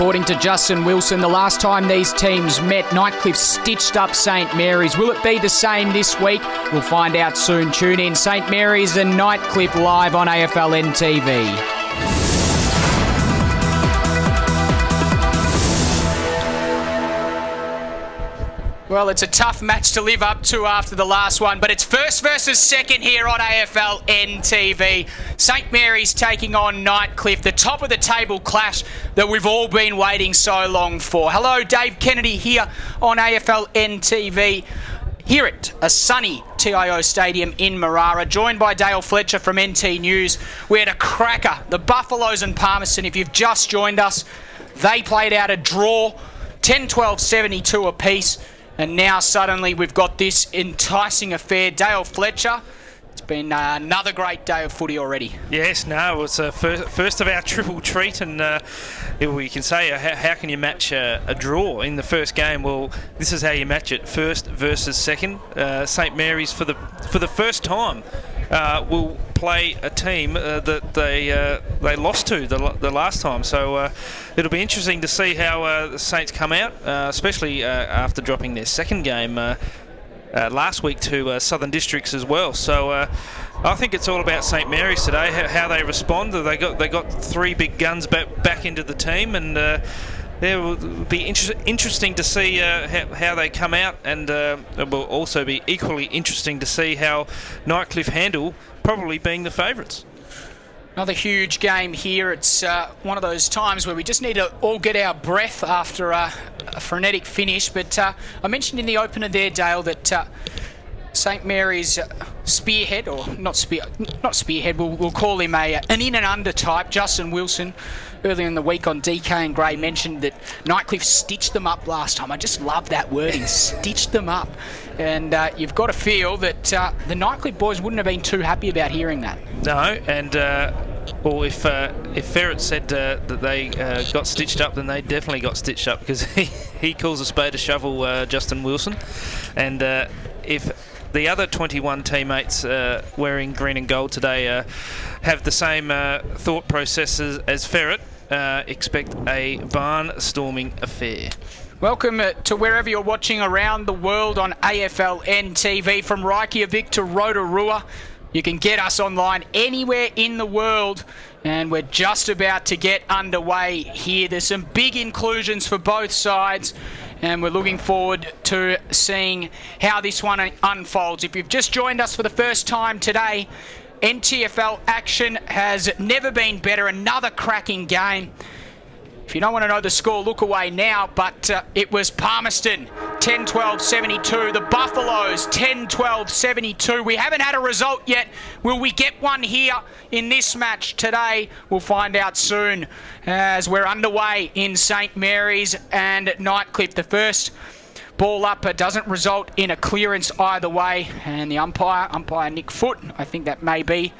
According to Justin Wilson, the last time these teams met, Nightcliff stitched up St Mary's. Will it be the same this week? We'll find out soon. Tune in. St Mary's and Nightcliff live on AFL NTV. Well, it's a tough match to live up to after the last one, but it's first versus second here on AFL NTV. St Mary's taking on Nightcliff, the top of the table clash that we've all been waiting so long for. Hello, Dave Kennedy here on AFL NTV. Here at a sunny TIO Stadium in Marara, joined by Dale Fletcher from NT News. We had a cracker. The Buffaloes and Palmerston, if you've just joined us, they played out a draw, 10-12-72 apiece. And now suddenly we've got this enticing affair. Dale Fletcher, it's been another great day of footy already. Yes, no, it's a first of our triple treat, and we can say, how can you match a draw in the first game? Well, this is how you match it: first versus second. St Mary's for the first time will play a team that they lost to the last time. So it'll be interesting to see how the Saints come out, especially after dropping their second game last week to Southern Districts as well. So I think it's all about St Mary's today, how they respond. They got three big guns back into the team, and it will be interesting to see how they come out, and it will also be equally interesting to see how Nightcliff handle probably being the favourites. Another huge game here. It's one of those times where we just need to all get our breath after a frenetic finish. But I mentioned in the opener there, Dale, that St Mary's spearhead, or not spearhead, we'll call him an in and under type, Justin Wilson, earlier in the week on DK and Gray, mentioned that Nightcliff stitched them up last time. I just love that wording, stitched them up. And you've got to feel that the Nightcliff boys wouldn't have been too happy about hearing that. No, and well, if Ferret said that they got stitched up, then they definitely got stitched up, because he calls a spade a shovel, Justin Wilson. And if the other 21 teammates wearing green and gold today have the same thought processes as Ferret, expect a barn-storming affair. Welcome to wherever you're watching around the world on AFL NTV, from Reykjavik to Rotorua. You can get us online anywhere in the world, and we're just about to get underway here. There's some big inclusions for both sides, and we're looking forward to seeing how this one unfolds. If you've just joined us for the first time today, NTFL action has never been better. Another cracking game. If you don't want to know the score, look away now, but it was Palmerston 10-12-72, the Buffaloes 10-12-72. We haven't had a result yet. Will we get one here in this match today? We'll find out soon as we're underway in St Mary's and Nightcliff. The first ball up doesn't result in a clearance either way, and the umpire Nick Foote, I think that may be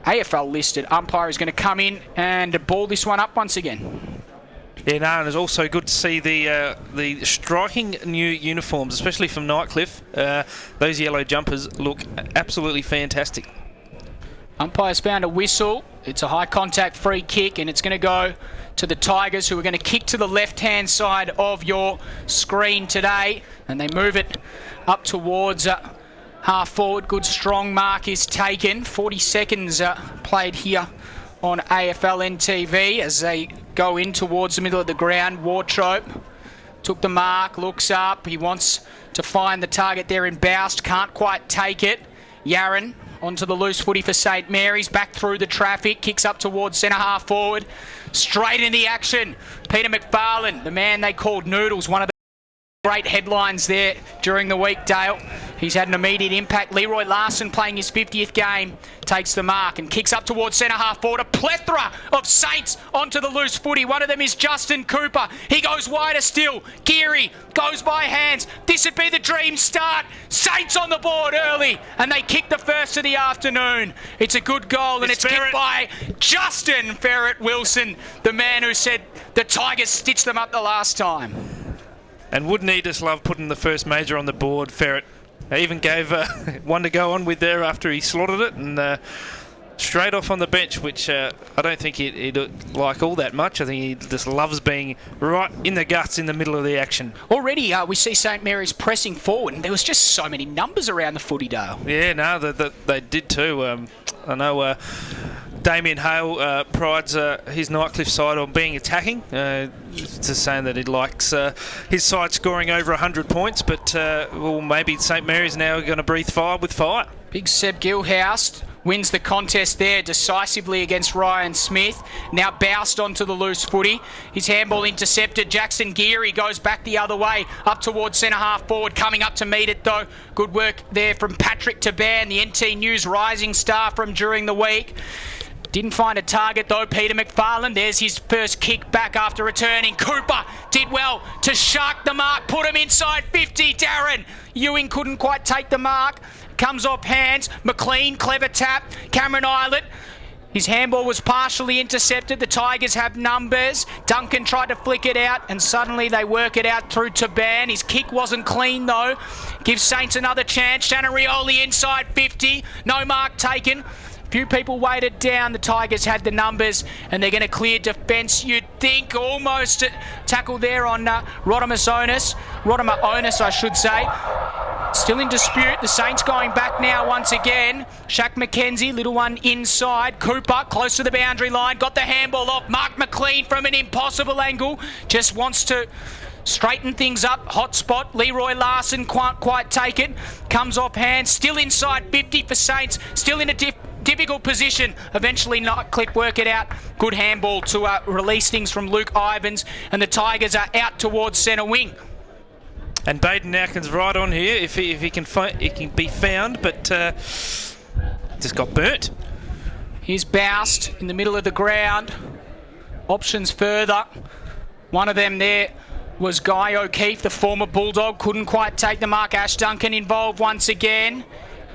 AFL listed umpire, is going to come in and ball this one up once again. Yeah, no, and it's also good to see the striking new uniforms, especially from Nightcliff. Those yellow jumpers look absolutely fantastic. Umpire's found a whistle. It's a high contact free kick, and it's going to go to the Tigers, who are going to kick to the left-hand side of your screen today, and they move it up towards half forward. Good strong mark is taken. 40 seconds played here on AFL NTV as they go in towards the middle of the ground. Wardrobe took the mark, looks up. He wants to find the target there in Boust. Can't quite take it. Yaron onto the loose footy for St Mary's. Back through the traffic. Kicks up towards centre half forward. Straight in the action. Peter McFarlane, the man they called Noodles, one of the great headlines there during the week, Dale. He's had an immediate impact. Leroy Larson, playing his 50th game, takes the mark and kicks up towards centre half forward. A plethora of Saints onto the loose footy. One of them is Justin Cooper. He goes wider still. Geary goes by hands. This would be the dream start. Saints on the board early, and they kick the first of the afternoon. It's a good goal, and it's kicked by Justin Ferret Wilson, the man who said the Tigers stitched them up the last time. And wouldn't he just love putting the first major on the board, Ferret? He even gave one to go on with there after he slaughtered it, and straight off on the bench, which I don't think he'd like all that much. I think he just loves being right in the guts in the middle of the action. Already we see St Mary's pressing forward, and there was just so many numbers around the footy, Dale. Yeah, no, they did too. I know Damien Hale prides his Nightcliff side on being attacking. Just saying that he likes his side scoring over 100 points, but well, maybe St Mary's now going to breathe fire with fire. Big Seb Gilhouse wins the contest there decisively against Ryan Smith. Now bounced onto the loose footy. His handball intercepted. Jackson Geary goes back the other way, up towards centre half forward, coming up to meet it though. Good work there from Patrick Taban, the NT News rising star from during the week. Didn't find a target though, Peter McFarlane. There's his first kick back after returning. Cooper did well to shark the mark, put him inside 50. Darren Ewing couldn't quite take the mark. Comes off hands. McLean, clever tap. Cameron Islet. His handball was partially intercepted. The Tigers have numbers. Duncan tried to flick it out, and suddenly they work it out through Taban. His kick wasn't clean though. Gives Saints another chance. Shannon Rioli inside 50. No mark taken. Few people weighted down. The Tigers had the numbers, and they're going to clear defence. You'd think almost a tackle there on Rodimus Onus, I should say. Still in dispute. The Saints going back now once again. Shaq McKenzie, little one inside. Cooper close to the boundary line. Got the handball off. Mark McLean from an impossible angle. Just wants to straighten things up. Hot spot. Leroy Larson can't quite take it. Comes off hands. Still inside 50 for Saints. Still in a difficult position. Eventually Nightcliff work it out. Good handball to release things from Luke Ivans, and the Tigers are out towards centre wing. And Baden Naukin's right on here if he can be found, but just got burnt. He's bounced in the middle of the ground. Options further. One of them there was Guy O'Keefe, the former Bulldog. Couldn't quite take the mark. Ash Duncan involved once again.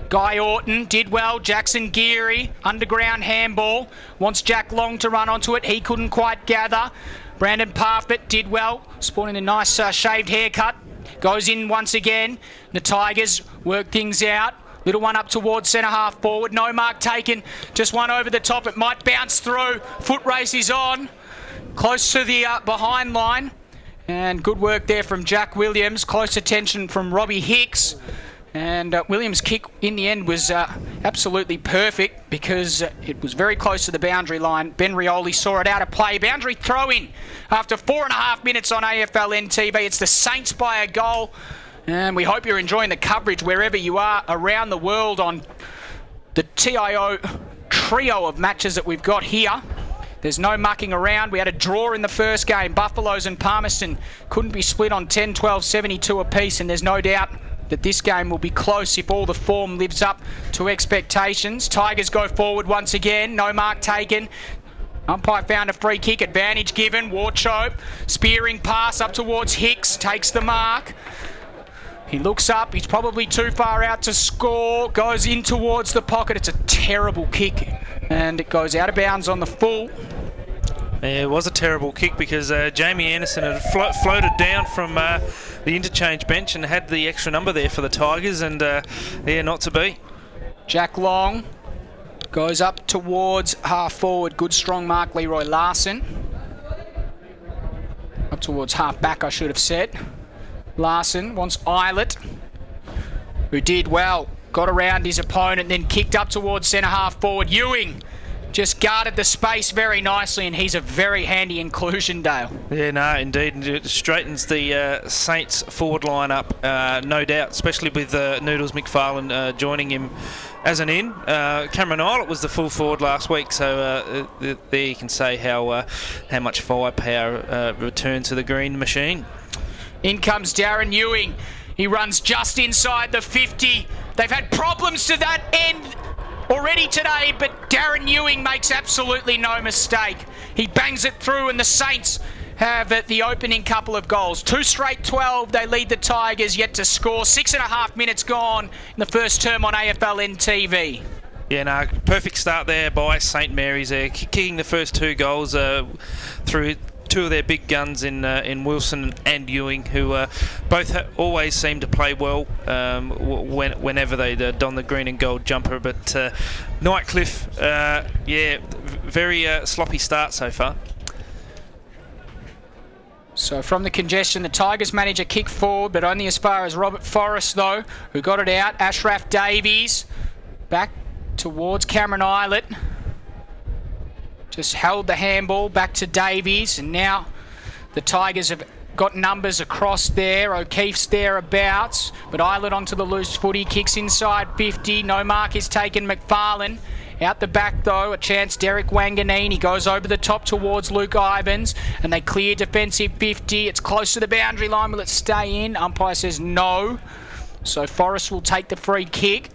Guy Orton did well. Jackson Geary, underground handball. Wants Jack Long to run onto it. He couldn't quite gather. Brandon Parfitt did well, sporting a nice shaved haircut. Goes in once again. The Tigers work things out. Little one up towards centre half forward. No mark taken. Just one over the top. It might bounce through. Foot race is on. Close to the behind line. And good work there from Jack Williams. Close attention from Robbie Hicks. And Williams' kick in the end was absolutely perfect because it was very close to the boundary line. Ben Rioli saw it out of play. Boundary throw-in after 4.5 minutes on AFL NTV. It's the Saints by a goal. And we hope you're enjoying the coverage wherever you are around the world on the TIO trio of matches that we've got here. There's no mucking around. We had a draw in the first game. Buffaloes and Palmerston couldn't be split on 10, 12, 72 apiece, and there's no doubt that this game will be close if all the form lives up to expectations. Tigers go forward once again. No mark taken. Umpire found a free kick. Advantage given. Warchope. Spearing pass up towards Hicks. Takes the mark. He looks up. He's probably too far out to score. Goes in towards the pocket. It's a terrible kick. And it goes out of bounds on the full. Yeah, it was a terrible kick because Jamie Anderson had floated down from the interchange bench and had the extra number there for the Tigers, and yeah, not to be. Jack Long goes up towards half forward. Good strong mark, Leroy Larson. Up towards half back, I should have said. Larson wants Islet, who did well. Got around his opponent, then kicked up towards centre half forward. Ewing just guarded the space very nicely, and he's a very handy inclusion, Dale. Yeah, no, indeed. And it straightens the Saints forward line up, no doubt, especially with Noodles McFarlane joining him as an in. Cameron Islet was the full forward last week, so there you can say how much firepower returned to the green machine. In comes Darren Ewing. He runs just inside the 50. They've had problems to that end already today, but Darren Ewing makes absolutely no mistake. He bangs it through, and the Saints have the opening couple of goals. 2 straight 12. They lead the Tigers, yet to score. 6.5 minutes gone in the first term on AFL NTV. Yeah, no, perfect start there by St Mary's there, kicking the first 2 goals through two of their big guns in Wilson and Ewing, who both always seem to play well whenever they don the green and gold jumper. But Nightcliff, very sloppy start so far. So from the congestion, the Tigers manage a kick forward, but only as far as Robert Forrest, though, who got it out. Ashraf Davies back towards Cameron Eilert. Just held the handball back to Davies, and now the Tigers have got numbers across there. O'Keefe's thereabouts, but Eilert onto the loose footy, kicks inside 50. No mark is taken. McFarlane out the back, though, a chance. Derek Wanganeen, he goes over the top towards Luke Ivans, and they clear defensive 50. It's close to the boundary line. Will it stay in? Umpire says no. So Forrest will take the free kick.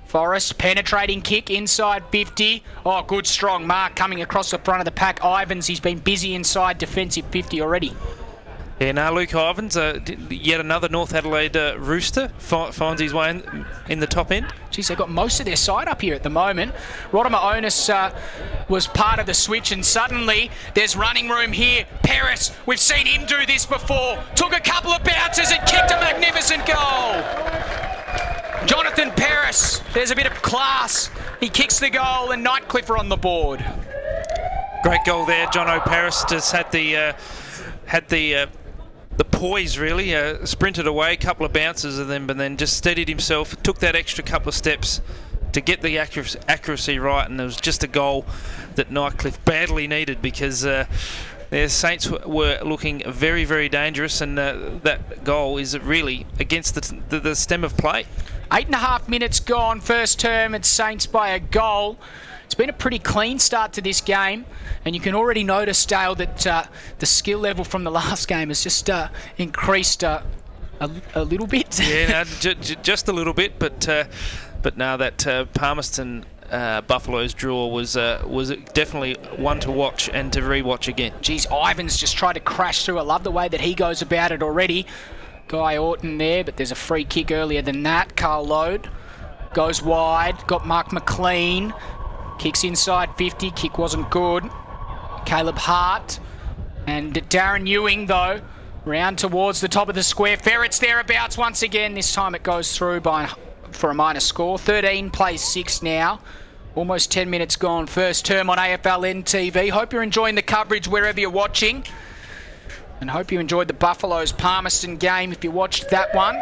Forrest, penetrating kick inside 50. Oh, good strong mark coming across the front of the pack. Ivans, he's been busy inside defensive 50 already. Yeah, now Luke Ivans, yet another North Adelaide Rooster, finds his way in the top end. Geez, they've got most of their side up here at the moment. Rodimer Onus was part of the switch, and suddenly there's running room here. Peris, we've seen him do this before. Took a couple of bounces and kicked a magnificent goal. Jonathan Peris, there's a bit of class. He kicks the goal, and Nightcliff are on the board. Great goal there. John O'Paris just had the poise, really, sprinted away, a couple of bounces of them, but then just steadied himself, took that extra couple of steps to get the accuracy right, and it was just a goal that Nightcliff badly needed, because their Saints were looking very, very dangerous, and that goal is really against the stem of play. 8.5 minutes gone, first term, it's Saints by a goal. It's been a pretty clean start to this game, and you can already notice, Dale, that the skill level from the last game has just increased a little bit. Yeah, no, just a little bit, but now that Palmerston Buffalo's draw was definitely one to watch and to re-watch again. Geez, Ivans just tried to crash through. I love the way that he goes about it already. Guy Orton there, but there's a free kick earlier than that. Carl Lode goes wide, got Mark McLean. Kicks inside 50, kick wasn't good. Caleb Hart and Darren Ewing, though, round towards the top of the square. Ferret's thereabouts once again. This time it goes through for a minor score. 13 plays 6 now. Almost 10 minutes gone. First term on AFL NTV. Hope you're enjoying the coverage wherever you're watching. And hope you enjoyed the Buffaloes Palmerston game if you watched that one.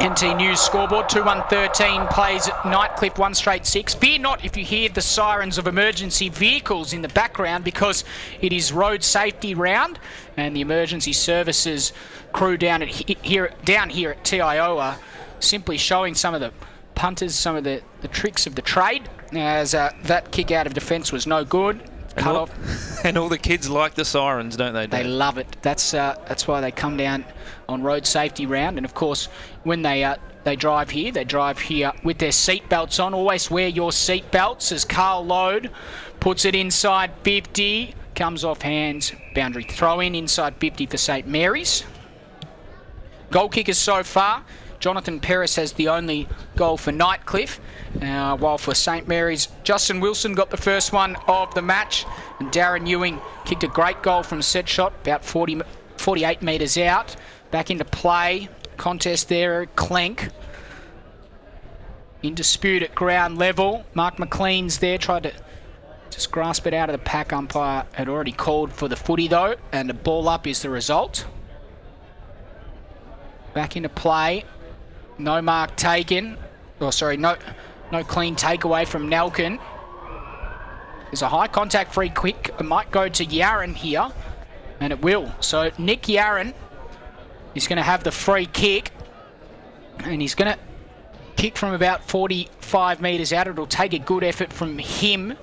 NT News scoreboard, 2-1-13 plays Nightcliff 1 straight 6. Fear not if you hear the sirens of emergency vehicles in the background, because it is road safety round, and the emergency services crew down here at TIO are simply showing some of the punters some of the tricks of the trade, as that kick out of defence was no good. Cut off. And all the kids like the sirens, don't they, Dave? They love it. That's why they come down on road safety round. And of course, when they drive here with their seat belts on. Always wear your seat belts, as Carl Lode puts it inside 50, comes off hands, boundary throw in inside 50 for St Mary's. Goal kickers so far, Jonathan Peris has the only goal for Nightcliff, while for St Mary's, Justin Wilson got the first one of the match, and Darren Ewing kicked a great goal from set shot, about 48 metres out. Back into play, contest there, Clenk. In dispute at ground level. Mark McLean's there, tried to just grasp it out of the pack. Umpire had already called for the footy though, and the ball up is the result. Back into play. No mark taken. Oh, sorry, no clean takeaway from Nelkin. There's a high contact free kick. It might go to Yaron here, and it will. So Nick Yaron is going to have the free kick, and he's going to kick from about 45 metres out. It'll take a good effort from him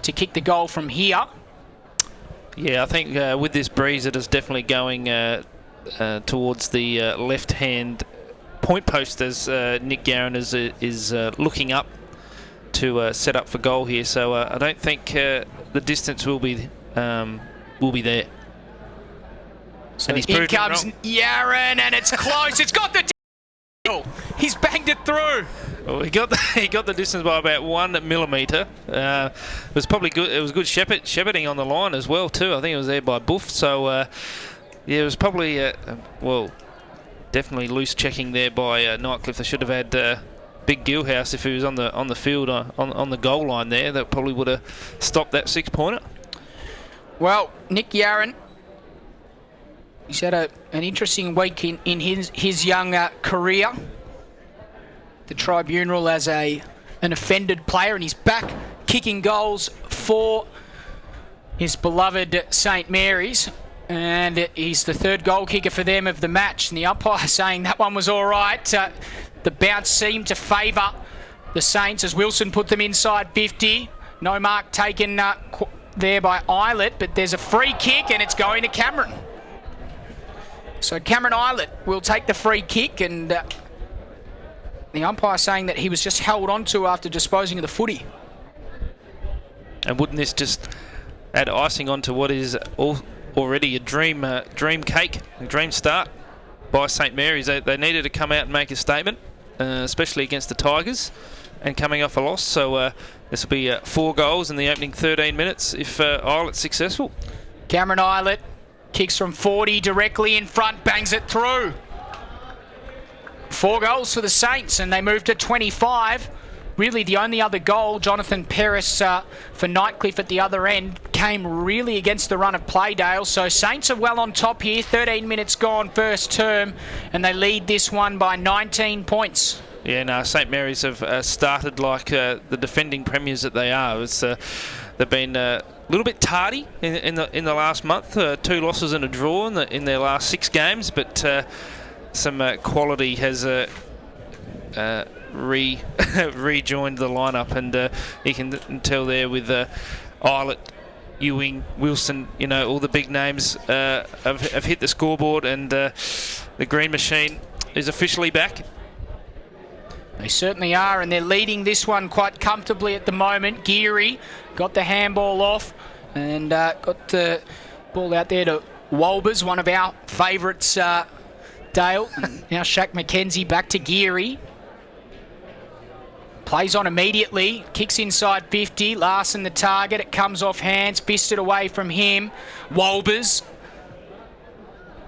to kick the goal from here. Yeah, I think with this breeze, it is definitely going towards the left-hand point post, as Nick Garron is looking up to set up for goal here. So I don't think the distance will be there. So and he's in comes Yaron, and it's close. It's got the... He's banged it through. Well, he got the distance by about 1 millimetre. It was probably good. It was good shepherding on the line as well too. I think it was there by Buff. So yeah, it was probably definitely loose checking there by Nightcliff. They should have had Big Gilhouse if he was on the field on the goal line there. That probably would have stopped that 6-pointer. Well, Nick Yarran, he's had an interesting week in his young career. The tribunal as an offended player, and he's back kicking goals for his beloved St Mary's, and he's the third goal kicker for them of the match, and the umpire saying that one was all right. The bounce seemed to favour the Saints as Wilson put them inside 50. No mark taken there by Eilert, but there's a free kick and it's going to Cameron. So Cameron Eilert will take the free kick, and the umpire saying that he was just held onto after disposing of the footy. And wouldn't this just add icing onto what is already a dream cake, a dream start by St Mary's? They needed to come out and make a statement, especially against the Tigers, and coming off a loss. So this will be 4 goals in the opening 13 minutes if Eilert's successful. Cameron Eilert kicks from 40 directly in front, bangs it through. 4 goals for the Saints, and they move to 25. Really, the only other goal, Jonathan Peris for Nightcliff at the other end, came really against the run of play, Dale. So Saints are well on top here. 13 minutes gone, first term, and they lead this one by 19 points. Yeah, no, St Mary's have started like the defending premiers that they are. They've been a little bit tardy in the last month. 2 losses and a draw in their last 6 games, but some quality has rejoined the lineup, and you can tell there with Eilert, Ewing, Wilson, all the big names have hit the scoreboard, and the Green Machine is officially back. They certainly are, and they're leading this one quite comfortably at the moment. Geary got the handball off and got the ball out there to Wolbers, one of our favourites, Dale. And now Shaq McKenzie back to Geary. Plays on immediately, kicks inside 50. Larson the target, it comes off hands, fisted away from him. Wolbers.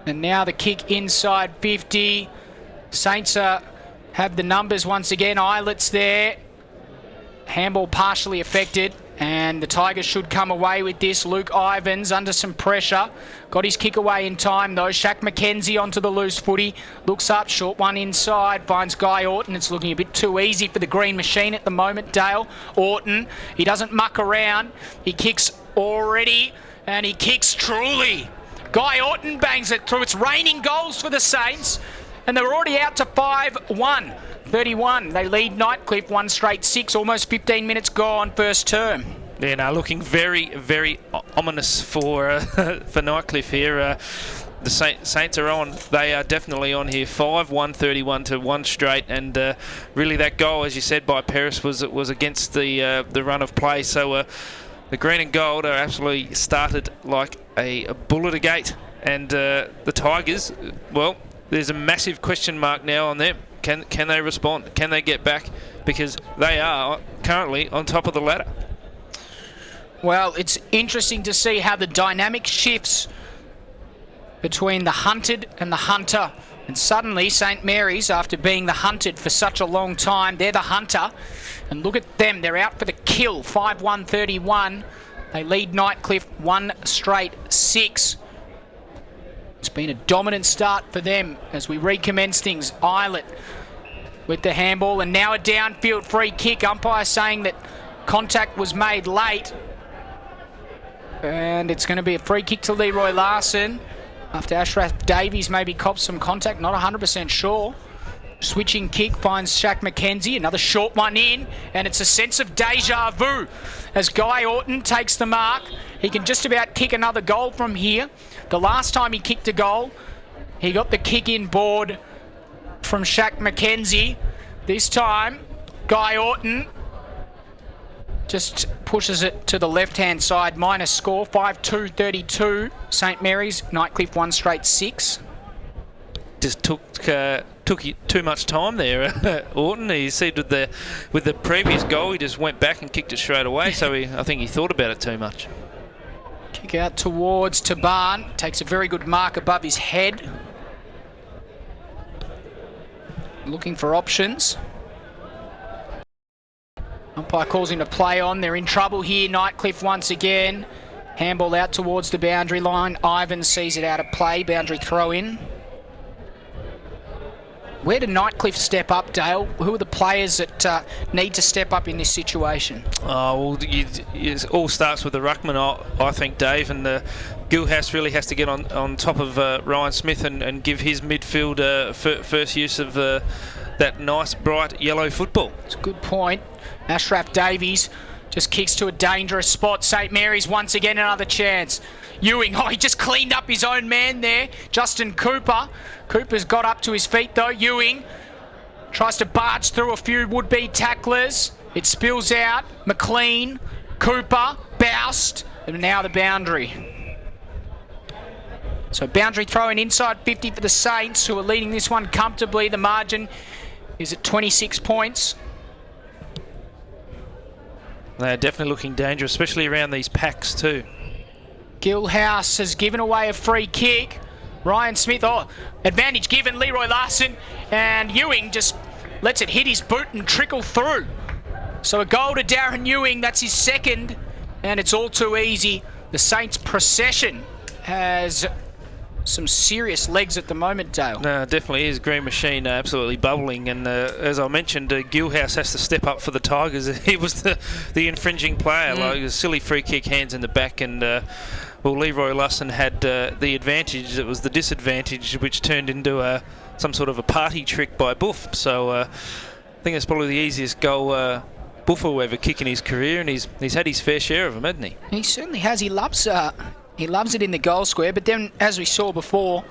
And now the kick inside 50. Saints have the numbers once again. Eilert's there. Handball partially affected, and the Tigers should come away with this. Luke Ivans under some pressure. Got his kick away in time though. Shaq McKenzie onto the loose footy. Looks up, short one inside. Finds Guy Orton. It's looking a bit too easy for the Green Machine at the moment, Dale. Orton, he doesn't muck around. He kicks already, and he kicks truly. Guy Orton bangs it through. It's raining goals for the Saints, and they're already out to 5-1. 31. They lead Nightcliff 1 straight 6. Almost 15 minutes gone, first term. Yeah, no, looking very, very ominous for Nightcliff here. The Saints are on. They are definitely on here. 5-1, 31 to 1 straight, and really that goal, as you said, by Peris was against the run of play. So the green and gold are absolutely started like a bullet a gate, and the Tigers, well, there's a massive question mark now on them. Can they respond? Can they get back? Because they are currently on top of the ladder. Well, it's interesting to see how the dynamic shifts between the hunted and the hunter. And suddenly St Mary's, after being the hunted for such a long time, they're the hunter. And look at them, they're out for the kill. 5-1, 31. They lead Nightcliff 1 straight 6. It's been a dominant start for them as we recommence things. Eilert with the handball, and now a downfield free kick. Umpire saying that contact was made late. And it's going to be a free kick to Leroy Larson after Ashraf Davies maybe cops some contact, not 100% sure. Switching kick finds Shaq McKenzie, another short one in, and it's a sense of deja vu as Guy Orton takes the mark. He can just about kick another goal from here. The last time he kicked a goal, he got the kick in board from Shaq McKenzie. This time, Guy Orton just pushes it to the left-hand side. Minus score, 5-2, 32. St Mary's, Nightcliff 1 straight 6. just took too much time there, Orton. He said with the previous goal, he just went back and kicked it straight away. So I think he thought about it too much. Kick out towards Taban. Takes a very good mark above his head. Looking for options. Umpire calls him to play on. They're in trouble here. Nightcliff once again. Handball out towards the boundary line. Ivan sees it out of play. Boundary throw in. Where did Nightcliff step up, Dale? Who are the players that need to step up in this situation? Oh, well, it all starts with the ruckman, I think, Dave, and Gilhouse really has to get on top of Ryan Smith and give his midfield first use of that nice, bright yellow football. It's a good point. Ashraf Davies just kicks to a dangerous spot. St Mary's once again another chance. Ewing, he just cleaned up his own man there. Justin Cooper. Cooper's got up to his feet though. Ewing tries to barge through a few would-be tacklers. It spills out. McLean, Cooper, Boust, and now the boundary. So boundary throwing inside 50 for the Saints, who are leading this one comfortably. The margin is at 26 points. They're definitely looking dangerous, especially around these packs too. Gilhouse has given away a free kick. Ryan Smith, advantage given, Leroy Larson, and Ewing just lets it hit his boot and trickle through. So a goal to Darren Ewing, that's his second, and it's all too easy. The Saints' procession has some serious legs at the moment, Dale. No, definitely is. Green Machine absolutely bubbling, and as I mentioned, Gilhouse has to step up for the Tigers. He was the infringing player, like a silly free kick, hands in the back, and well, Leroy Larson had the advantage. It was the disadvantage, which turned into some sort of a party trick by Buff. So I think that's probably the easiest goal Buff will ever kick in his career, and he's had his fair share of them, hasn't he? He certainly has. He loves it in the goal square, but then, as we saw before,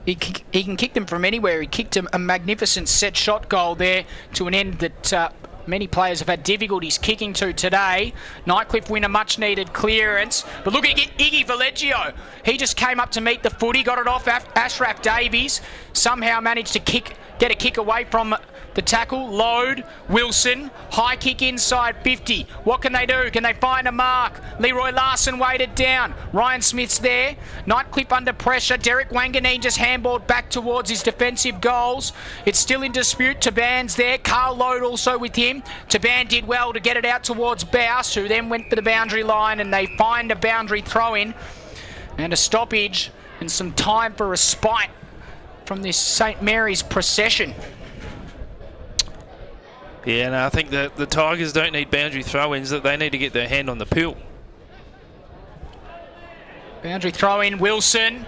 he can kick them from anywhere. He kicked a magnificent set shot goal there to an end that many players have had difficulties kicking to today. Nightcliff win a much-needed clearance. But look at Iggy Valeggio. He just came up to meet the footy, got it off Ashraf Davies, somehow managed to get a kick away from the tackle. Load, Wilson, high kick inside 50. What can they do? Can they find a mark? Leroy Larson weighted down. Ryan Smith's there. Nightcliff under pressure. Derek Wanganeen just handballed back towards his defensive goals. It's still in dispute. Taban's there. Carl Load also with him. Taban did well to get it out towards Bouse, who then went for the boundary line, and they find a boundary throw-in and a stoppage and some time for respite from this St Mary's procession. Yeah, no, I think that the Tigers don't need boundary throw-ins, that they need to get their hand on the pill. Boundary throw-in, Wilson.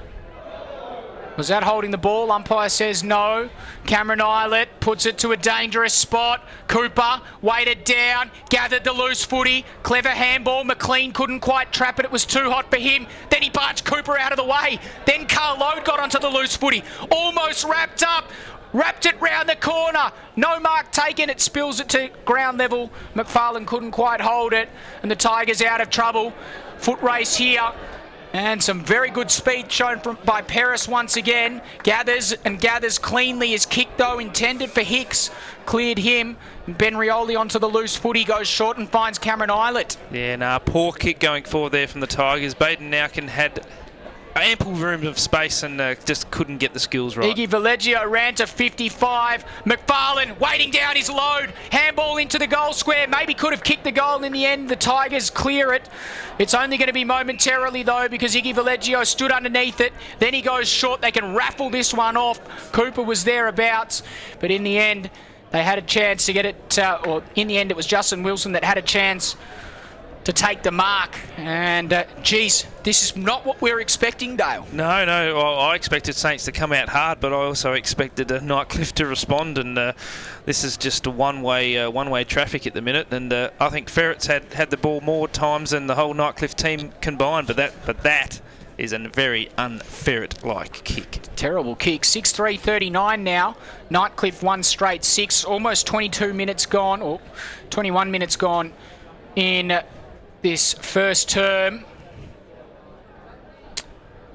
Was that holding the ball? Umpire says no. Cameron Eilert puts it to a dangerous spot. Cooper weighted down, gathered the loose footy. Clever handball. McLean couldn't quite trap it. It was too hot for him. Then he barged Cooper out of the way. Then Carl Load got onto the loose footy. Almost wrapped up. Wrapped it round the corner. No mark taken. It spills it to ground level. McFarlane couldn't quite hold it. And the Tigers out of trouble. Foot race here. And some very good speed shown by Paris once again. Gathers cleanly. His kick, though, intended for Hicks. Cleared him. Ben Rioli onto the loose footy. Goes short and finds Cameron Eilert. Yeah, poor kick going forward there from the Tigers. Baden Nauken had ample room of space and just couldn't get the skills right. Iggy Valeggio ran to 55. McFarlane waiting down his load. Handball into the goal square. Maybe could have kicked the goal in the end. The Tigers clear it. It's only going to be momentarily, though, because Iggy Valeggio stood underneath it. Then he goes short. They can raffle this one off. Cooper was thereabouts. But in the end, they had a chance to get it, or in the end, it was Justin Wilson that had a chance to take the mark. And, geez, this is not what we were expecting, Dale. No, I expected Saints to come out hard, but I also expected Nightcliff to respond, and this is just a one-way traffic at the minute, and I think Ferret's had the ball more times than the whole Nightcliff team combined, but that is a very un-Ferret-like kick. Terrible kick. 6-3-39 now. Nightcliff one straight 6, almost 22 minutes gone, or 21 minutes gone in this first term.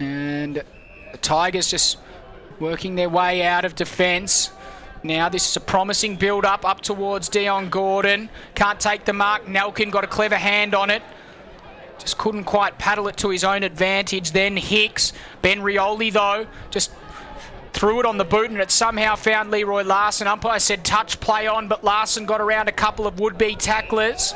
And the Tigers just working their way out of defence. Now this is a promising build-up up towards Dion Gordon. Can't take the mark. Nelkin got a clever hand on it. Just couldn't quite paddle it to his own advantage. Then Hicks. Ben Rioli, though, just threw it on the boot and it somehow found Leroy Larson. Umpire said touch play on, but Larson got around a couple of would-be tacklers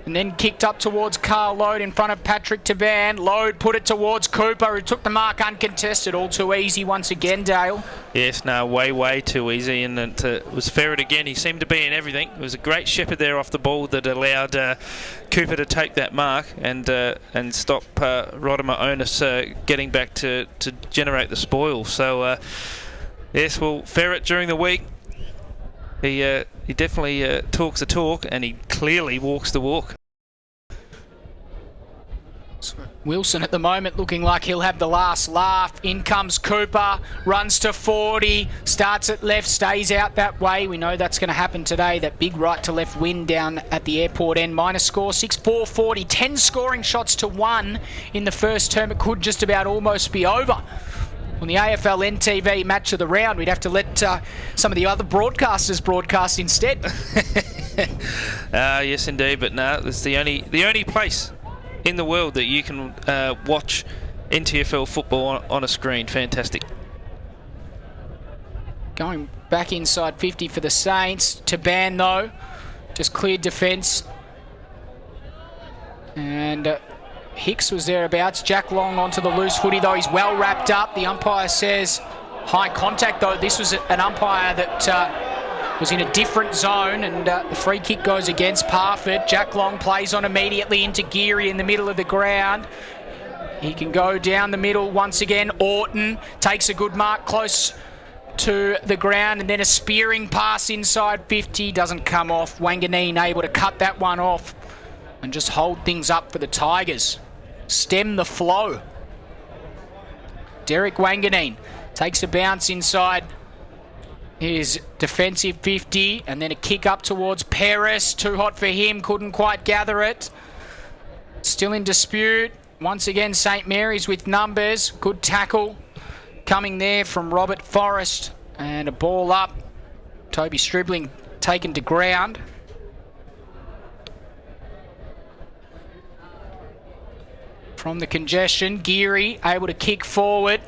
and then kicked up towards Carl Lode in front of Patrick Taban. Lode put it towards Cooper, who took the mark uncontested. All too easy once again, Dale. Yes, no, way too easy, and it was Ferret again. He seemed to be in everything. It was a great shepherd there off the ball that allowed Cooper to take that mark and stop Rodimer Onus getting back to generate the spoil. So, yes, well, Ferret during the week, he definitely talks the talk, and he clearly walks the walk. Wilson at the moment looking like he'll have the last laugh. In comes Cooper, runs to 40, starts at left, stays out that way. We know that's going to happen today. That big right to left win down at the airport end. Minus score 6-4, 40, 10 scoring shots to 1 in the first term. It could just about almost be over. On the AFL NTV match of the round, we'd have to let some of the other broadcasters broadcast instead. Yes, indeed, but no, it's the only place in the world that you can watch NTFL football on a screen. Fantastic. Going back inside 50 for the Saints. Taban, though, just cleared defence. And Hicks was thereabouts. Jack Long onto the loose footy, though. He's well wrapped up. The umpire says high contact, though. This was an umpire that was in a different zone, and the free kick goes against Parfitt. Jack Long plays on immediately into Geary in the middle of the ground. He can go down the middle once again. Orton takes a good mark close to the ground, and then a spearing pass inside 50. Doesn't come off. Wanganeen able to cut that one off and just hold things up for the Tigers. Stem the flow. Derek Wanganeen takes a bounce inside his defensive 50, and then a kick up towards Paris. Too hot for him, couldn't quite gather it. Still in dispute. Once again, St Mary's with numbers. Good tackle coming there from Robert Forrest, and a ball up. Toby Stribling taken to ground. From the congestion, Geary able to kick forward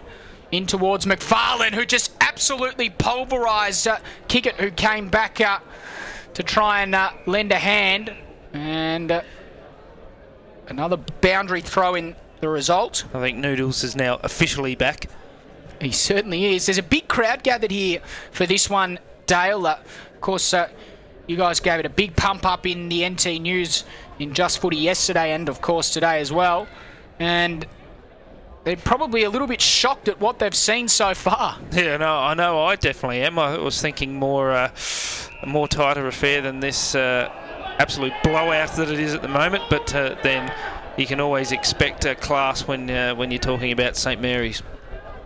in towards McFarlane, who just absolutely pulverised Kickett, who came back to try and lend a hand. And another boundary throw in the result. I think Noodles is now officially back. He certainly is. There's a big crowd gathered here for this one, Dale. Of course, you guys gave it a big pump up in the NT News in Just Footy yesterday, and of course today as well. And they're probably a little bit shocked at what they've seen so far. Yeah, no, I know. I definitely am. I was thinking a more tighter affair than this absolute blowout that it is at the moment. But then you can always expect a class when you're talking about St Mary's.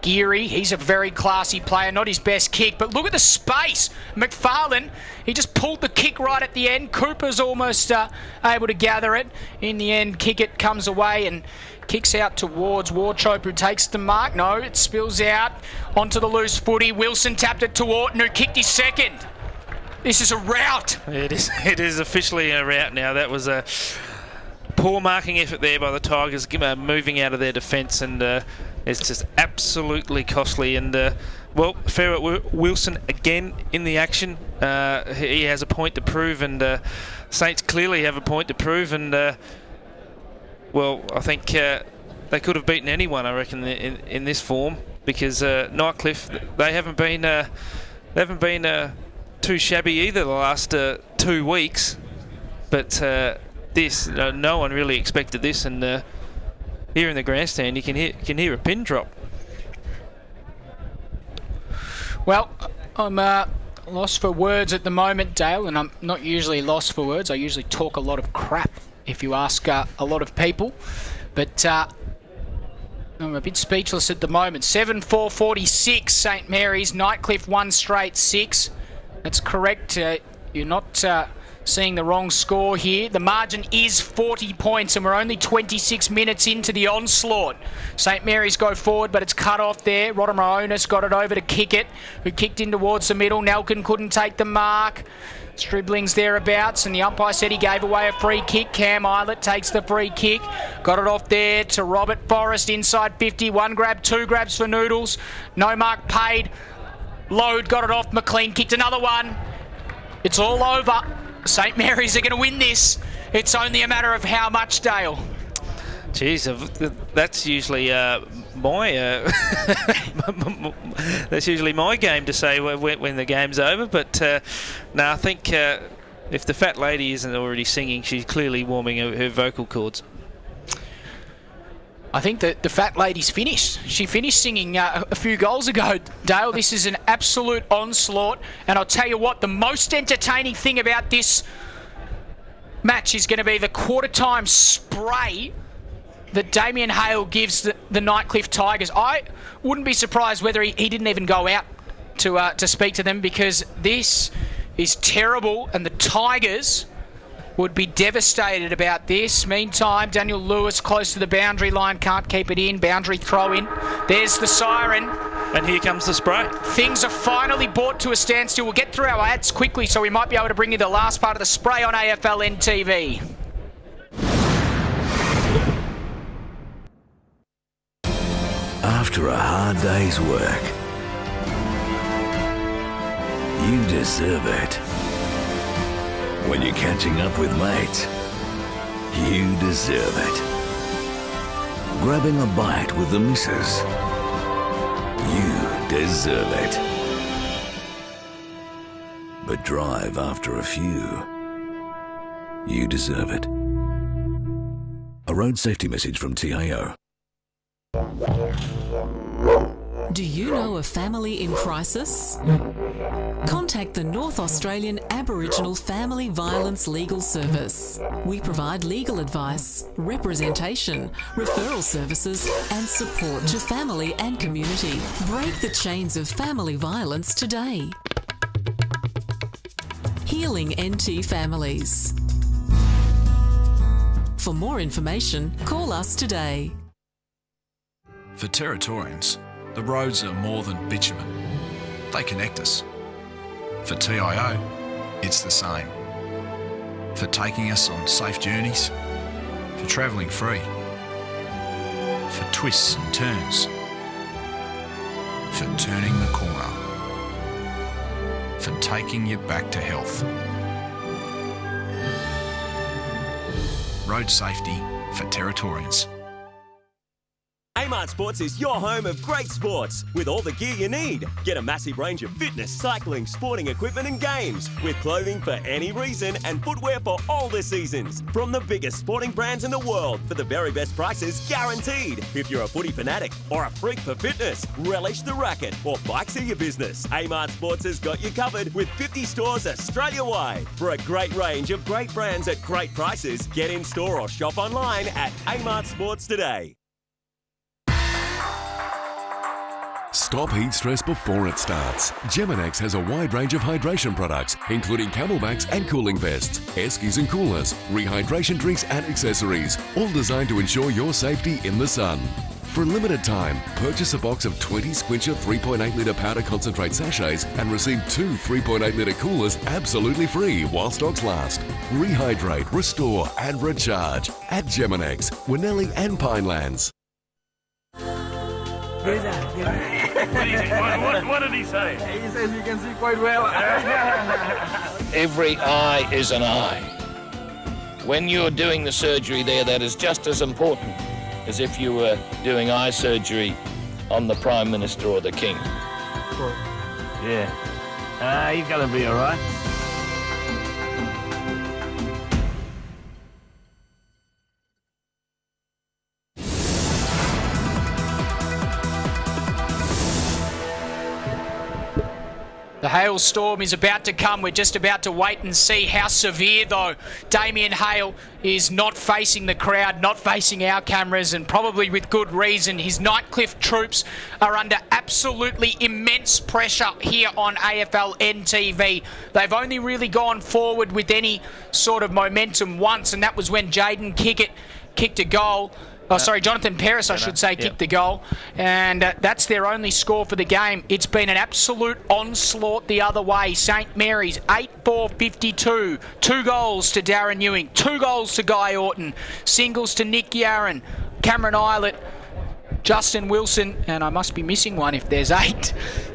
Geary, he's a very classy player, not his best kick, but look at the space. McFarlane, he just pulled the kick right at the end. Cooper's almost able to gather it. In the end, Kickett comes away and kicks out towards Warchope, who takes the mark. No, it spills out onto the loose footy. Wilson tapped it to Orton, who kicked his second. This is a rout. It is officially a rout now. That was a poor marking effort there by the Tigers, moving out of their defence, and it's just absolutely costly. And well, Ferret Wilson again in the action. He has a point to prove, and Saints clearly have a point to prove. And well, I think they could have beaten anyone, I reckon, in this form, because Nightcliff, they haven't been too shabby either the last 2 weeks. But this, no one really expected this, and here in the grandstand, you can hear a pin drop. Well, I'm lost for words at the moment, Dale, and I'm not usually lost for words. I usually talk a lot of crap, if you ask a lot of people. But I'm a bit speechless at the moment. 7-4-46, St Mary's. Nightcliff 1 straight 6. That's correct. You're not seeing the wrong score here. The margin is 40 points and we're only 26 minutes into the onslaught. St Mary's go forward, but it's cut off there. Rodamaronis got it over to Kickett, who kicked in towards the middle. Nelkin couldn't take the mark. Stribbling's thereabouts, and the umpire said he gave away a free kick. Cam Eilert takes the free kick. Got it off there to Robert Forrest inside 50. 1 grab, 2 grabs for Noodles. No mark paid. Load got it off. McLean kicked another one. It's all over. St Mary's are going to win this. It's only a matter of how much, Dale. Jeez, that's usually that's usually my game to say when the game's over. But no, I think if the fat lady isn't already singing, she's clearly warming her vocal cords. I think that the fat lady's finished. She finished singing a few goals ago, Dale. This is an absolute onslaught. And I'll tell you what, the most entertaining thing about this match is going to be the quarter-time spray that Damien Hale gives the Nightcliff Tigers. I wouldn't be surprised whether he didn't even go out to speak to them, because this is terrible and the Tigers would be devastated about this. Meantime, Daniel Lewis close to the boundary line, can't keep it in. Boundary throw in. There's the siren. And here comes the spray. Things are finally brought to a standstill. We'll get through our ads quickly, so we might be able to bring you the last part of the spray on AFL NTV. After a hard day's work, you deserve it. When you're catching up with mates, you deserve it. Grabbing a bite with the missus, you deserve it. But drive after a few, you deserve it. A road safety message from TAO. Do you know a family in crisis? Contact the North Australian Aboriginal Family Violence Legal Service. We provide legal advice, representation, referral services and support to family and community. Break the chains of family violence today. Healing NT Families. For more information, call us today. For Territorians, the roads are more than bitumen. They connect us. For TIO, it's the same. For taking us on safe journeys, for travelling free, for twists and turns, for turning the corner, for taking you back to health. Road safety for Territorians. Amart Sports is your home of great sports with all the gear you need. Get a massive range of fitness, cycling, sporting equipment and games with clothing for any reason and footwear for all the seasons. From the biggest sporting brands in the world for the very best prices guaranteed. If you're a footy fanatic or a freak for fitness, relish the racket or bikes are your business. Amart Sports has got you covered with 50 stores Australia-wide. For a great range of great brands at great prices, get in store or shop online at Amart Sports today. Stop heat stress before it starts. Geminex has a wide range of hydration products, including camelbacks and cooling vests, air skis and coolers, rehydration drinks and accessories, all designed to ensure your safety in the sun. For a limited time, purchase a box of 20 Squincher 3.8 litre powder concentrate sachets and receive 2 3.8 litre coolers absolutely free while stocks last. Rehydrate, restore and recharge at Geminex, Winnelli and Pinelands. What did he say? He says you can see quite well. Every eye is an eye. When you're doing the surgery there, that is just as important as if you were doing eye surgery on the Prime Minister or the King. Yeah. He's going to be all right. The hailstorm is about to come. We're just about to wait and see how severe, though. Damien Hale is not facing the crowd, not facing our cameras, and probably with good reason. His Nightcliff troops are under absolutely immense pressure here on AFL NTV. They've only really gone forward with any sort of momentum once, and that was when Jaden kicked a goal. Oh, sorry, Jonathan Paris, I should say, kicked the goal. And that's their only score for the game. It's been an absolute onslaught the other way. St Mary's, 8-4-52. 2 goals to Darren Ewing. 2 goals to Guy Orton. Singles to Nick Yarran, Cameron Eilert, Justin Wilson, and I must be missing one if there's 8.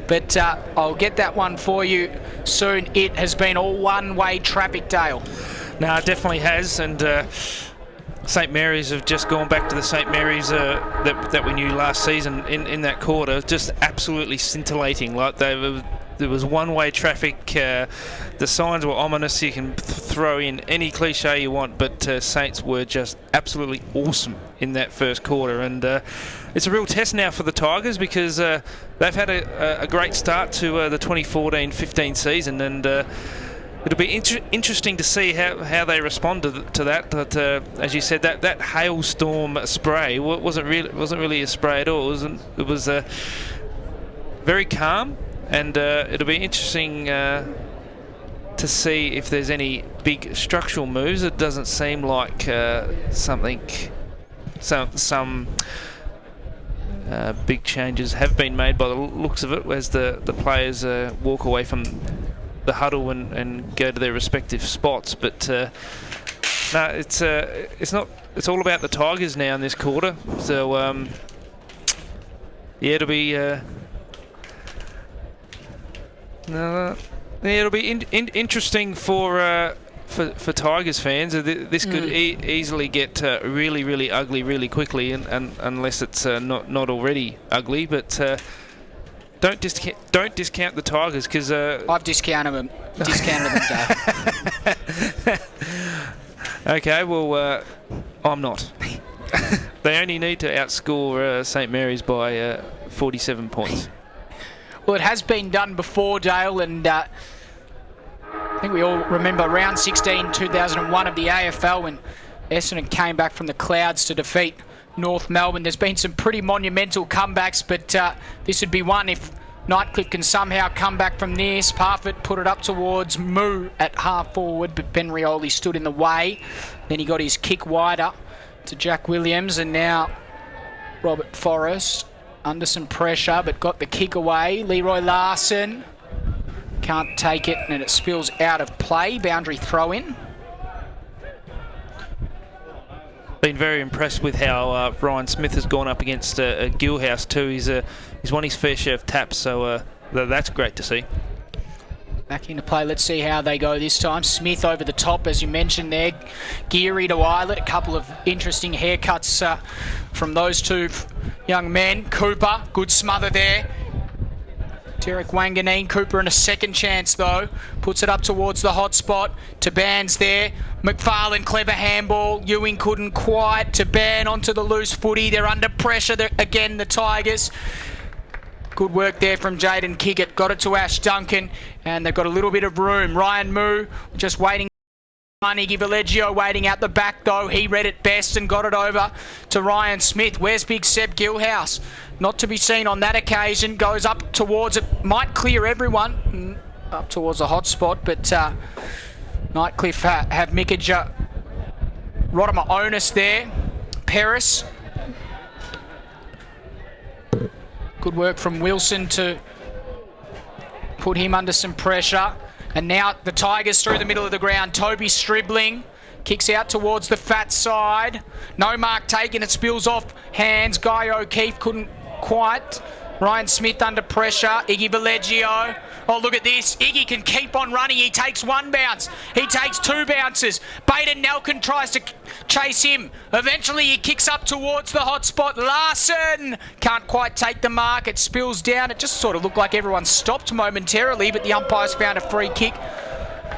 But I'll get that one for you soon. It has been all one-way traffic, Dale. No, it definitely has, and St Mary's have just gone back to the St Mary's that we knew last season in that quarter, just absolutely scintillating. Like there was one-way traffic. The signs were ominous. You can throw in any cliche you want, but Saints were just absolutely awesome in that first quarter, and it's a real test now for the Tigers because they've had a great start to the 2014-15 season, and it'll be interesting to see how they respond to that. But as you said, that hailstorm spray wasn't really a spray at all. It was very calm, and it'll be interesting to see if there's any big structural moves. It doesn't seem like some big changes have been made by the looks of it, as the players walk away from the huddle and go to their respective spots. But no, it's not. It's all about the Tigers now in this quarter. So yeah, it'll be it'll be interesting for Tigers fans. This could easily get really ugly really quickly, and unless it's not already ugly. But don't discount the Tigers, because I've discounted them, Dave. Okay, well, I'm not. They only need to outscore St Mary's by 47 points. Well, it has been done before, Dale, and I think we all remember round 16, 2001 of the AFL when Essendon came back from the clouds to defeat North Melbourne. There's been some pretty monumental comebacks, but this would be one if Nightcliff can somehow come back from this. Parfitt put it up towards Moo at half forward, but Ben Rioli stood in the way. Then he got his kick wider to Jack Williams, and now Robert Forrest under some pressure, but got the kick away. Leroy Larson can't take it, and it spills out of play. Boundary throw in. Been very impressed with how Ryan Smith has gone up against Gilhouse too. He's won his fair share of taps, so that's great to see. Back into play. Let's see how they go this time. Smith over the top, as you mentioned there. Geary to Eilert. A couple of interesting haircuts from those two young men. Cooper, good smother there. Derek Wanganeen. Cooper in a second chance though. Puts it up towards the hot spot. To Bands there. McFarlane, clever handball. Ewing couldn't quite. To Ban onto the loose footy. They're under pressure again, the Tigers. Good work there from Jaden Kiggett. Got it to Ash Duncan, and they've got a little bit of room. Ryan Moo just waiting. Iggy Valeggio waiting out the back though. He read it best and got it over to Ryan Smith. Where's big Seb Gilhouse? Not to be seen on that occasion. Goes up towards it. Might clear everyone. Up towards the hot spot, but Nightcliff have Mikaja. Rodimer Onus there. Paris. Good work from Wilson to put him under some pressure. And now the Tigers through the middle of the ground. Toby Stribling kicks out towards the fat side. No mark taken. It spills off hands. Guy O'Keefe couldn't quite. Ryan Smith under pressure. Iggy Valeggio. Oh, look at this. Iggy can keep on running. He takes 1 bounce. He takes 2 bounces. Baden Nelkin tries to chase him. Eventually he kicks up towards the hot spot. Larson can't quite take the mark. It spills down. It just sort of looked like everyone stopped momentarily, but the umpires found a free kick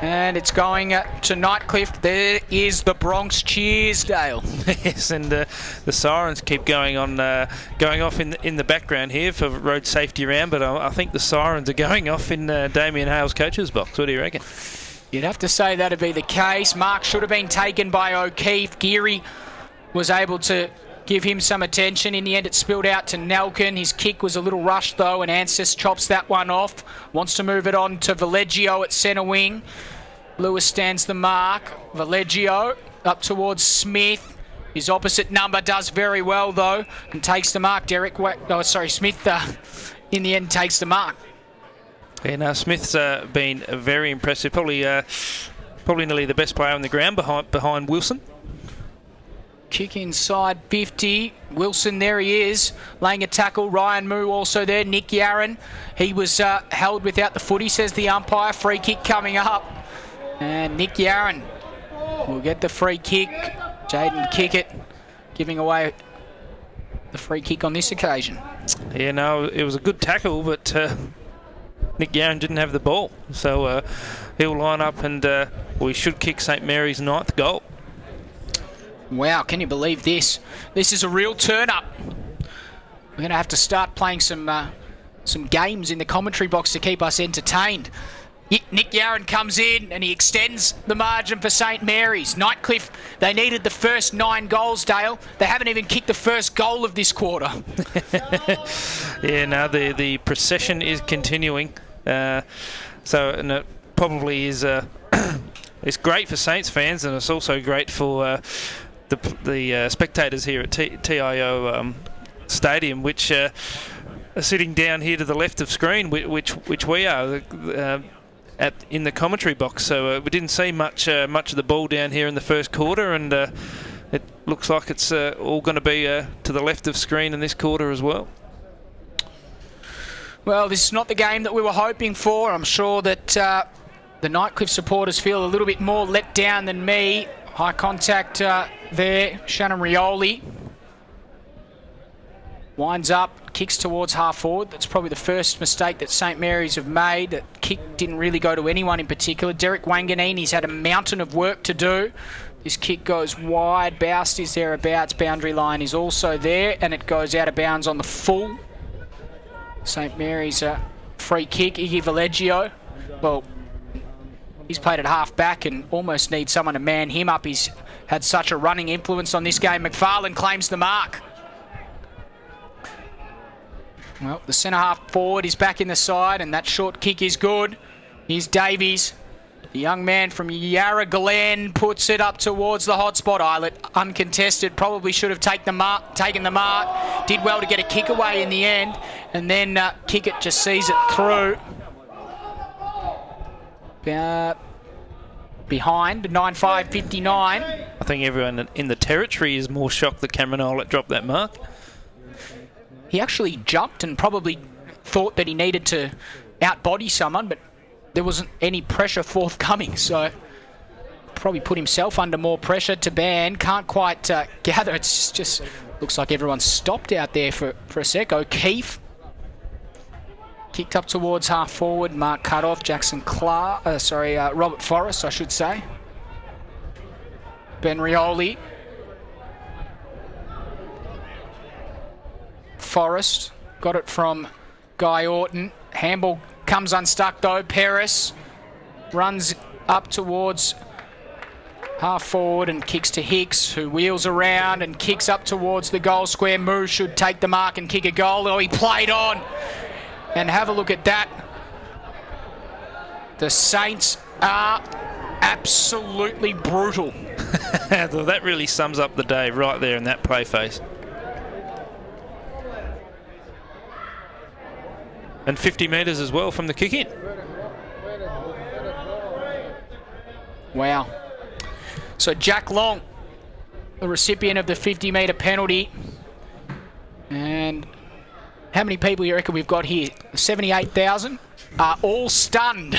And it's going to Nightcliff. There is the Bronx cheers, Dale. Yes, and the sirens keep going off in the background here for road safety round, but I think the sirens are going off in Damien Hale's coach's box. What do you reckon? You'd have to say that'd be the case. Mark should have been taken by O'Keefe. Geary was able to give him some attention. In the end, it spilled out to Nelkin. His kick was a little rushed, though, and Ansis chops that one off. Wants to move it on to Valeggio at centre wing. Lewis stands the mark. Valeggio up towards Smith. His opposite number does very well, though, and takes the mark. Smith in the end takes the mark. Yeah, no, Smith's been very impressive. Probably nearly the best player on the ground behind Wilson. Kick inside 50. Wilson, there he is, laying a tackle. Ryan Moo also there. Nick Yarran, he was held without the footy, says the umpire. Free kick coming up. And Nick Yarran will get the free kick. Jaden Kickett giving away the free kick on this occasion. Yeah, no, it was a good tackle, but Nick Yarran didn't have the ball. So he'll line up and we should kick St Mary's 9th goal. Wow, can you believe this? This is a real turn-up. We're going to have to start playing some games in the commentary box to keep us entertained. Nick Yarran comes in and he extends the margin for St Mary's. Nightcliff, they needed the first 9 goals, Dale. They haven't even kicked the first goal of this quarter. Yeah, no, the procession is continuing. And it probably is it's great for Saints fans, and it's also great for the spectators here at TIO Stadium, which are sitting down here to the left of screen, which we are in the commentary box. So we didn't see much of the ball down here in the first quarter, and it looks like it's all going to be to the left of screen in this quarter as well. Well, this is not the game that we were hoping for. I'm sure that the Nightcliff supporters feel a little bit more let down than me. High contact there. Shannon Rioli winds up, kicks towards half forward. That's probably the first mistake that St Mary's have made. That kick didn't really go to anyone in particular. Derek Wanganini's had a mountain of work to do. This kick goes wide. Boust is thereabouts. Boundary line is also there, and it goes out of bounds on the full. St Mary's free kick. Iggy Valeggio, well, he's played at half back and almost needs someone to man him up. He's had such a running influence on this game. McFarlane claims the mark. Well, the centre half forward is back in the side, and that short kick is good. Here's Davies. The young man from Yarra Glen puts it up towards the hotspot eyelet. Uncontested, probably should have taken the mark. Did well to get a kick away in the end, and then Kickett just sees it through. Behind 9-5-59. I think everyone in the territory is more shocked that Cameron Eyelet dropped that mark. He actually jumped and probably thought that he needed to outbody someone, but there wasn't any pressure forthcoming, so probably put himself under more pressure to ban. Can't quite gather. It's just looks like everyone's stopped out there for a sec. O'Keefe kicked up towards half forward. Mark cut off. Robert Forrest, I should say. Ben Rioli. Forrest got it from Guy Orton. Handball comes unstuck though. Peris runs up towards half forward and kicks to Hicks, who wheels around and kicks up towards the goal square. Moo should take the mark and kick a goal. Oh, he played on. And have a look at that. The Saints are absolutely brutal. That really sums up the day right there in that play face. And 50 metres as well from the kick in. Wow. So Jack Long, the recipient of the 50-metre penalty. And how many people you reckon we've got here? 78,000 are all stunned.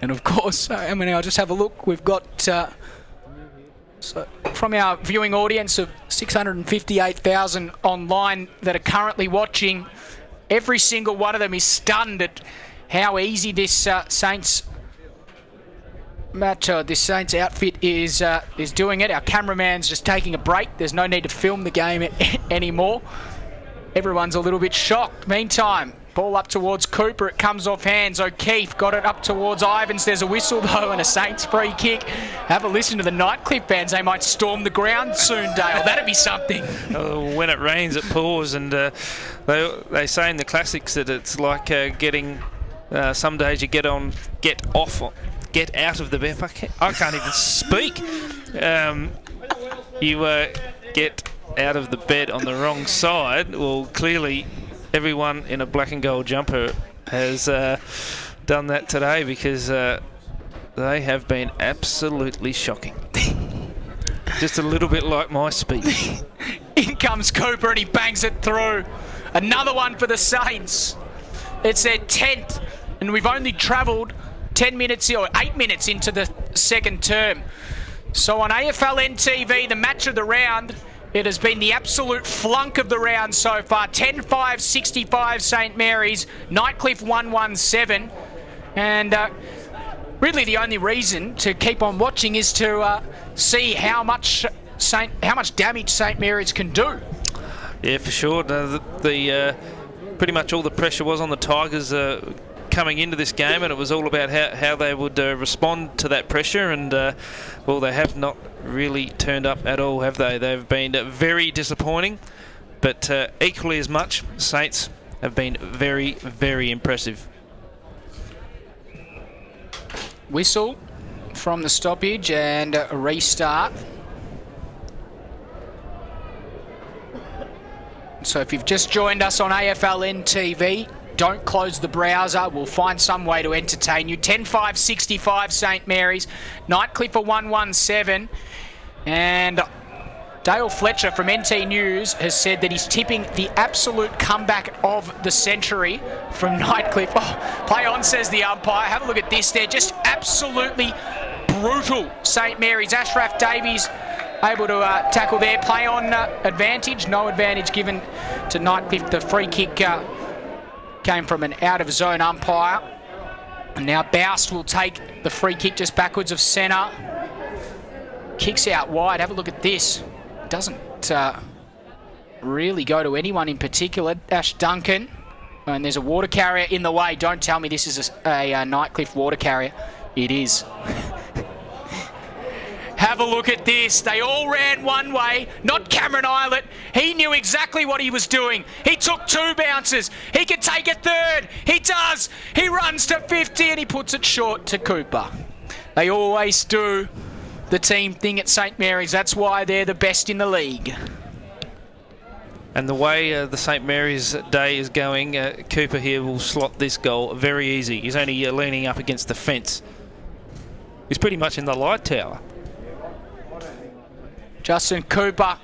And of course, I'll just have a look. We've got, so from our viewing audience of 658,000 online that are currently watching, every single one of them is stunned at how easy this Saints match, this Saints outfit is doing it. Our cameraman's just taking a break. There's no need to film the game anymore. Everyone's a little bit shocked. Meantime, ball up towards Cooper. It comes off hands. O'Keefe got it up towards Ivans. There's a whistle, though, and a Saints free kick. Have a listen to the Nightcliff fans. They might storm the ground soon, Dale. That'd be something. When it rains, it pours, and they say in the classics that it's like getting... some days you get out of the bed. I can't even speak. You get out of the bed on the wrong side. Well, clearly everyone in a black and gold jumper has done that today, because they have been absolutely shocking. Just a little bit like my speech. In comes Cooper and he bangs it through. Another one for the Saints. It's their 10th, and we've only travelled 10 minutes or 8 minutes into the second term. So on AFL NTV, the match of the round, it has been the absolute flunk of the round so far. 10-5-65 St Mary's, Nightcliff 1-1-7. And really the only reason to keep on watching is to see how much damage St Mary's can do. Yeah, for sure. Pretty much all the pressure was on the Tigers coming into this game, and it was all about how they would respond to that pressure, and well, they have not really turned up at all, have they? They've been very disappointing, but equally as much, Saints have been very, very impressive. Whistle from the stoppage and a restart. So if you've just joined us on AFL NTV, don't close the browser. We'll find some way to entertain you. 10-5-65 St Mary's. Nightcliff 1-1-7. And Dale Fletcher from NT News has said that he's tipping the absolute comeback of the century from Nightcliff. Oh, play on, says the umpire. Have a look at this. They're just absolutely brutal, St Mary's. Ashraf Davies able to tackle there. Play on advantage. No advantage given to Nightcliff. The free kick came from an out-of-zone umpire. And now Boust will take the free kick just backwards of centre. Kicks out wide. Have a look at this. Doesn't really go to anyone in particular. Ash Duncan. And there's a water carrier in the way. Don't tell me this is a Nightcliff water carrier. It is. Have a look at this. They all ran one way, not Cameron Islet. He knew exactly what he was doing. He took 2 bounces. He could take a third. He does. He runs to 50 and he puts it short to Cooper. They always do the team thing at St Mary's. That's why they're the best in the league. And the way the St Mary's day is going, Cooper here will slot this goal very easy. He's only leaning up against the fence. He's pretty much in the light tower. Justin Cooper,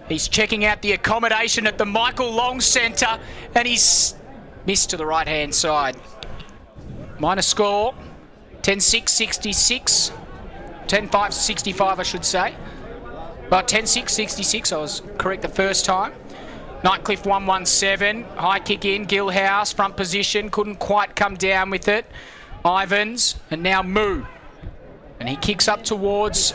he's checking out the accommodation at the Michael Long Centre, and he's missed to the right-hand side. Minor score, 10-6-66. 10-5-65, I should say. Well, 10-6-66, I was correct the first time. Nightcliff 1-1-7. High kick in, Gilhouse, front position, couldn't quite come down with it. Ivans, and now Moo. And he kicks up towards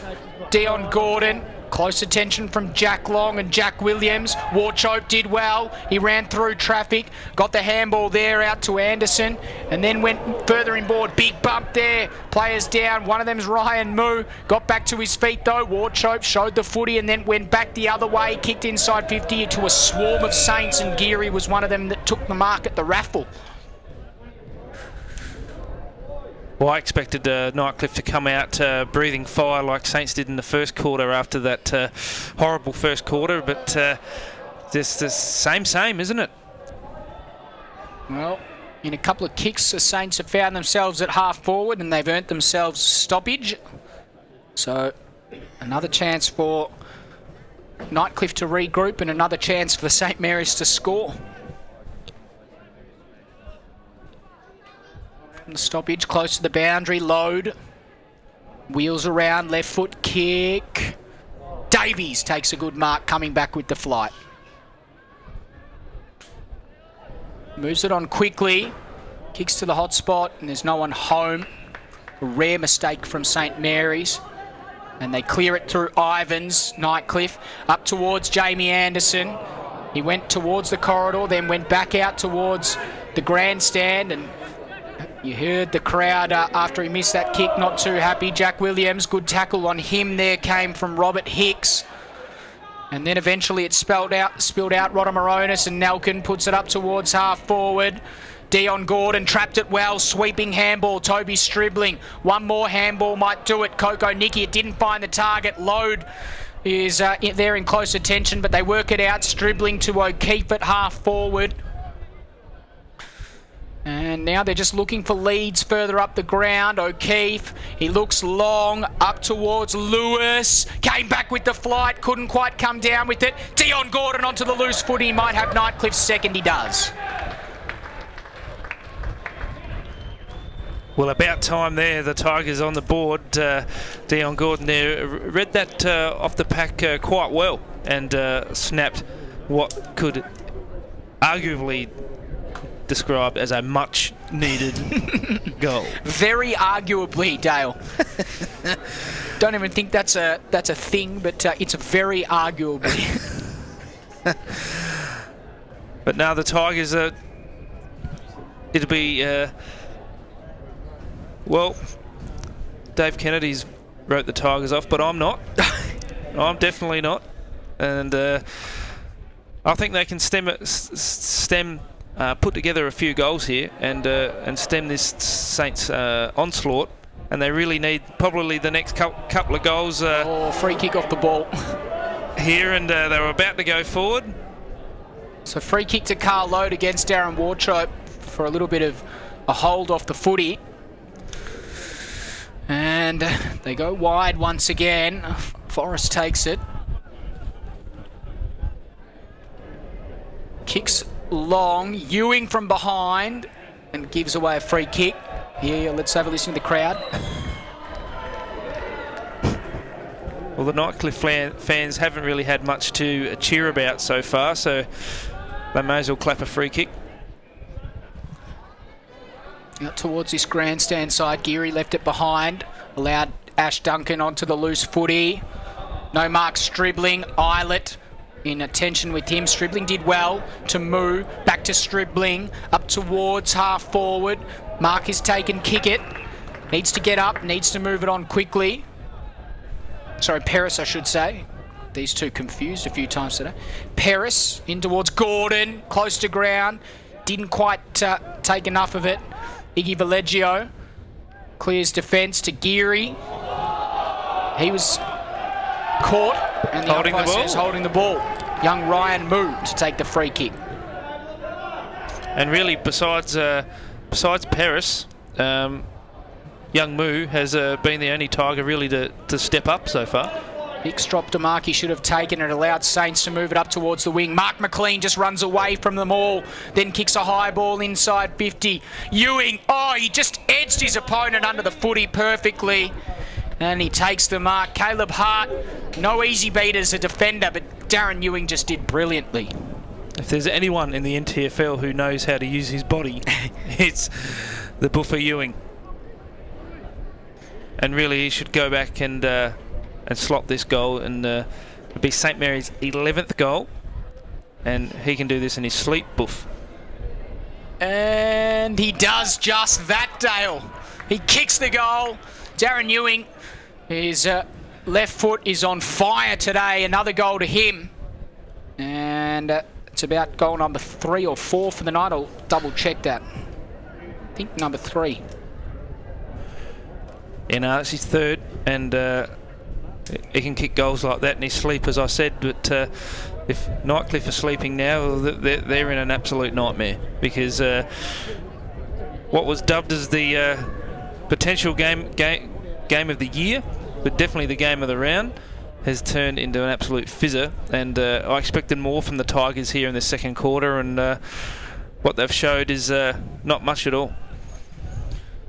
Dion Gordon. Close attention from Jack Long and Jack Williams. Warchope did well. He ran through traffic. Got the handball there out to Anderson. And then went further inboard. Big bump there. Players down. One of them's Ryan Moo. Got back to his feet though. Warchope showed the footy and then went back the other way. Kicked inside 50 to a swarm of Saints, and Geary was one of them that took the mark at the raffle. Well, I expected Nightcliff to come out breathing fire like Saints did in the first quarter after that horrible first quarter, but just the same, isn't it? Well, in a couple of kicks, the Saints have found themselves at half forward and they've earned themselves stoppage. So another chance for Nightcliff to regroup and another chance for St Mary's to score. The stoppage close to the boundary, load, wheels around, left foot kick. Davies takes a good mark, coming back with the flight. Moves it on quickly. Kicks to the hot spot, and there's no one home. A rare mistake from St Mary's. And they clear it through Ivans, Nightcliff, up towards Jamie Anderson. He went towards the corridor, then went back out towards the grandstand, and you heard the crowd after he missed that kick, not too happy. Jack Williams, good tackle on him there, came from Robert Hicks. And then eventually it spilled out. Rodder Moronis, and Nelkin puts it up towards half forward. Dion Gordon trapped it well, sweeping handball, Toby Stribling. One more handball might do it. Coco Nicky, it didn't find the target. Load is there in close attention, but they work it out. Stribling to O'Keefe at half forward. And now they're just looking for leads further up the ground. O'Keefe, he looks long, up towards Lewis. Came back with the flight, couldn't quite come down with it. Dion Gordon onto the loose foot. He might have Nightcliff's second, he does. Well, about time there, the Tigers on the board. Dion Gordon there read that off the pack quite well and snapped what could arguably described as a much needed goal. Very arguably, Dale. Don't even think that's a thing, but it's very arguably. But now the Tigers are. It'll be well. Dave Kennedy's wrote the Tigers off, but I'm not. I'm definitely not, and I think they can put together a few goals here and stem this Saints onslaught, and they really need probably the next couple of goals. Free kick off the ball here, and they were about to go forward. So free kick to Carl Load against Darren Wartrope for a little bit of a hold off the footy. And they go wide once again. Forrest takes it. Kicks long. Ewing from behind and gives away a free kick. Here, let's have a listen to the crowd. Well, the Nightcliff fans haven't really had much to cheer about so far, so they may as well clap a free kick. Out towards this grandstand side, Geary left it behind, allowed Ash Duncan onto the loose footy. No mark Stribling, Eilert in attention with him. Stribling did well to move, back to Stribling, up towards half forward. Mark is taken, kick it. Needs to get up, needs to move it on quickly. Sorry, Paris I should say. These two confused a few times today. Paris in towards Gordon, close to ground. Didn't quite take enough of it. Iggy Valleggio clears defence to Geary. He was caught and the umpire says holding the ball. Young Ryan Moo to take the free kick. And really, besides Paris, young Moo has been the only Tiger really to step up so far. Hicks dropped a mark he should have taken. It allowed Saints to move it up towards the wing. Mark McLean just runs away from them all, then kicks a high ball inside 50. Ewing, he just edged his opponent under the footy perfectly, and he takes the mark. Caleb Hart, no easy beat as a defender, but Darren Ewing just did brilliantly. If there's anyone in the NTFL who knows how to use his body, it's the Buffer Ewing. And really, he should go back and slot this goal, and it'll be St Mary's 11th goal, and he can do this in his sleep, Buff. And he does just that, Dale. He kicks the goal. Darren Ewing, his left foot is on fire today. Another goal to him, and it's about goal number 3 or 4 for the night. I'll double check that. I think number 3. Yeah, no, it's his 3rd, and he can kick goals like that in his sleep, as I said. But if Nightcliff are sleeping now, they're in an absolute nightmare, because what was dubbed as the potential game of the year, but definitely the game of the round, has turned into an absolute fizzer. And I expected more from the Tigers here in the second quarter, and what they've showed is not much at all.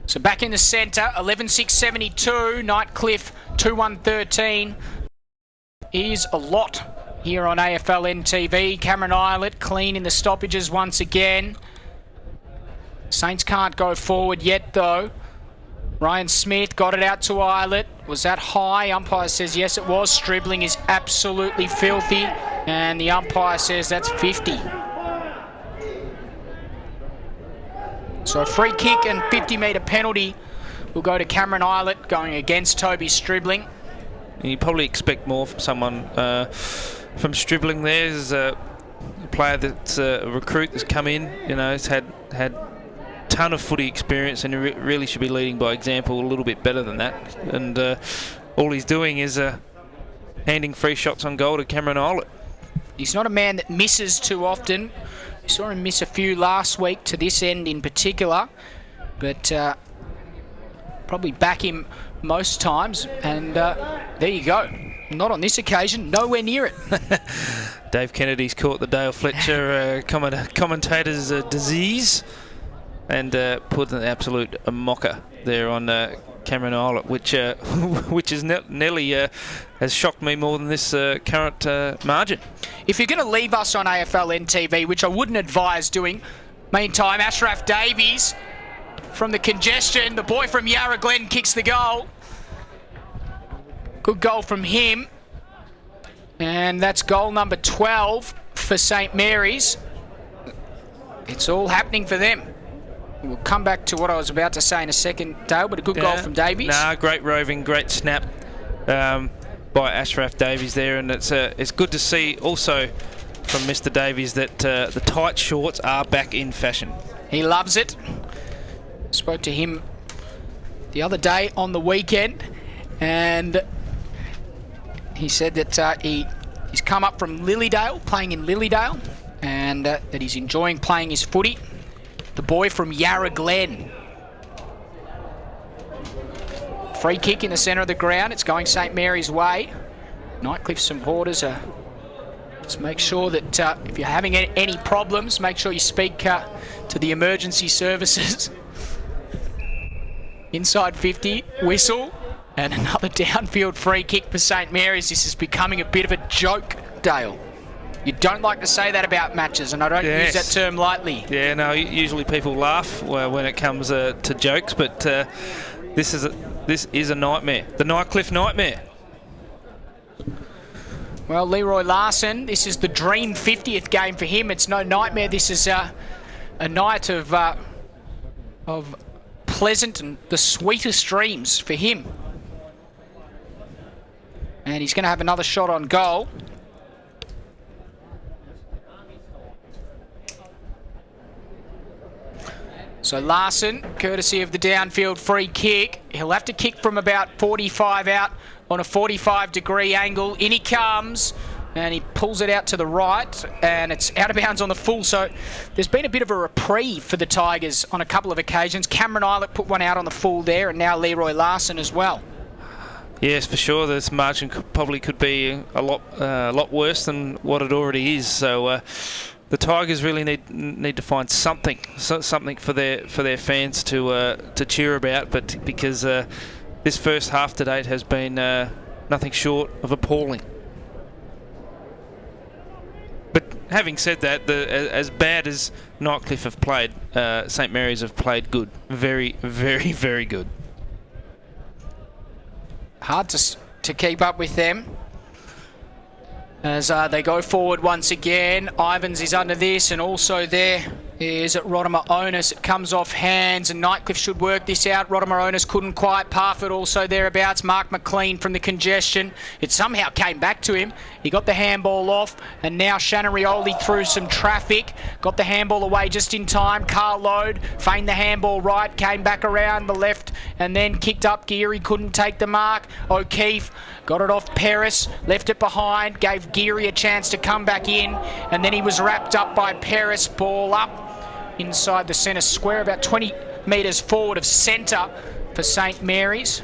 So back in the centre, 11-6-72, Nightcliff 2-1-13 is a lot here on AFL NTV. Cameron Eilert clean in the stoppages once again. Saints can't go forward yet, though. Ryan Smith got it out to Eilert. Was that high? Umpire says yes, it was. Stribbling is absolutely filthy, and the umpire says that's 50. So a free kick and 50-metre penalty will go to Cameron Eilert, going against Toby Stribbling. And you probably expect more from someone from Stribbling there. There's a player that's a recruit that's come in, you know, has had ton of footy experience and really should be leading by example a little bit better than that. And all he's doing is handing free shots on goal to Cameron Eilert. He's not a man that misses too often. We saw him miss a few last week to this end in particular, but probably back him most times, and there you go. Not on this occasion, nowhere near it. Dave Kennedy's caught the Dale Fletcher commentator's disease and put an absolute mocker there on Cameron Eilert, which is nearly has shocked me more than this current margin. If you're going to leave us on AFL NTV, which I wouldn't advise doing, meantime, Ashraf Davies from the congestion, the boy from Yarra Glen kicks the goal. Good goal from him. And that's goal number 12 for St Mary's. It's all happening for them. We'll come back to what I was about to say in a second, Dale, but a good goal from Davies. Great roving, great snap by Ashraf Davies there, and it's good to see also from Mr Davies that the tight shorts are back in fashion. He loves it. Spoke to him the other day on the weekend, and he said that he's come up from Lilydale, playing in Lilydale, and that he's enjoying playing his footy. The boy from Yarra Glen. Free kick in the centre of the ground. It's going St Mary's way. Nightcliff supporters just make sure that if you're having any problems, make sure you speak to the emergency services. Inside 50, whistle, and another downfield free kick for St Mary's. This is becoming a bit of a joke, Dale. You don't like to say that about matches, and I don't use that term lightly. Yeah, no, usually people laugh when it comes to jokes, but this is a nightmare. The Nightcliff nightmare. Well, Leroy Larson, this is the dream 50th game for him. It's no nightmare. This is a night of pleasant and the sweetest dreams for him. And he's going to have another shot on goal. So Larson, courtesy of the downfield free kick, he'll have to kick from about 45 out on a 45-degree angle. In he comes, and he pulls it out to the right, and it's out of bounds on the full. So there's been a bit of a reprieve for the Tigers on a couple of occasions. Cameron Eilert put one out on the full there, and now Leroy Larson as well. Yes, for sure. This margin probably could be a lot worse than what it already is. So the Tigers really need to find something for their fans to cheer about. But because this first half to date has been nothing short of appalling. But having said that, as bad as Nightcliff have played, St Mary's have played good, very, very, very good. Hard to keep up with them as they go forward once again. Ivans is under this, and also there is Rodimer Onus. It comes off hands, and Nightcliff should work this out. Rodimer Onus couldn't quite. Parfitt also thereabouts. Mark McLean from the congestion. It somehow came back to him. He got the handball off, and now Shannon Rioli through some traffic. Got the handball away just in time. Carl Lode feigned the handball right, came back around the left, and then kicked up. Geary couldn't take the mark. O'Keefe got it off Peris, left it behind, gave Geary a chance to come back in, and then he was wrapped up by Peris. Ball up inside the centre square, about 20 metres forward of centre for St Mary's.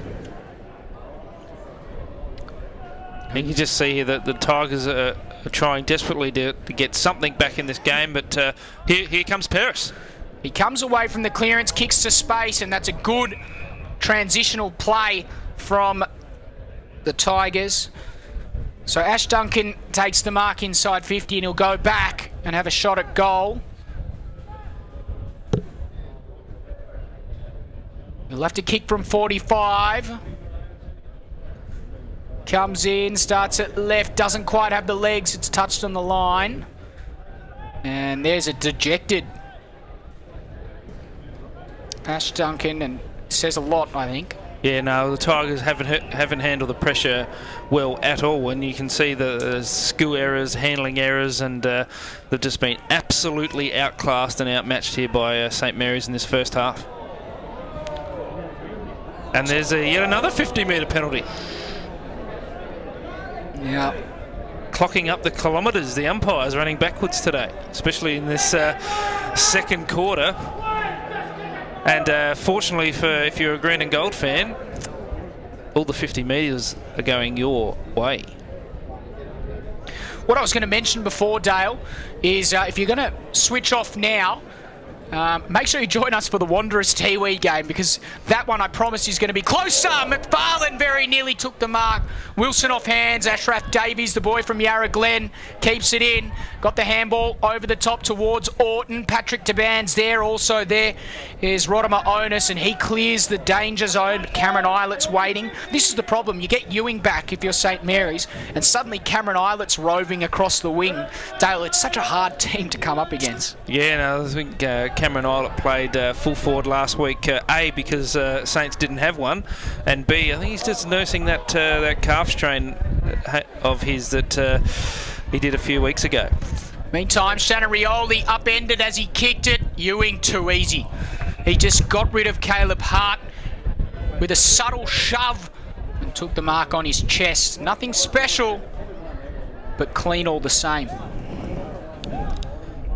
You can just see here that the Tigers are trying desperately to get something back in this game, but here comes Peris. He comes away from the clearance, kicks to space, and that's a good transitional play from the Tigers. So Ash Duncan takes the mark inside 50, and he'll go back and have a shot at goal. He'll have to kick from 45. Comes in, starts at left, doesn't quite have the legs. It's touched on the line. And there's a dejected Ash Duncan, and says a lot, I think. Yeah, no, the Tigers haven't handled the pressure well at all, and you can see the skill errors, handling errors, and they've just been absolutely outclassed and outmatched here by St Mary's in this first half. And there's yet another 50-metre penalty. Yeah. Clocking up the kilometres, the umpires running backwards today, especially in this second quarter. And fortunately, if you're a green and gold fan, all the 50 metres are going your way. What I was going to mention before, Dale, is if you're going to switch off now, make sure you join us for the Wanderers Tiwi game, because that one, I promise, is going to be closer. McFarlane very nearly took the mark. Wilson off hands. Ashraf Davies, the boy from Yarra Glen, keeps it in. Got the handball over the top towards Orton. Patrick Taban's there. Also there is Rodimer Onus, and he clears the danger zone. Cameron Islet's waiting. This is the problem. You get Ewing back if you're St Mary's, and suddenly Cameron Islet's roving across the wing. Dale, it's such a hard team to come up against. Yeah, no, I think Cameron Islet played full forward last week, A, because Saints didn't have one, and B, I think he's just nursing that calf strain of his that he did a few weeks ago. Meantime, Shanarioli upended as he kicked it. Ewing too easy. He just got rid of Caleb Hart with a subtle shove and took the mark on his chest. Nothing special, but clean all the same.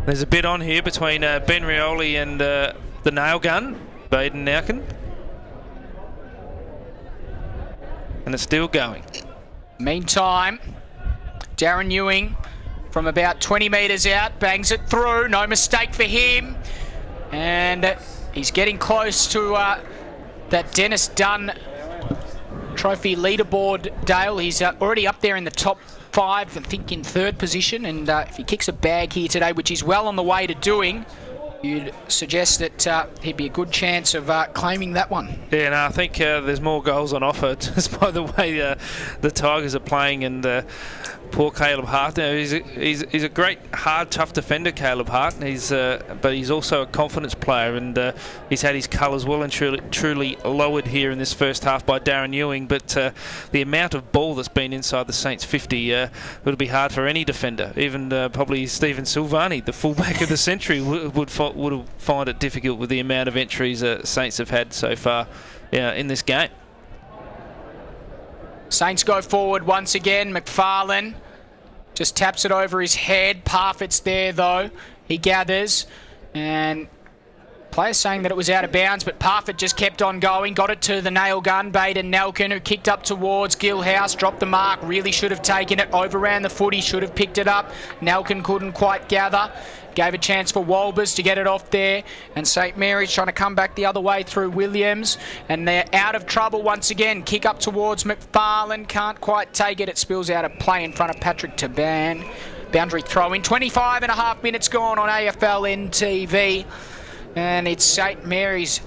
There's a bit on here between Ben Rioli and the nail gun, Baden Nauken. And it's still going. Meantime, Darren Ewing from about 20 metres out bangs it through. No mistake for him. And he's getting close to that Dennis Dunn trophy leaderboard, Dale. He's already up there in the top 5, I think in 3rd position. And if he kicks a bag here today, which he's well on the way to doing, you'd suggest that he'd be a good chance of claiming that one. Yeah, no, I think there's more goals on offer just by the way the Tigers are playing, and poor Caleb Hart. He's a great, hard, tough defender, Caleb Hart. But he's also a confidence player, and he's had his colours well and truly lowered here in this first half by Darren Ewing. But the amount of ball that's been inside the Saints 50 would be hard for any defender. Even probably Stephen Silvani, the fullback of the century, would find it difficult with the amount of entries Saints have had so far in this game. Saints go forward once again. McFarlane just taps it over his head. Parfitt's there though. He gathers, and players saying that it was out of bounds, but Parfitt just kept on going. Got it to the nail gun, Baden Nelkin, who kicked up towards Gilhouse, dropped the mark, really should have taken it, overran the footy, should have picked it up. Nelkin couldn't quite gather. Gave a chance for Walbers to get it off there, and St Mary's trying to come back the other way through Williams, and they're out of trouble once again. Kick up towards McFarlane, can't quite take it. It spills out of play in front of Patrick Taban. Boundary throw in. 25 and a half minutes gone on AFL NTV, and it's St Mary's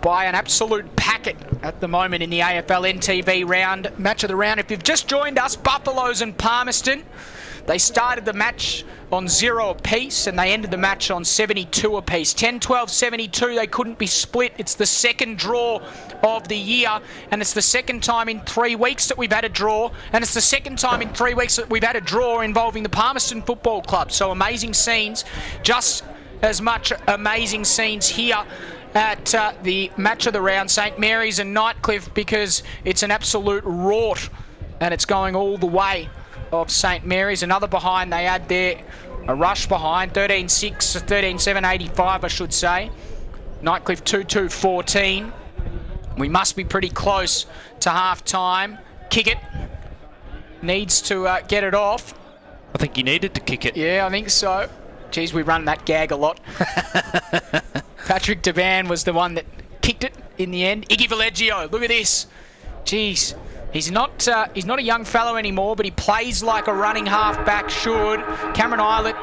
by an absolute packet at the moment in the AFL NTV round, match of the round. If you've just joined us, Buffaloes and Palmerston, they started the match on 0 apiece, and they ended the match on 72 apiece. 10-12-72, they couldn't be split. It's the second draw of the year, and it's the second time in 3 weeks that we've had a draw, and it's the second time in 3 weeks that we've had a draw involving the Palmerston Football Club. So amazing scenes, just as much amazing scenes here at the match of the round, St Mary's and Nightcliff, because it's an absolute rort, and it's going all the way of St Mary's. Another behind they add there, a rush behind, 13-6, 13-7, 85 I should say. Nightcliff 2-2-14. We must be pretty close to half time. Kick it. Needs to get it off. I think he needed to kick it. Yeah, I think so. Geez, we run that gag a lot. Patrick Taban was the one that kicked it in the end. Iggy Valeggio, look at this. Geez. He's not a young fellow anymore, but he plays like a running half-back should. Cameron Islet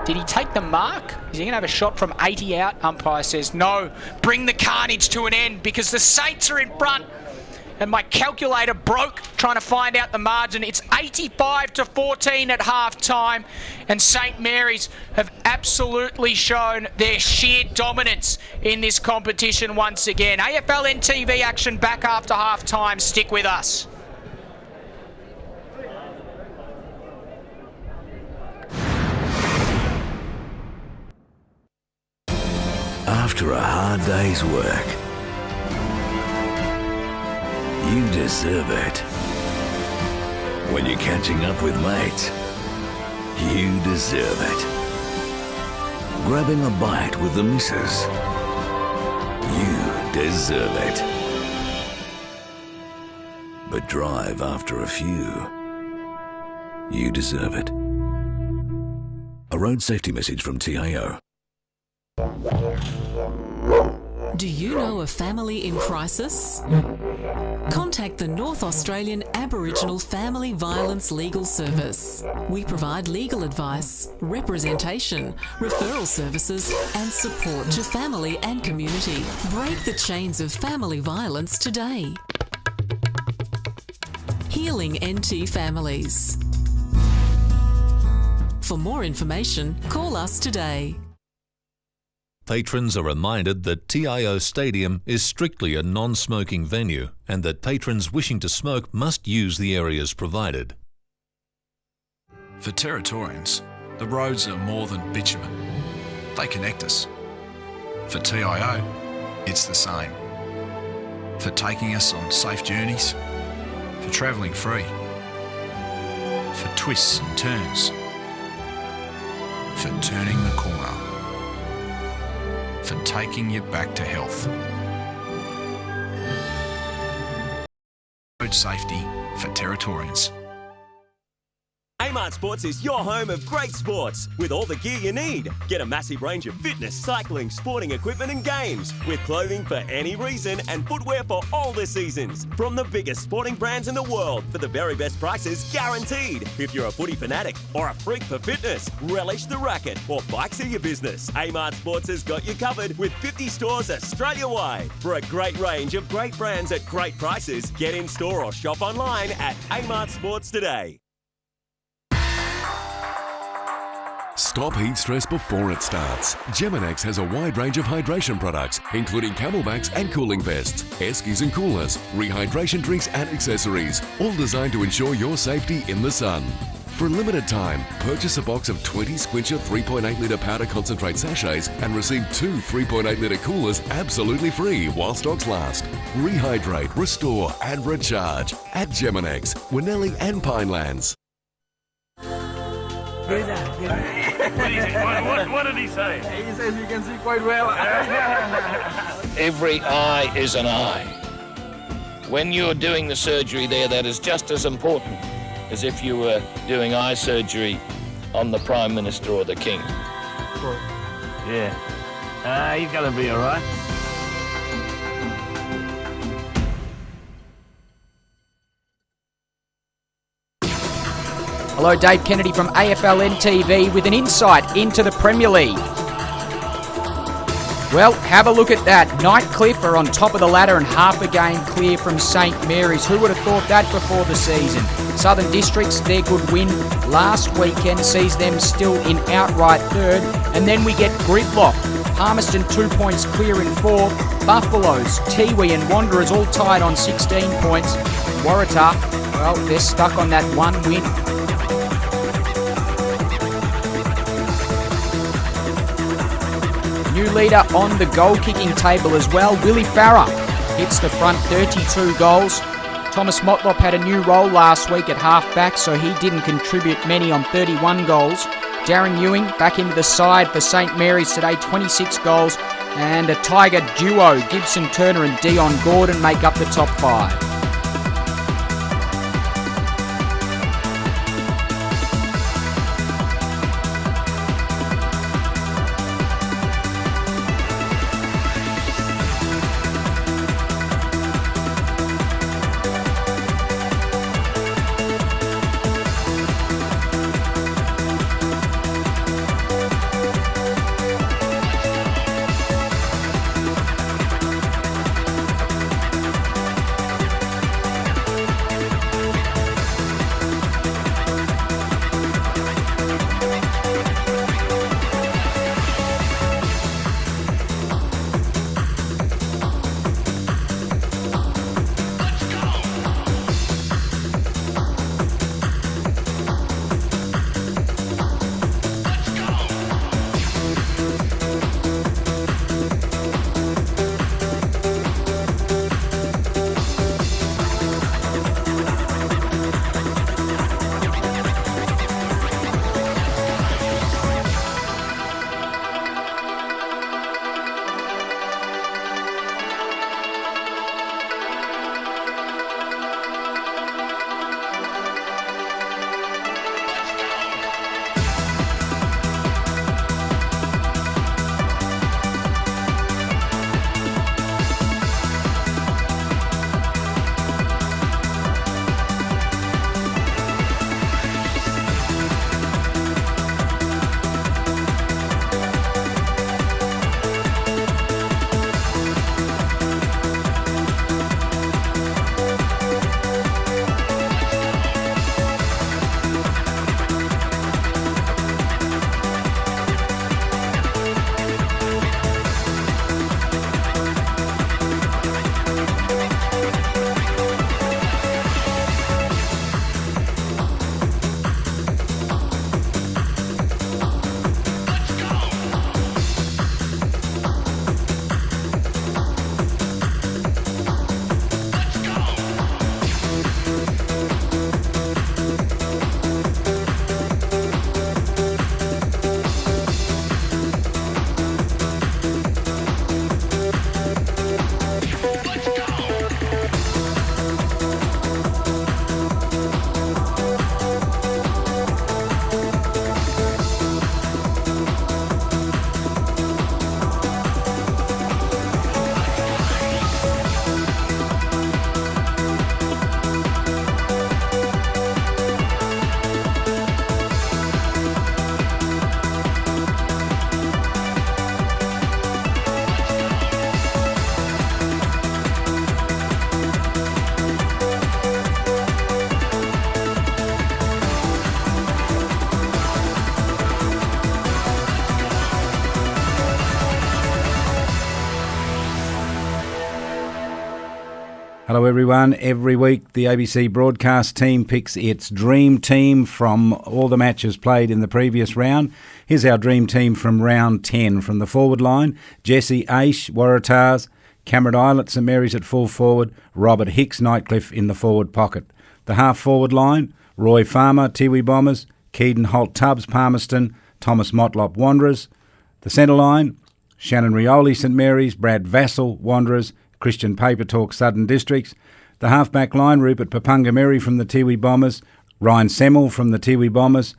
Did he take the mark? Is he going to have a shot from 80 out? Umpire says no. Bring the carnage to an end because the Saints are in front. And my calculator broke trying to find out the margin. It's 85-14 at half time. And St Mary's have absolutely shown their sheer dominance in this competition once again. AFL NTV action back after half time. Stick with us. After a hard day's work, you deserve it. When you're catching up with mates, you deserve it. Grabbing a bite with the missus, you deserve it. But drive after a few, you deserve it. A road safety message from TAO. Do you know a family in crisis? Contact the North Australian Aboriginal Family Violence Legal Service. We provide legal advice, representation, referral services and support to family and community. Break the chains of family violence today. Healing NT Families. For more information, call us today. Patrons are reminded that TIO Stadium is strictly a non-smoking venue and that patrons wishing to smoke must use the areas provided. For Territorians, the roads are more than bitumen. They connect us. For TIO, it's the same. For taking us on safe journeys, for travelling free, for twists and turns, for turning the corner, for taking you back to health. Road safety for Territorians. Amart Sports is your home of great sports with all the gear you need. Get a massive range of fitness, cycling, sporting equipment and games with clothing for any reason and footwear for all the seasons. From the biggest sporting brands in the world for the very best prices guaranteed. If you're a footy fanatic or a freak for fitness, relish the racket or bikes are your business. Amart Sports has got you covered with 50 stores Australia-wide. For a great range of great brands at great prices, get in store or shop online at Amart Sports today. Stop heat stress before it starts. Geminex has a wide range of hydration products, including camelbacks and cooling vests, air skis and coolers, rehydration drinks and accessories, all designed to ensure your safety in the sun. For a limited time, purchase a box of 20 Squincher 3.8 litre powder concentrate sachets and receive 2 3.8 litre coolers absolutely free while stocks last. Rehydrate, restore and recharge at Geminex, Winnelli and Pinelands. What did he say? He says you can see quite well. Every eye is an eye. When you're doing the surgery there, that is just as important as if you were doing eye surgery on the Prime Minister or the King. Yeah. He's going to be all right. Hello, Dave Kennedy from AFL NTV with an insight into the Premier League. Well, have a look at that. Nightcliff are on top of the ladder and half a game clear from St Mary's. Who would have thought that before the season? Southern Districts, their good win last weekend sees them still in outright third. And then we get Gridlock. Palmerston 2 points clear in fourth. Buffaloes, Tiwi and Wanderers all tied on 16 points. Waratah, well, they're stuck on that one win. New leader on the goal-kicking table as well. Willie Farah hits the front, 32 goals. Thomas Motlop had a new role last week at half-back, so he didn't contribute many on 31 goals. Darren Ewing back into the side for St Mary's today, 26 goals. And a Tiger duo, Gibson Turner and Dion Gordon, make up the top five. Hello everyone. Every week the ABC broadcast team picks its dream team from all the matches played in the previous round. Here's our dream team from round 10. From the forward line, Jesse Aish, Waratahs, Cameron Islet, St Mary's at full forward, Robert Hicks, Nightcliff in the forward pocket. The half forward line, Roy Farmer, Tiwi Bombers, Keaton Holt Tubbs, Palmerston, Thomas Motlop, Wanderers. The centre line, Shannon Rioli, St Mary's, Brad Vassell, Wanderers, Christian Papertalk, Southern Districts. The half-back line, Rupert Papungameri from the Tiwi Bombers, Ryan Semmel from the Tiwi Bombers,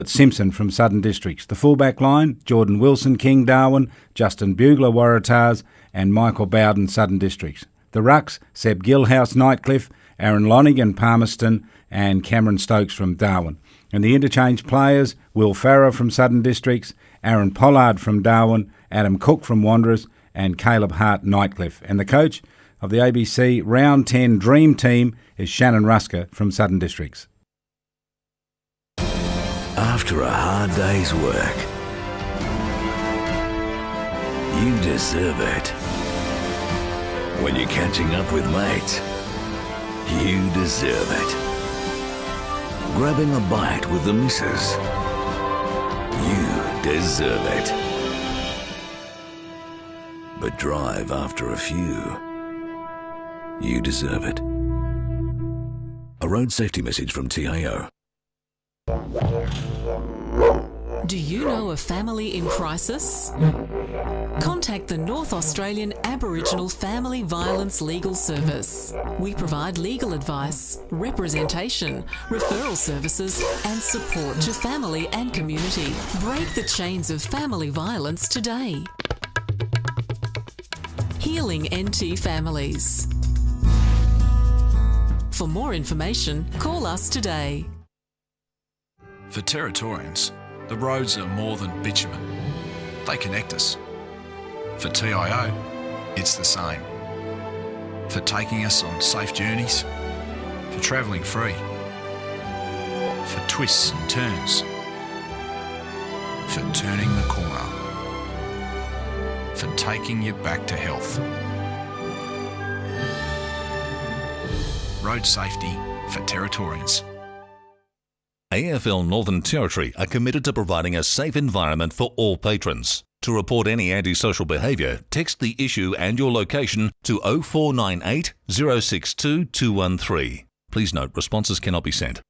Simpson from Southern Districts. The full-back line, Jordan Wilson, King Darwin, Justin Bugler, Waratahs, and Michael Bowden, Southern Districts. The rucks, Seb Gilhouse, Nightcliff, Aaron Lonigan, Palmerston, and Cameron Stokes from Darwin. And the interchange players, Will Farrer from Southern Districts, Aaron Pollard from Darwin, Adam Cook from Wanderers, and Caleb Hart, Nightcliff. And the coach of the ABC Round 10 Dream Team is Shannon Rusker from Southern Districts. After a hard day's work, you deserve it. When you're catching up with mates, you deserve it. Grabbing a bite with the missus, you deserve it. But drive after a few, you deserve it. A road safety message from TIO. Do you know a family in crisis? Contact the North Australian Aboriginal Family Violence Legal Service. We provide legal advice, representation, referral services and support to family and community. Break the chains of family violence today. Healing NT Families. For more information, call us today. For Territorians, the roads are more than bitumen. They connect us. For TIO, it's the same. For taking us on safe journeys, for travelling free, for twists and turns, for turning the corner, for taking you back to health. Road safety for Territorians. AFL Northern Territory are committed to providing a safe environment for all patrons. To report any antisocial behaviour, text the issue and your location to 0498 062 213. Please note, responses cannot be sent.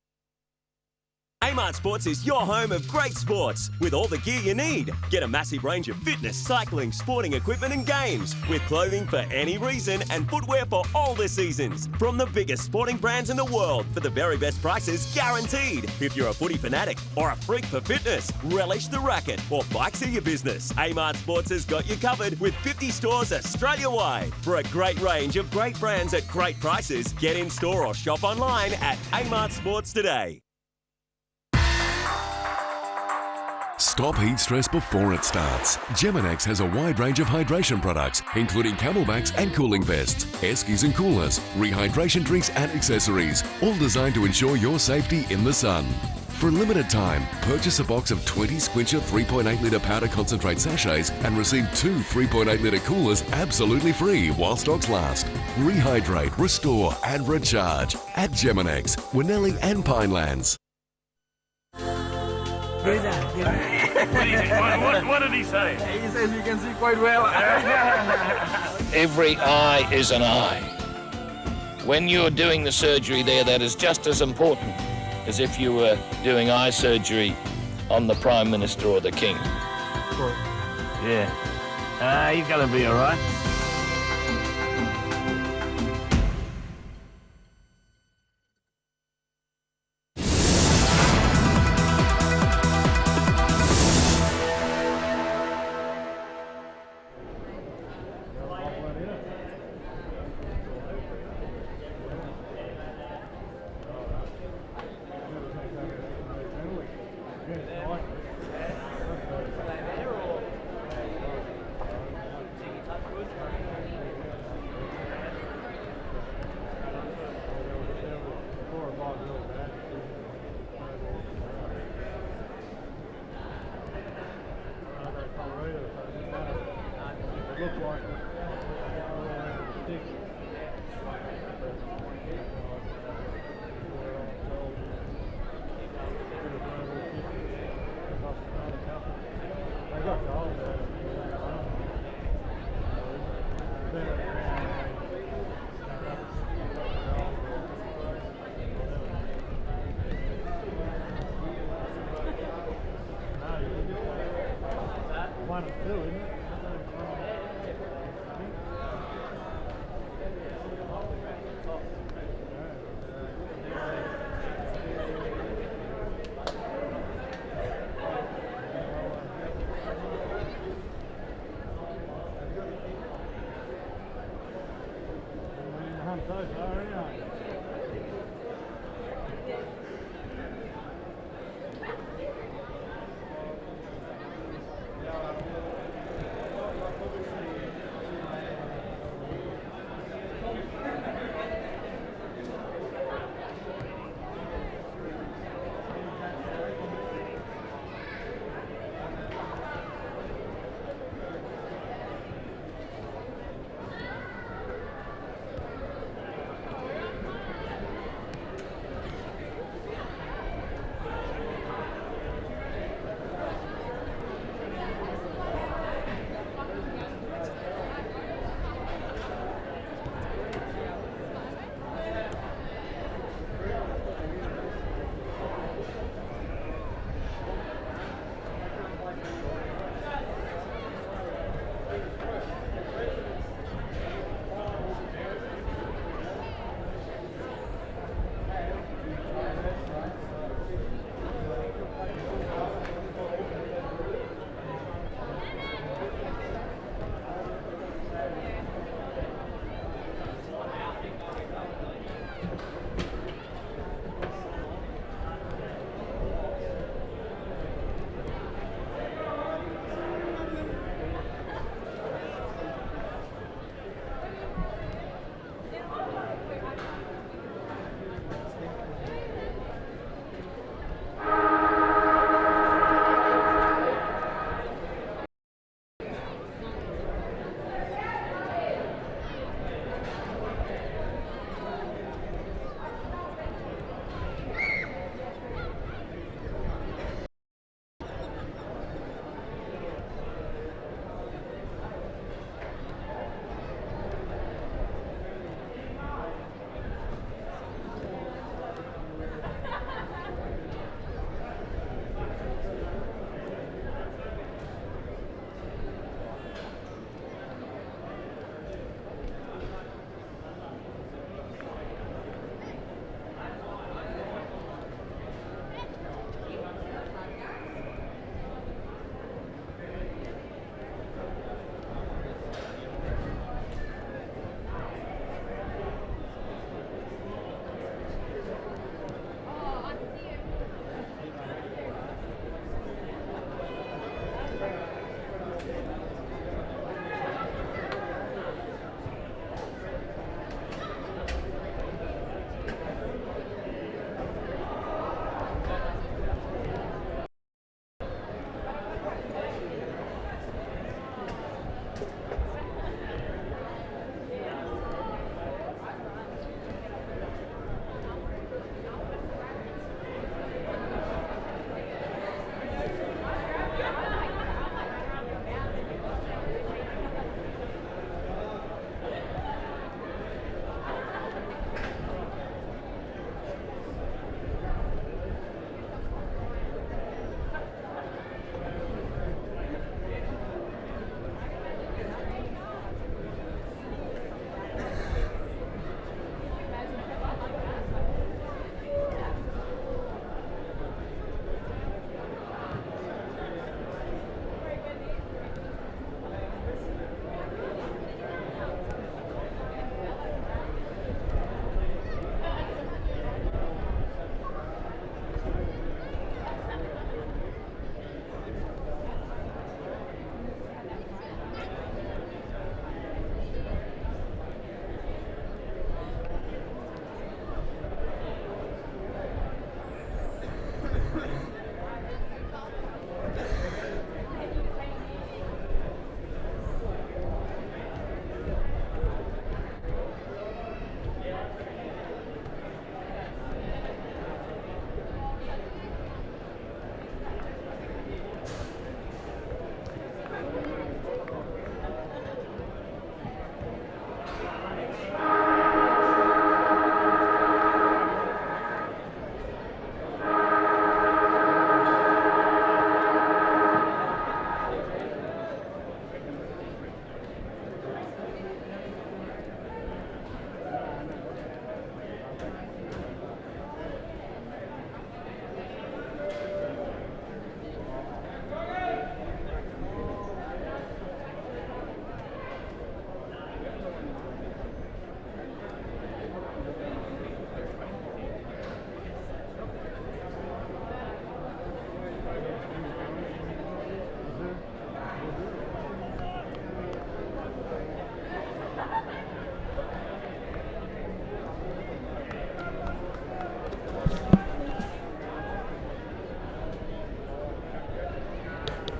Amart Sports is your home of great sports with all the gear you need. Get a massive range of fitness, cycling, sporting equipment and games with clothing for any reason and footwear for all the seasons. From the biggest sporting brands in the world for the very best prices guaranteed. If you're a footy fanatic or a freak for fitness, relish the racket or bikes are your business. Amart Sports has got you covered with 50 stores Australia-wide. For a great range of great brands at great prices, get in store or shop online at Amart Sports today. Stop heat stress before it starts. Geminex has a wide range of hydration products, including camelbacks and cooling vests, air skis and coolers, rehydration drinks and accessories, all designed to ensure your safety in the sun. For a limited time, purchase a box of 20 Squincher 3.8 litre powder concentrate sachets and receive 2 3.8 litre coolers absolutely free while stocks last. Rehydrate, restore and recharge at Geminex, Winnelli and Pinelands. What did he say? He says you can see quite well. Every eye is an eye. When you're doing the surgery there, that is just as important as if you were doing eye surgery on the Prime Minister or the King. Yeah. He's going to be all right. 1 and 2, isn't it? So far, anyway.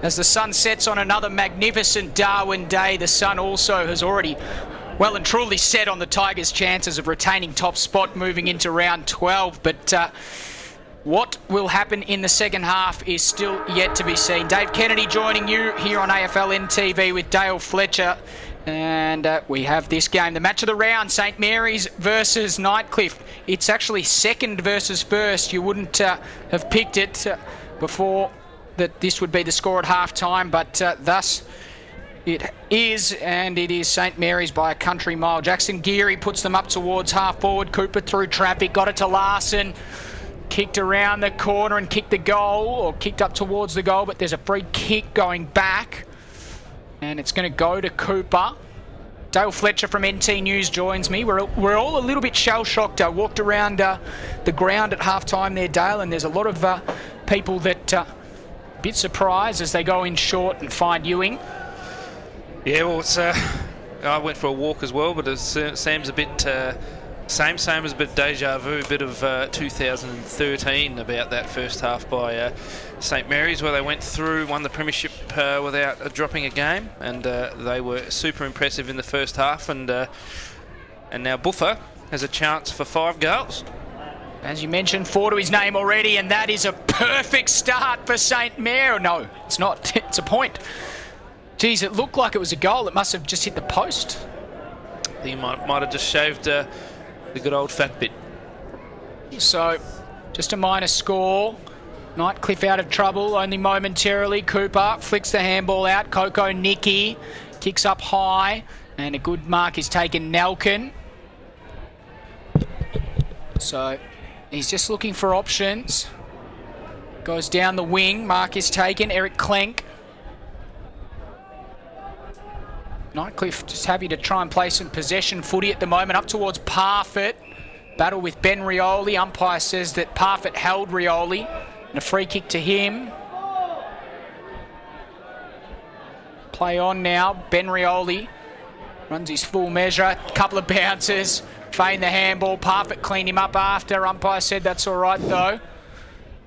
as the sun sets on another magnificent Darwin day. The sun also has already well and truly set on the Tigers' chances of retaining top spot moving into round 12. But what will happen in the second half is still yet to be seen. Dave Kennedy joining you here on AFL NTV with Dale Fletcher. And we have this game, the match of the round, St Mary's versus Nightcliff. It's actually second versus first. You wouldn't have picked it before that this would be the score at half-time, but thus it is, and it is St Mary's by a country mile. Jackson Geary puts them up towards half-forward. Cooper through traffic, got it to Larson. Kicked around the corner and kicked the goal, or kicked up towards the goal, but there's a free kick going back. And it's going to go to Cooper. Dale Fletcher from NT News joins me. We're all a little bit shell-shocked. I walked around the ground at half-time there, Dale, and there's a lot of people that a bit surprised as they go in short and find Ewing. Yeah, well, it's I went for a walk as well, but Sam's a bit same as a bit deja vu, a bit of 2013 about that first half by St Mary's, where they went through, won the premiership without dropping a game, and they were super impressive in the first half, and now Buffer has a chance for 5 goals. As you mentioned, 4 to his name already, and that is a perfect start for St Mary. No, it's not. It's a point. Geez, it looked like it was a goal. It must have just hit the post. I think he might have just shaved the good old fat bit. So, just a minor score. Nightcliff out of trouble, only momentarily. Cooper flicks the handball out. Coco Nicky kicks up high, and a good mark is taken. Nelkin. So, he's just looking for options. Goes down the wing. Mark is taken. Eric Clenk. Nightcliff just happy to try and play some possession footy at the moment. Up towards Parfitt. Battle with Ben Rioli. Umpire says that Parfitt held Rioli. And a free kick to him. Play on now. Ben Rioli runs his full measure. Couple of bounces. Feigned the handball. Parfitt cleaned him up after. Umpire said that's all right though.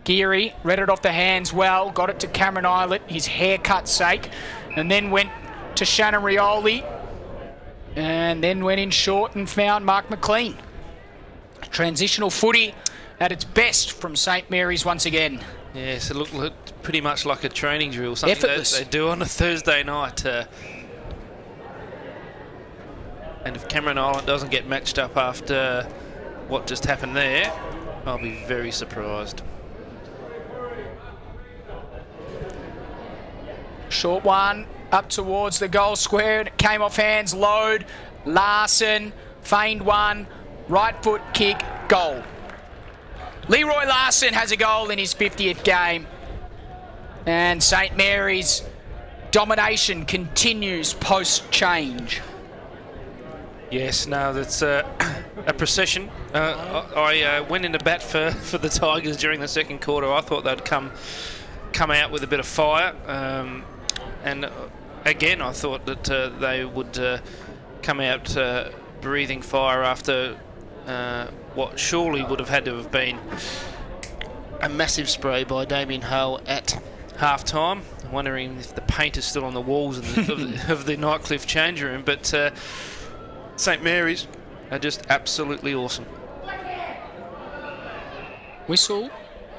Geary read it off the hands well. Got it to Cameron Eilert, his haircut's sake. And then went to Shannon Rioli. And then went in short and found Mark McLean. Transitional footy at its best from St Mary's once again. Yes, it looked pretty much like a training drill. Something that they do on a Thursday night. And if Cameron Island doesn't get matched up after what just happened there, I'll be very surprised. Short one up towards the goal square, and it came off hands. Load, Larson, feigned one, right foot kick, goal. Leroy Larson has a goal in his 50th game. And St Mary's domination continues post-change. Yes, no, that's a procession. I went into bat for the Tigers during the second quarter. I thought they'd come out with a bit of fire. And again, I thought that they would come out breathing fire after what surely would have had to have been a massive spray by Damien Hull at half-time. I'm wondering if the paint is still on the walls of the Nightcliff change room. But St Mary's are just absolutely awesome. Whistle,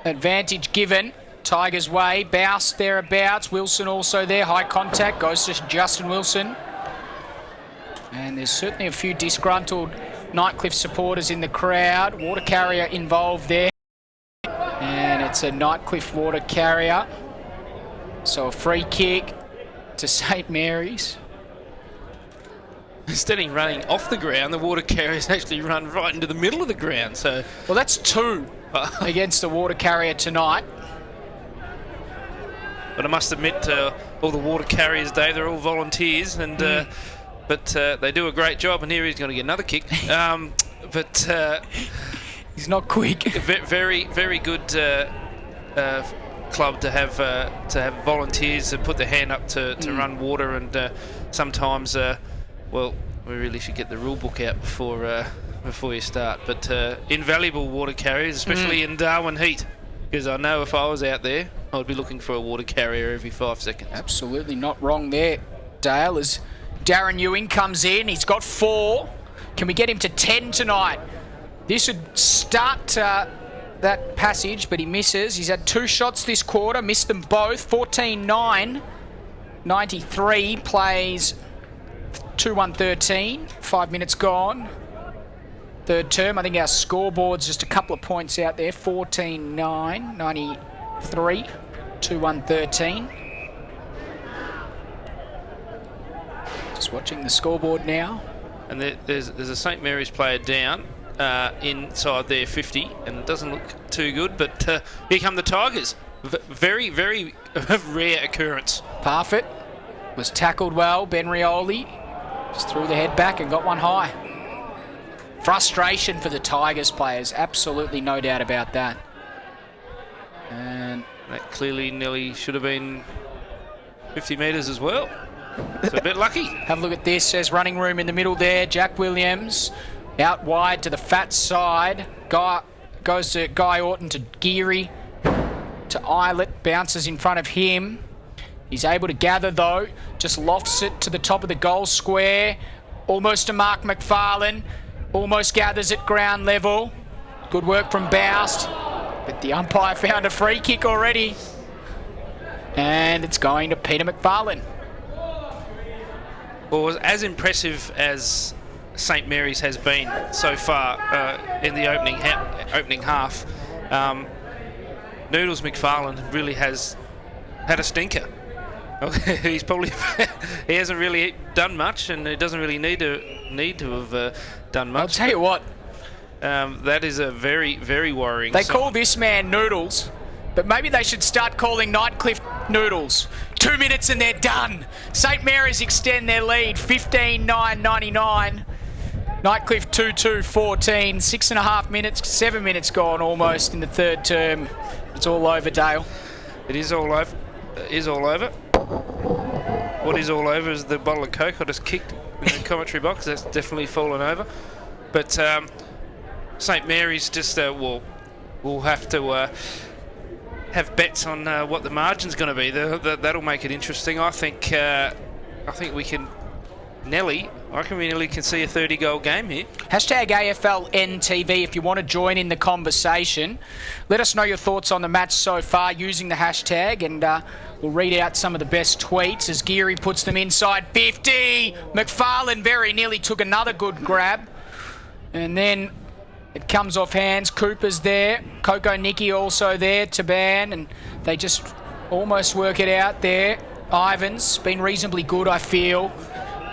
advantage given. Tigers way, Bouse thereabouts, Wilson also there, high contact, goes to Justin Wilson. And there's certainly a few disgruntled Nightcliff supporters in the crowd. Water carrier involved there. And it's a Nightcliff water carrier. So a free kick to St Mary's. Instead of running off the ground, the water carriers actually run right into the middle of the ground. So, well, that's 2 against the water carrier tonight. But I must admit, all the water carriers, Dave, they're all volunteers, and but they do a great job. And here he's going to get another kick. But he's not quick. Very, very good club to have volunteers that put their hand up to run water, and sometimes, well, we really should get the rule book out before you start. But invaluable water carriers, especially in Darwin heat. because I know if I was out there, I'd be looking for a water carrier every 5 seconds. Absolutely not wrong there, Dale, as Darren Ewing comes in. He's got 4. Can we get him to 10 tonight? This would start that passage, but he misses. He's had 2 shots this quarter, missed them both. 14-9. 93 plays 2-1-13. 5 minutes gone. Third term. I think our scoreboard's just a couple of points out there. 14-9. 93. 2-1-13. Just watching the scoreboard now. And there's a St Mary's player down inside their 50, and it doesn't look too good, but here come the Tigers. Very, very rare occurrence. Parfitt was tackled well. Ben Rioli just threw the head back and got one high. Frustration for the Tigers players, absolutely no doubt about that. And that clearly nearly should have been 50 metres as well. It's a bit lucky. Have a look at this. There's running room in the middle there. Jack Williams out wide to the fat side. Goes to Guy Orton to Geary to Eilert. Bounces in front of him. He's able to gather though. Just lofts it to the top of the goal square. Almost to Mark McFarlane. Almost gathers at ground level. Good work from Boust. But the umpire found a free kick already. And it's going to Peter McFarlane. Well, as impressive as St Mary's has been so far in the opening half, Noodles McFarlane really has had a stinker. He's probably he hasn't really done much, and he doesn't really need to have done much. I'll tell you what, that is a very, very worrying. They call this man Noodles, but maybe they should start calling Nightcliff Noodles. 2 minutes and they're done. St Mary's extend their lead, 15-9-99. Nightcliff 2-2-14. 6.5 minutes, 7 minutes gone almost in the third term. It's all over, Dale. It is all over. It is all over. What is all over is the bottle of Coke I just kicked in the commentary box. That's definitely fallen over. But St Mary's just will have to have bets on what the margin's going to be. That'll make it interesting. I think we can. I reckon we nearly can see a 30-goal game here. Hashtag AFL NTV if you want to join in the conversation. Let us know your thoughts on the match so far using the hashtag, and we'll read out some of the best tweets as Geary puts them inside 50. McFarlane very nearly took another good grab. And then it comes off hands. Cooper's there. Coco Nicky also there. Taban, and they just almost work it out there. Ivan's been reasonably good, I feel.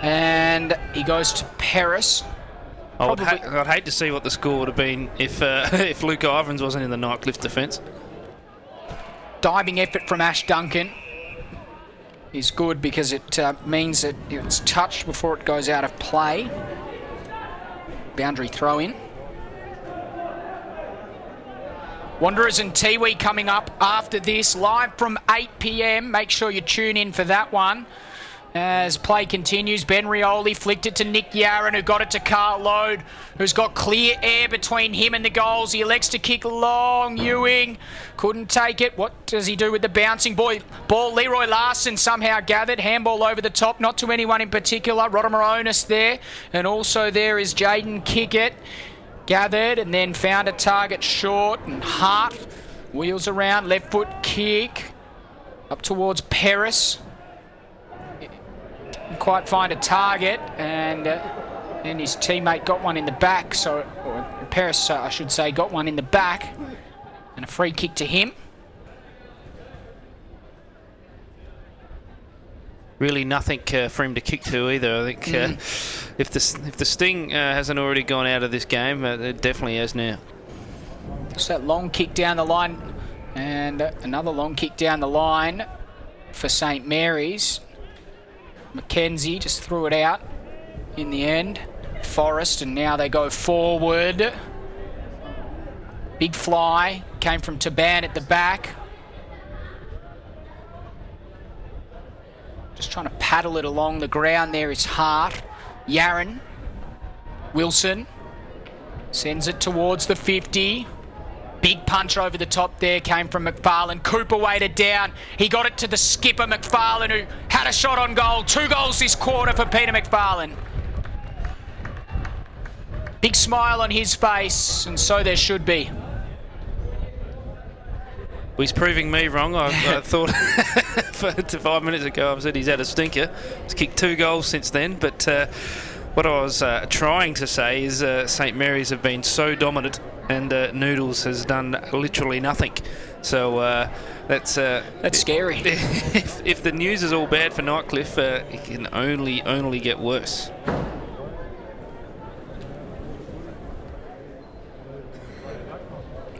And he goes to Paris. I'd hate to see what the score would have been if Luke Ivans wasn't in the Nightcliff defence. Diving effort from Ash Duncan is good because it means that it's touched before it goes out of play. Boundary throw in. Wanderers and Tiwi coming up after this, live from 8 p.m. Make sure you tune in for that one. As play continues, Ben Rioli flicked it to Nick Yarran, who got it to Carl Lode, who's got clear air between him and the goals. He elects to kick long. Ewing couldn't take it. What does he do with the bouncing ball? Leroy Larson somehow gathered. Handball over the top, not to anyone in particular. Rodomaronis there. And also there is Jaden Kickett. Gathered and then found a target short. And Hart wheels around. Left foot kick. Up towards Paris. Didn't quite find a target, and his teammate got one in the back, or Paris, I should say, got one in the back, and a free kick to him. Really nothing for him to kick to either. I think if the sting hasn't already gone out of this game, it definitely has now. Just that long kick down the line, and another long kick down the line for St Mary's. Mackenzie just threw it out in the end. Forrest, and now they go forward. Big fly came from Taban at the back. Just trying to paddle it along the ground there is Hart. Yarran. Wilson sends it towards the 50. Big punch over the top there came from McFarlane. Cooper weighted down. He got it to the skipper, McFarlane, who had a shot on goal. 2 goals this quarter for Peter McFarlane. Big smile on his face, and so there should be. Well, he's proving me wrong. I thought 5 minutes ago I said he's had a stinker. He's kicked 2 goals since then, but what I was trying to say is St Mary's have been so dominant, and Noodles has done literally nothing. So that's scary. If the news is all bad for Nightcliff, it can only get worse.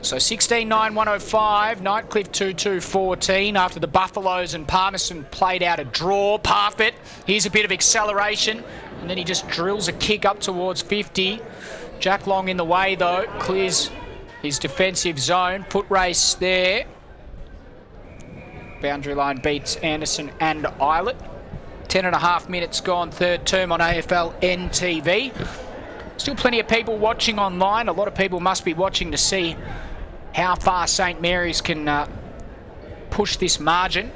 So 16-9-105, Nightcliff 2-2-14 after the Buffaloes and Palmerston played out a draw. Parfitt, here's a bit of acceleration, and then he just drills a kick up towards 50. Jack Long in the way though, clears his defensive zone. Foot race there. Boundary line beats Anderson and Eilert. 10.5 minutes gone, third term on AFL NTV. Still plenty of people watching online. A lot of people must be watching to see how far St Mary's can push this margin.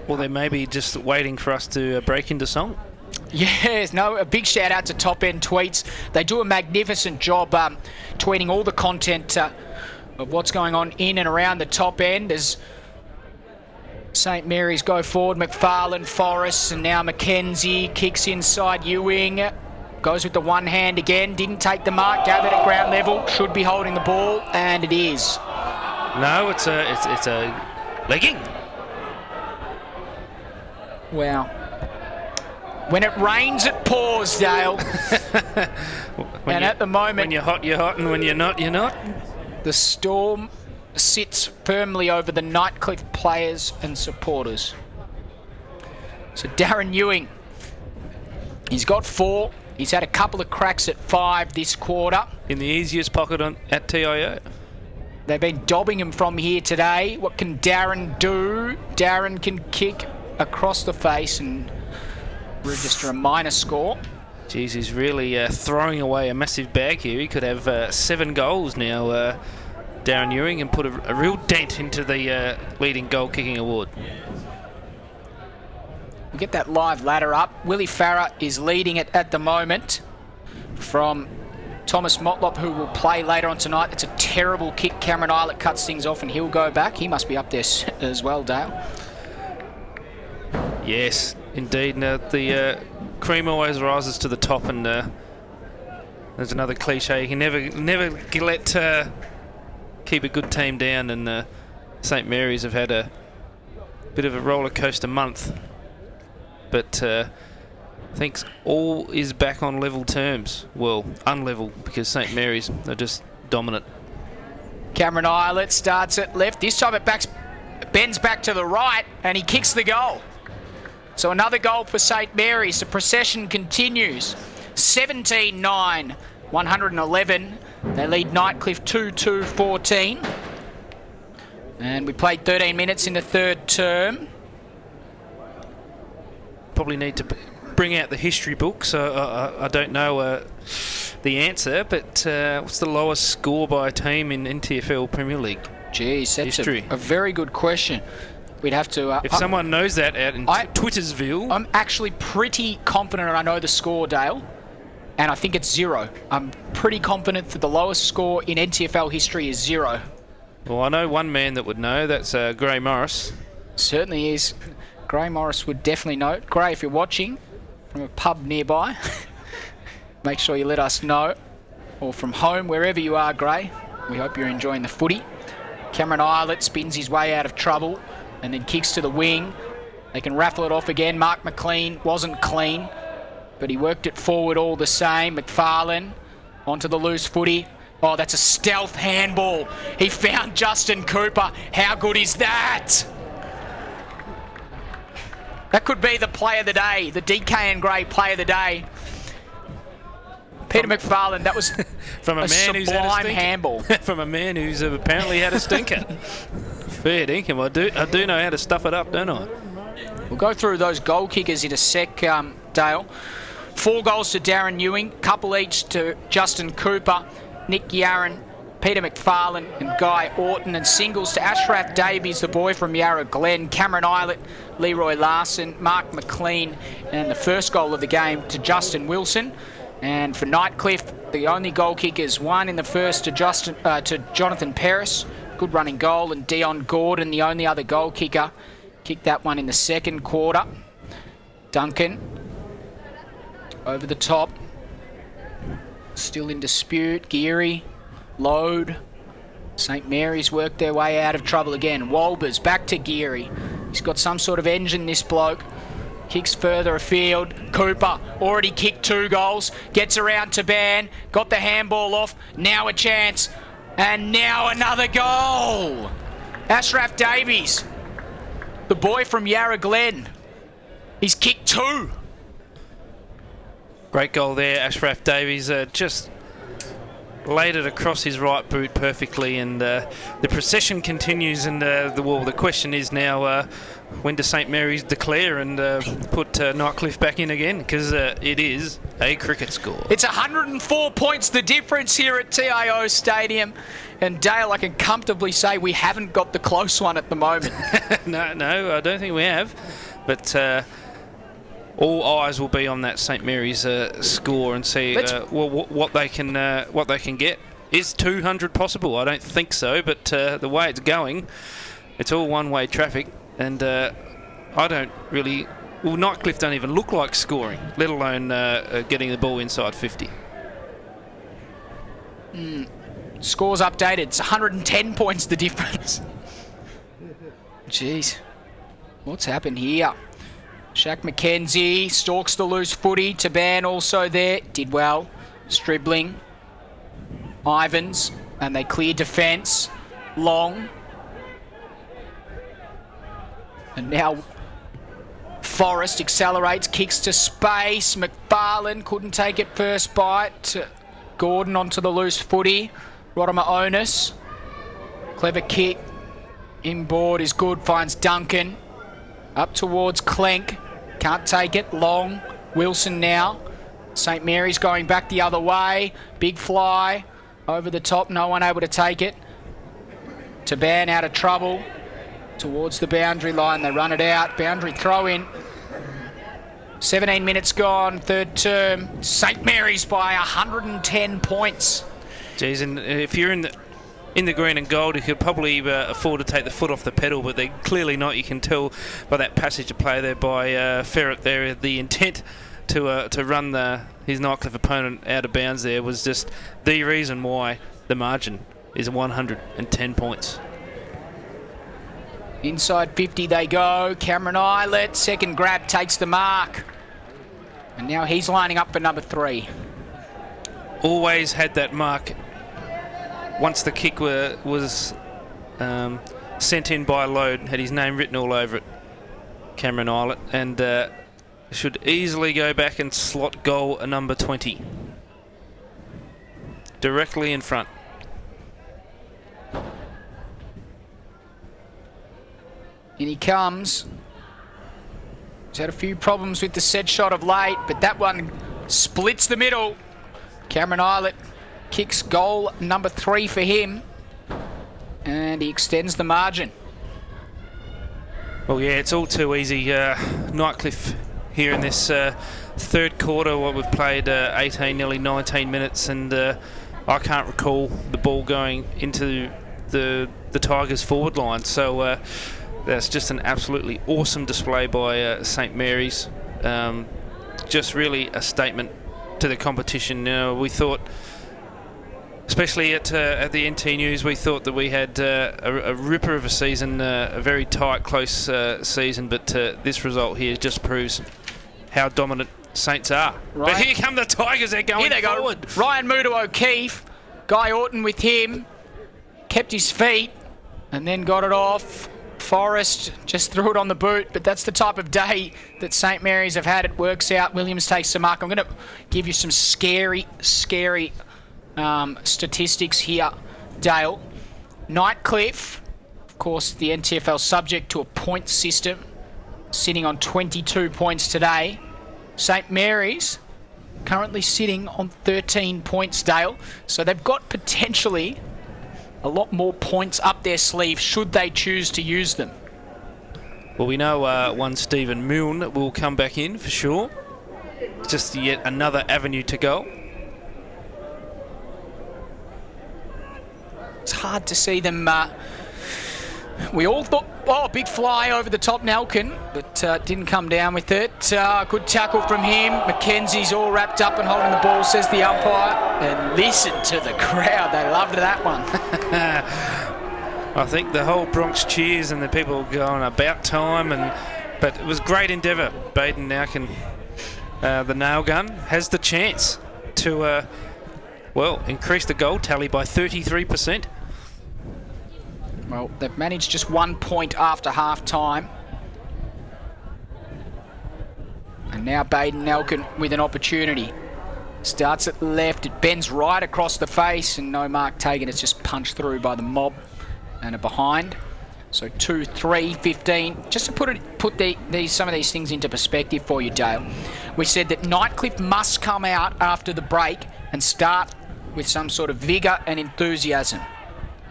Well, they may be just waiting for us to break into song. Yes, no, a big shout out to Top End Tweets. They do a magnificent job tweeting all the content of what's going on in and around the top end as St Mary's go forward. McFarlane, Forrest, and now Mackenzie kicks inside Ewing. Goes with the one hand again, didn't take the mark, gathered at ground level, should be holding the ball, and it is. No, it's a legging. Wow. When it rains, it pours, Dale. And at the moment... When you're hot, and when you're not, you're not. The storm sits firmly over the Nightcliff players and supporters. So Darren Ewing, he's got 4. He's had a couple of cracks at 5 this quarter. In the easiest pocket at TIO. They've been dobbing him from here today. What can Darren do? Darren can kick across the face and register a minor score. Jeez, he's really throwing away a massive bag here. He could have 7 goals now, Darren Ewing, and put a real dent into the leading goal-kicking award. We'll get that live ladder up. Willie Farah is leading it at the moment from Thomas Motlop, who will play later on tonight. It's a terrible kick. Cameron Eilert cuts things off and he'll go back. He must be up there as well, Dale. Yes, indeed. Now, the cream always rises to the top, and there's another cliche. You can never let keep a good team down, and St Mary's have had a bit of a roller coaster month. But I think all is back on level terms. Well, unlevel, because St Mary's are just dominant. Cameron Eilert starts at left. This time it bends back to the right, and he kicks the goal. So another goal for St Mary's. The procession continues. 17-9, 111. They lead Nightcliff 2-2-14. And we played 13 minutes in the third term. Probably need to bring out the history books. I don't know the answer, but what's the lowest score by a team in NTFL Premier League? Geez, that's a very good question. We'd have to... if someone knows that out in Twittersville... I'm actually pretty confident I know the score, Dale, and I think it's 0. I'm pretty confident that the lowest score in NTFL history is 0. Well, I know one man that would know. That's Gray Morris. Certainly is. Gray Morris would definitely know. Gray, if you're watching from a pub nearby, make sure you let us know. Or from home, wherever you are, Gray. We hope you're enjoying the footy. Cameron Eilert spins his way out of trouble and then kicks to the wing. They can raffle it off again. Mark McLean wasn't clean, but he worked it forward all the same. McFarlane onto the loose footy. Oh, that's a stealth handball. He found Justin Cooper. How good is that? That could be the play of the day, the DK and Gray play of the day. Peter McFarlane, that was from a man who's had a handball. From a man who's apparently had a stinker. Fair dinkum. I do know how to stuff it up, don't I? We'll go through those goal kickers in a sec, Dale. 4 goals to Darren Ewing, couple each to Justin Cooper, Nick Yarran, Peter McFarlane and Guy Orton, and singles to Ashraf Davies, the boy from Yarra Glen, Cameron Eilert, Leroy Larson, Mark McLean, and the first goal of the game to Justin Wilson. And for Nightcliff, the only goal kickers, one in the first to Jonathan Paris, good running goal, and Dion Gordon, the only other goal kicker, kicked that one in the second quarter. Duncan over the top, still in dispute. Geary, Load, St Mary's worked their way out of trouble again. Wolbers back to Geary. He's got some sort of engine, this bloke. Kicks further afield. Cooper already kicked 2 goals. Gets around to Ban. Got the handball off. Now a chance. And now another goal. Ashraf Davies, the boy from Yarra Glen. He's kicked 2. Great goal there, Ashraf Davies. Just laid it across his right boot perfectly, and the procession continues. And the question is now, when does St Mary's declare and put Nightcliff back in again? Because it is a cricket score. It's 104 points the difference here at TIO Stadium. And Dale, I can comfortably say we haven't got the close one at the moment. No, I don't think we have. But all eyes will be on that St Mary's score and see what they can get. Is 200 possible? I don't think so. But the way it's going, it's all one-way traffic. And I don't really... Well, Nightcliff don't even look like scoring, let alone getting the ball inside 50. Scores updated. It's 110 points the difference. Jeez. What's happened here? Shaq McKenzie stalks the loose footy. Taban also there. Did well. Stribling. Ivans. And they clear defence. Long. And now Forrest accelerates, kicks to space. McFarlane couldn't take it first bite. Gordon onto the loose footy. Rodimer Onus. Clever kick. Inboard is good, finds Duncan. Up towards Clenk. Can't take it. Long. Wilson now. St Mary's going back the other way. Big fly. Over the top, no one able to take it. Taban out of trouble. Towards the boundary line, they run it out. Boundary throw in. 17 minutes gone, third term. St Mary's by 110 points. Geez, and if you're in the green and gold, you could probably afford to take the foot off the pedal, but they're clearly not. You can tell by that passage of play there by Ferret there, the intent to run his Nightcliff opponent out of bounds there was just the reason why the margin is 110 points. Inside 50 they go. Cameron Eilert, second grab, takes the mark. And now he's lining up for number 3. Always had that mark once the kick was sent in by Load, had his name written all over it, Cameron Eilert, and should easily go back and slot goal number 20. Directly in front. In he comes. He's had a few problems with the set shot of late, but that one splits the middle. Cameron Eilert kicks goal number 3 for him, and he extends the margin. Well, yeah, it's all too easy. Nightcliff here in this third quarter, what we've played 18, nearly 19 minutes, and I can't recall the ball going into the Tigers' forward line. So that's just an absolutely awesome display by St Mary's. Just really a statement to the competition. We thought, especially at the NT News, we thought that we had a ripper of a season, a very tight, close season, but this result here just proves how dominant Saints are. Right. But here come the Tigers, they're going forward. Go. Ryan Muto O'Keefe, Guy Orton with him, kept his feet and then got it off. Forrest just threw it on the boot, but that's the type of day that St Mary's have had. It works out. Williams takes the mark. I'm going to give you some scary statistics here, Dale. Nightcliff, of course, the NTFL subject to a point system, sitting on 22 points today. St Mary's currently sitting on 13 points, Dale. So they've got potentially a lot more points up their sleeve should they choose to use them. Well, we know one Stephen Milne will come back in for sure. Just yet another avenue to go. It's hard to see them. We all thought, oh, big fly over the top, Nelkin, but didn't come down with it. Good tackle from him. Mackenzie's all wrapped up and holding the ball, says the umpire. And listen to the crowd. They loved that one. I think the whole Bronx cheers and the people going about time, but it was great endeavour. Baden Nelkin, the nail gun, has the chance to, increase the goal tally by 33%. Well, they've managed just 1 point after half-time. And now Baden Nelkin with an opportunity. Starts at left, it bends right across the face, and no mark taken. It's just punched through by the mob and a behind. So 2-3-15. Just to put some of these things into perspective for you, Dale. We said that Nightcliff must come out after the break and start with some sort of vigour and enthusiasm.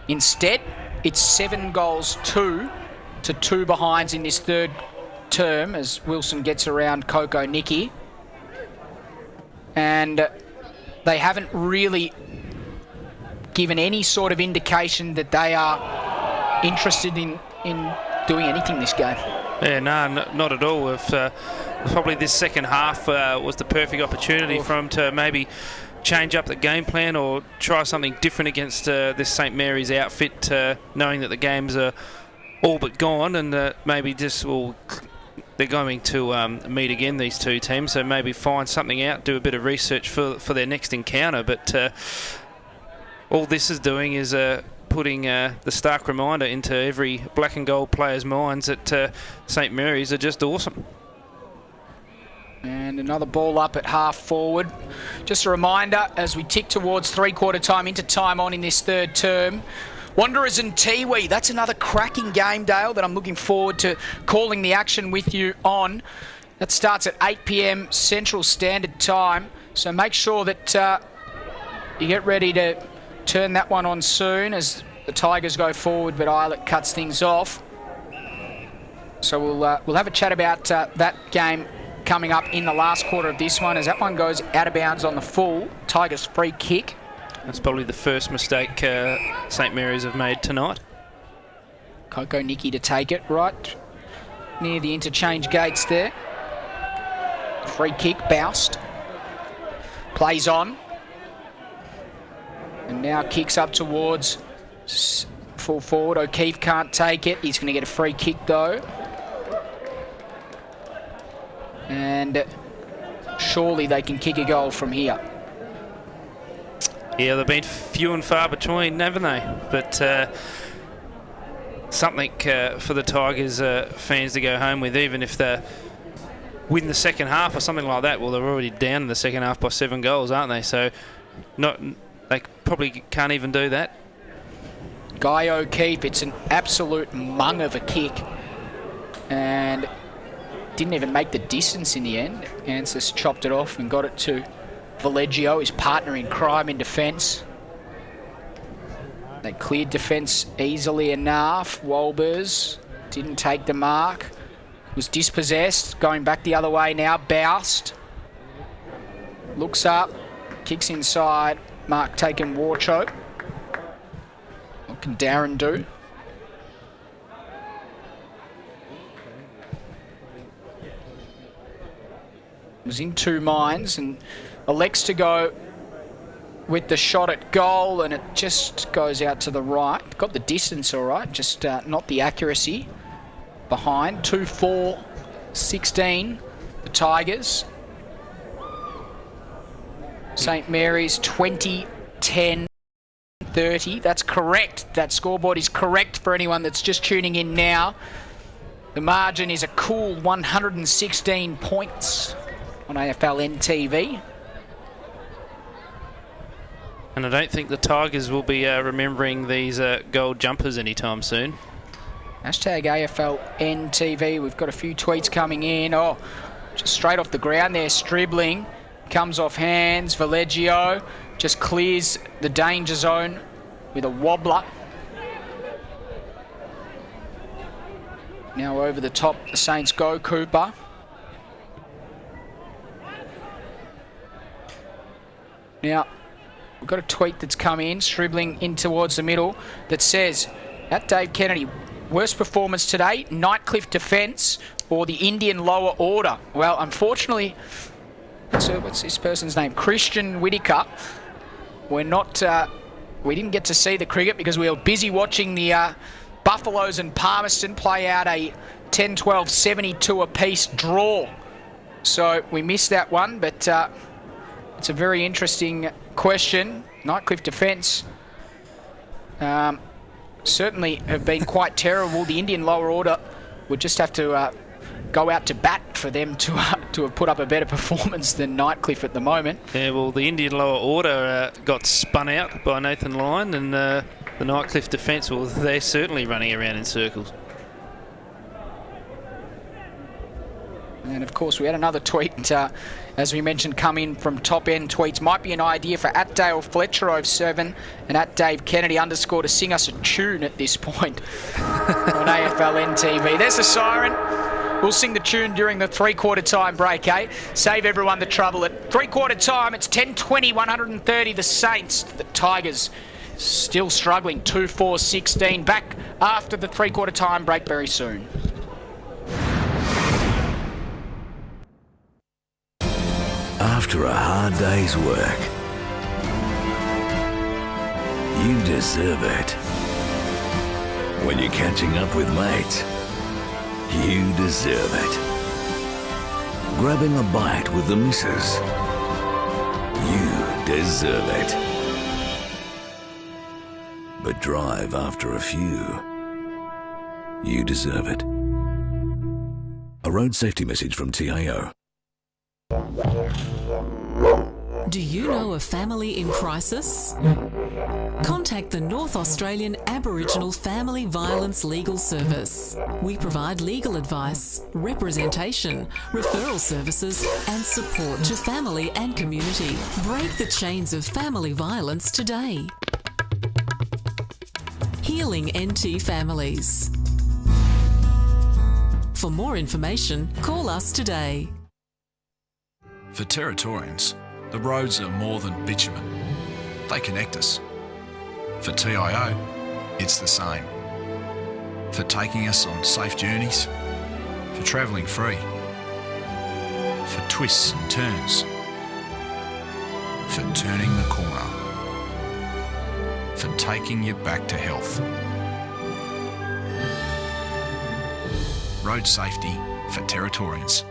Instead, it's 7-2 to 2 behinds in this third term as Wilson gets around Coco Nicky. And they haven't really given any sort of indication that they are interested in doing anything this game. Yeah, no, not at all. Probably this second half was the perfect opportunity for them to maybe change up the game plan or try something different against this St Mary's outfit, knowing that the games are all but gone, and maybe they're going to meet again, these two teams, so maybe find something out, do a bit of research for their next encounter. But all this is doing is putting the stark reminder into every black and gold player's minds that St Mary's are just awesome. And another ball up at half forward. Just a reminder, as we tick towards three-quarter time into time on in this third term, Wanderers and Tiwi. That's another cracking game, Dale, that I'm looking forward to calling the action with you on. That starts at 8 p.m. Central Standard Time. So make sure that you get ready to turn that one on soon as the Tigers go forward, but Eilert cuts things off. So we'll have a chat about that game coming up in the last quarter of this one, as that one goes out of bounds on the full. Tigers free kick. That's probably the first mistake St Mary's have made tonight. Coco Nicky to take it right near the interchange gates there. Free kick, Boust. Plays on. And now kicks up towards full forward. O'Keefe can't take it. He's going to get a free kick though. And surely they can kick a goal from here. Yeah, they've been few and far between, haven't they? But something for the Tigers fans to go home with, even if they win the second half or something like that. Well, they're already down in the second half by 7 goals, aren't they? So they probably can't even do that. Guy O'Keefe, it's an absolute mung of a kick. And didn't even make the distance in the end. Ansys chopped it off and got it to Valeggio, his partner in crime in defence. They cleared defence easily enough. Wolbers didn't take the mark. Was dispossessed. Going back the other way now. Boust. Looks up. Kicks inside. Mark taken war choke. What can Darren do? Was in two minds and elects to go with the shot at goal, and it just goes out to the right. Got the distance all right, just not the accuracy. Behind 2-4-16 the Tigers. St Mary's 20-10-30. That's correct. That scoreboard is correct for anyone that's just tuning in now. The margin is a cool 116 points on AFL NTV. And I don't think the Tigers will be remembering these gold jumpers anytime soon. Hashtag AFL NTV. We've got a few tweets coming in. Oh, just straight off the ground there, Stribling. Comes off hands. Valeggio just clears the danger zone with a wobbler. Now over the top, the Saints go, Cooper. Now, we've got a tweet that's come in, scribbling in towards the middle, that says, at Dave Kennedy, worst performance today, Nightcliff defence or the Indian lower order? Well, unfortunately, what's this person's name? Christian Whitaker. We didn't get to see the cricket because we were busy watching the Buffaloes and Palmerston play out a 10-12, 72 apiece draw. So we missed that one, but it's a very interesting question. Nightcliff defence certainly have been quite terrible. The Indian lower order would just have to go out to bat for them to have put up a better performance than Nightcliff at the moment. Yeah, well, the Indian lower order got spun out by Nathan Lyon, and the Nightcliff defence, well, they're certainly running around in circles. And of course, we had another tweet, as we mentioned, come in from top end tweets. Might be an idea for @DaleFletcher07 and @DaveKennedy _ to sing us a tune at this point on AFL NTV. There's the siren. We'll sing the tune during the three-quarter time break, eh? Save everyone the trouble. At three-quarter time, it's 10-20, 130 the Saints. The Tigers still struggling, 2-4-16. Back after the three-quarter time break very soon. After a hard day's work, you deserve it. When you're catching up with mates, you deserve it. Grabbing a bite with the missus, you deserve it. But drive after a few, you deserve it. A road safety message from TAO. Do you know a family in crisis? Contact the North Australian Aboriginal Family Violence Legal Service. We provide legal advice, representation, referral services and support to family and community. Break the chains of family violence today. Healing NT Families. For more information, call us today. For Territorians, the roads are more than bitumen. They connect us. For TIO, it's the same. For taking us on safe journeys, for travelling free, for twists and turns, for turning the corner, for taking you back to health. Road safety for Territorians.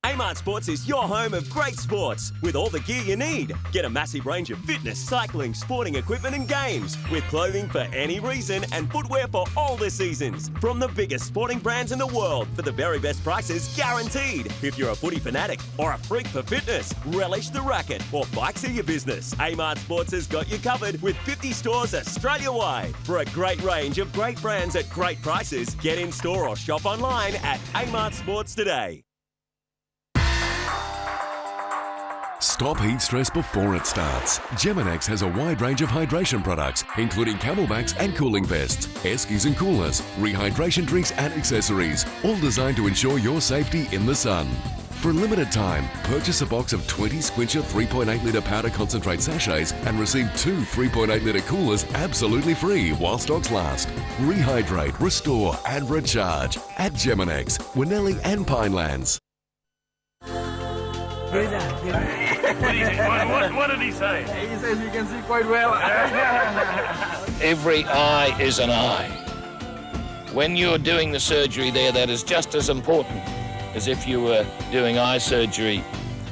Kmart Sports is your home of great sports with all the gear you need. Get a massive range of fitness, cycling, sporting equipment and games with clothing for any reason and footwear for all the seasons. From the biggest sporting brands in the world for the very best prices guaranteed. If you're a footy fanatic or a freak for fitness, relish the racket or bikes are your business. Kmart Sports has got you covered with 50 stores Australia-wide. For a great range of great brands at great prices, get in store or shop online at Kmart Sports today. Stop heat stress before it starts. Geminex has a wide range of hydration products, including camelbacks and cooling vests, Eskies and coolers, rehydration drinks and accessories, all designed to ensure your safety in the sun. For a limited time, purchase a box of 20 Squincher 3.8 litre powder concentrate sachets and receive 2 3.8 litre coolers absolutely free while stocks last. Rehydrate, restore and recharge at Geminex, Winnelli and Pinelands. What did he say? He says you can see quite well. Every eye is an eye. When you're doing the surgery there, that is just as important as if you were doing eye surgery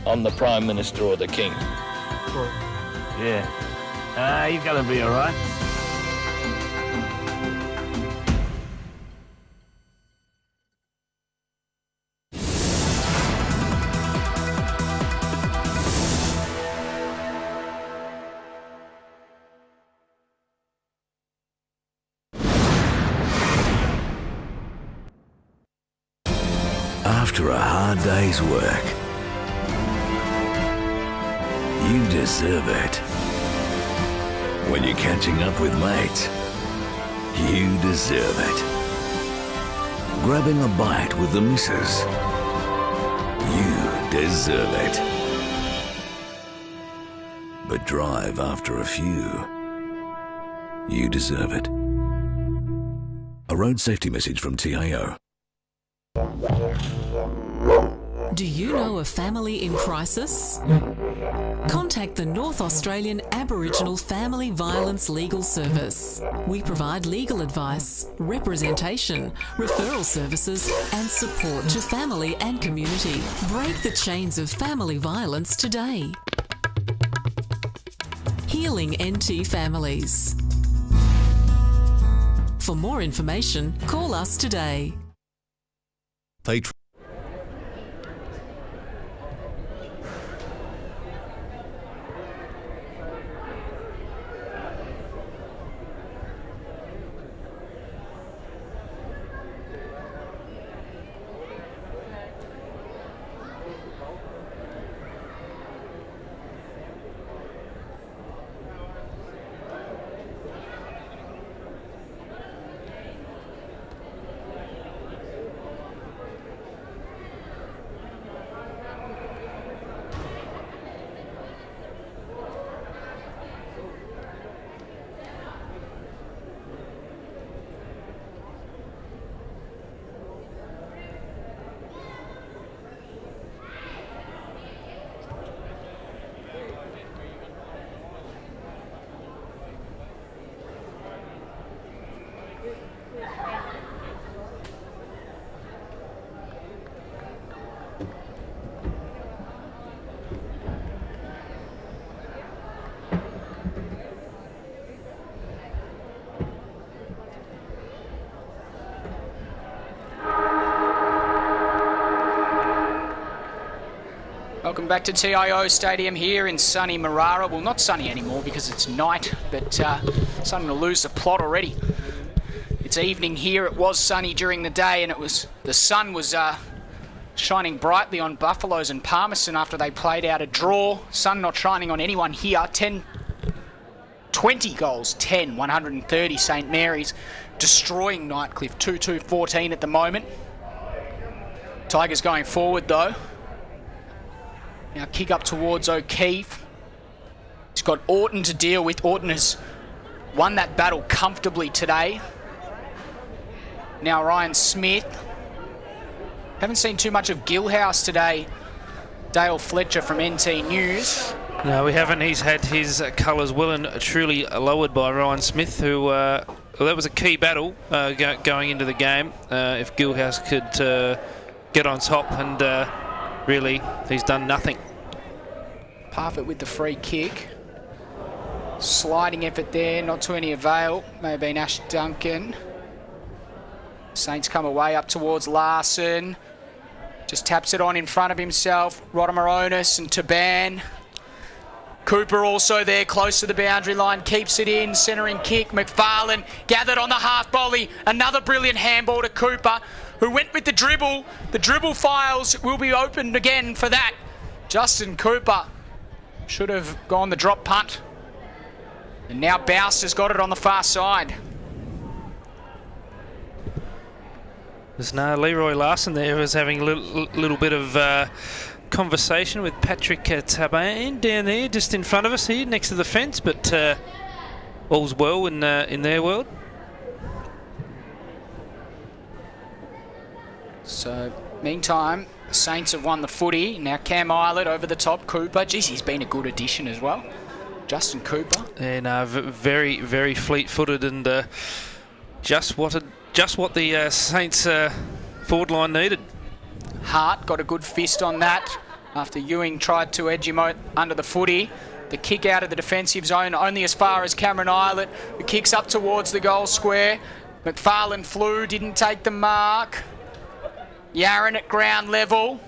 on the Prime Minister or the King. Yeah. He's going to be all right. After a hard day's work, you deserve it. When you're catching up with mates, you deserve it. Grabbing a bite with the missus. You deserve it. But drive after a few. You deserve it. A road safety message from TIO. Do you know a family in crisis? Contact the North Australian Aboriginal Family Violence Legal Service. We provide legal advice, representation, referral services and support to family and community. Break the chains of family violence today. Healing NT Families. For more information, call us today. Welcome back to TIO Stadium here in sunny Marara. Well, not sunny anymore because it's night, but starting to lose the plot already. It's evening here. It was sunny during the day, and the sun was shining brightly on Buffaloes and Palmerston after they played out a draw. Sun not shining on anyone here. 20 goals, 10, 130 St Mary's, destroying Nightcliff, 2-2-14 at the moment. Tigers going forward though. Now kick up towards O'Keefe. He's got Orton to deal with. Orton has won that battle comfortably today. Now Ryan Smith. Haven't seen too much of Gilhouse today. Dale Fletcher from NT News. No, we haven't. He's had his colours well and truly lowered by Ryan Smith, who well, that was a key battle going into the game. If Gilhouse could get on top, and really, he's done nothing. Parfitt with the free kick. Sliding effort there, not to any avail. May have been Ash Duncan. Saints come away up towards Larson. Just taps it on in front of himself. Rodamaronis and Taban. Cooper also there, close to the boundary line, keeps it in, centering kick. McFarlane gathered on the half volley. Another brilliant handball to Cooper, who went with the dribble. The dribble files will be opened again for that. Justin Cooper should have gone the drop punt. And now Bouse has got it on the far side. There's no Leroy Larson there, was having a little bit of conversation with Patrick Taban down there, just in front of us here, next to the fence, but all's well in their world. So, meantime, the Saints have won the footy. Now Cam Eilert over the top. Cooper, geez, he's been a good addition as well. Justin Cooper. And very, very fleet-footed, and just what the Saints forward line needed. Hart got a good fist on that after Ewing tried to edge him out under the footy. The kick out of the defensive zone only as far as Cameron Eilert. The kick's up towards the goal square. McFarlane flew, didn't take the mark. Yarran at ground level.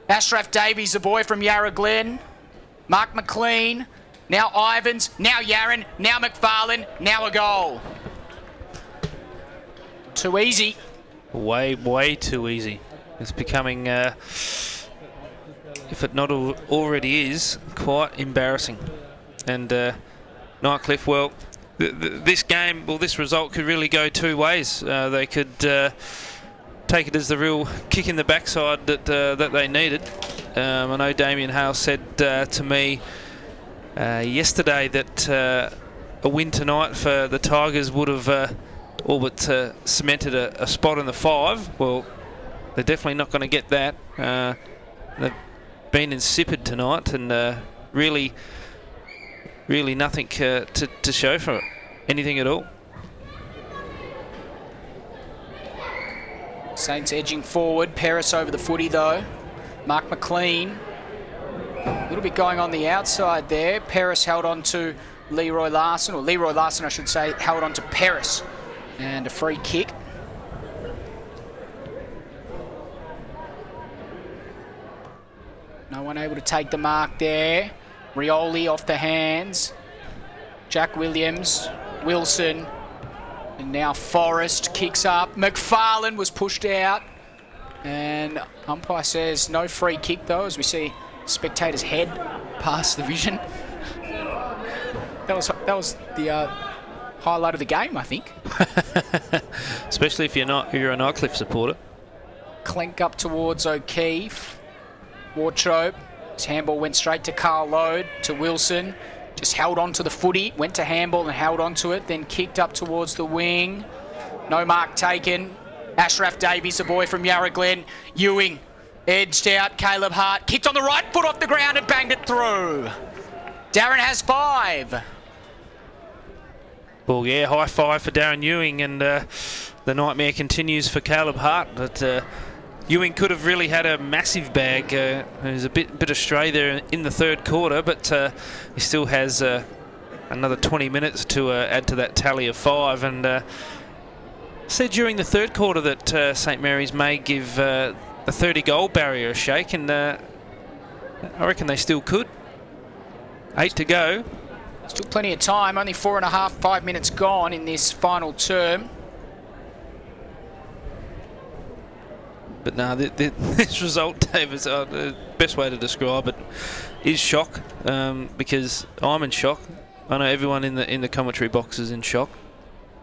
Ashraf Davies, the boy from Yarra Glen. Mark McLean. Now Ivans. Now Yarran. Now McFarlane. Now a goal. Too easy. Way too easy. It's becoming, if it not already is, quite embarrassing. And Nightcliff, well, this game, well, this result could really go two ways. They could take it as the real kick in the backside that they needed. I know Damien Hale said to me yesterday that a win tonight for the Tigers would have all but cemented a spot in the 5. Well, they're definitely not going to get that. They've been insipid tonight, and really nothing to show for it. Anything at all. Saints edging forward. Paris over the footy though. Mark McLean. A little bit going on the outside there. Paris held on to Leroy Larson, I should say, held on to Paris. And a free kick. No one able to take the mark there. Rioli off the hands. Jack Williams, Wilson, and now Forrest kicks up. McFarlane was pushed out. And umpire says no free kick though, as we see spectator's head past the vision. That was the highlight of the game, I think. Especially if you're a Nightcliff supporter. Clink up towards O'Keefe. Wardrobe. His handball went straight to Carl Lode, to Wilson. Just held on to the footy, went to handball and held on to it, then kicked up towards the wing. No mark taken. Ashraf Davies, the boy from Yarra Glen. Ewing edged out. Caleb Hart kicked on the right foot off the ground and banged it through. Darren has 5. Well, yeah, high 5 for Darren Ewing, and the nightmare continues for Caleb Hart. But Ewing could have really had a massive bag. There's a bit astray there in the third quarter, but he still has another 20 minutes to add to that tally of 5. And said during the third quarter that St Mary's may give the 30-goal barrier a shake, and I reckon they still could. 8 to go. Still plenty of time, only 5 minutes gone in this final term. But no, this result, Dave, is the best way to describe it is shock, because I'm in shock. I know everyone in the commentary box is in shock.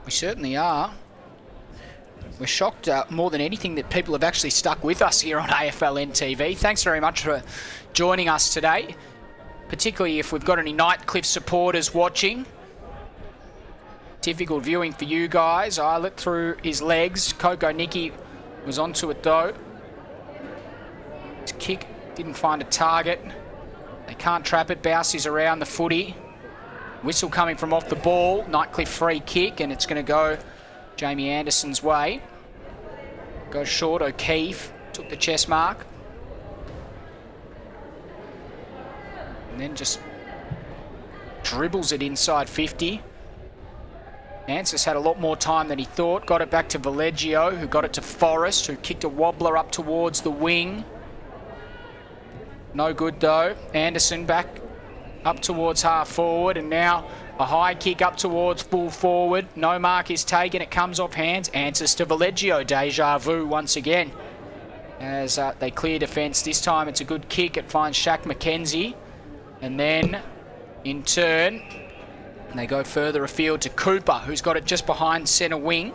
We certainly are. We're shocked more than anything that people have actually stuck with us here on AFL NTV. Thanks very much for joining us today, particularly if we've got any Nightcliff supporters watching. Difficult viewing for you guys. Eilert through his legs. Coco Nicky was onto it though. His kick didn't find a target. They can't trap it. Bowsey's around the footy. Whistle coming from off the ball. Nightcliff free kick, and it's going to go Jamie Anderson's way. Goes short. O'Keefe took the chest mark. And then just dribbles it inside 50. Ansis had a lot more time than he thought. Got it back to Valeggio, who got it to Forrest, who kicked a wobbler up towards the wing. No good though. Anderson back up towards half forward, and now a high kick up towards full forward. No mark is taken. It comes off hands. Ansis to Valeggio. Deja vu once again as they clear defence. This time it's a good kick. It finds Shaq McKenzie. And then, in turn, they go further afield to Cooper, who's got it just behind centre wing.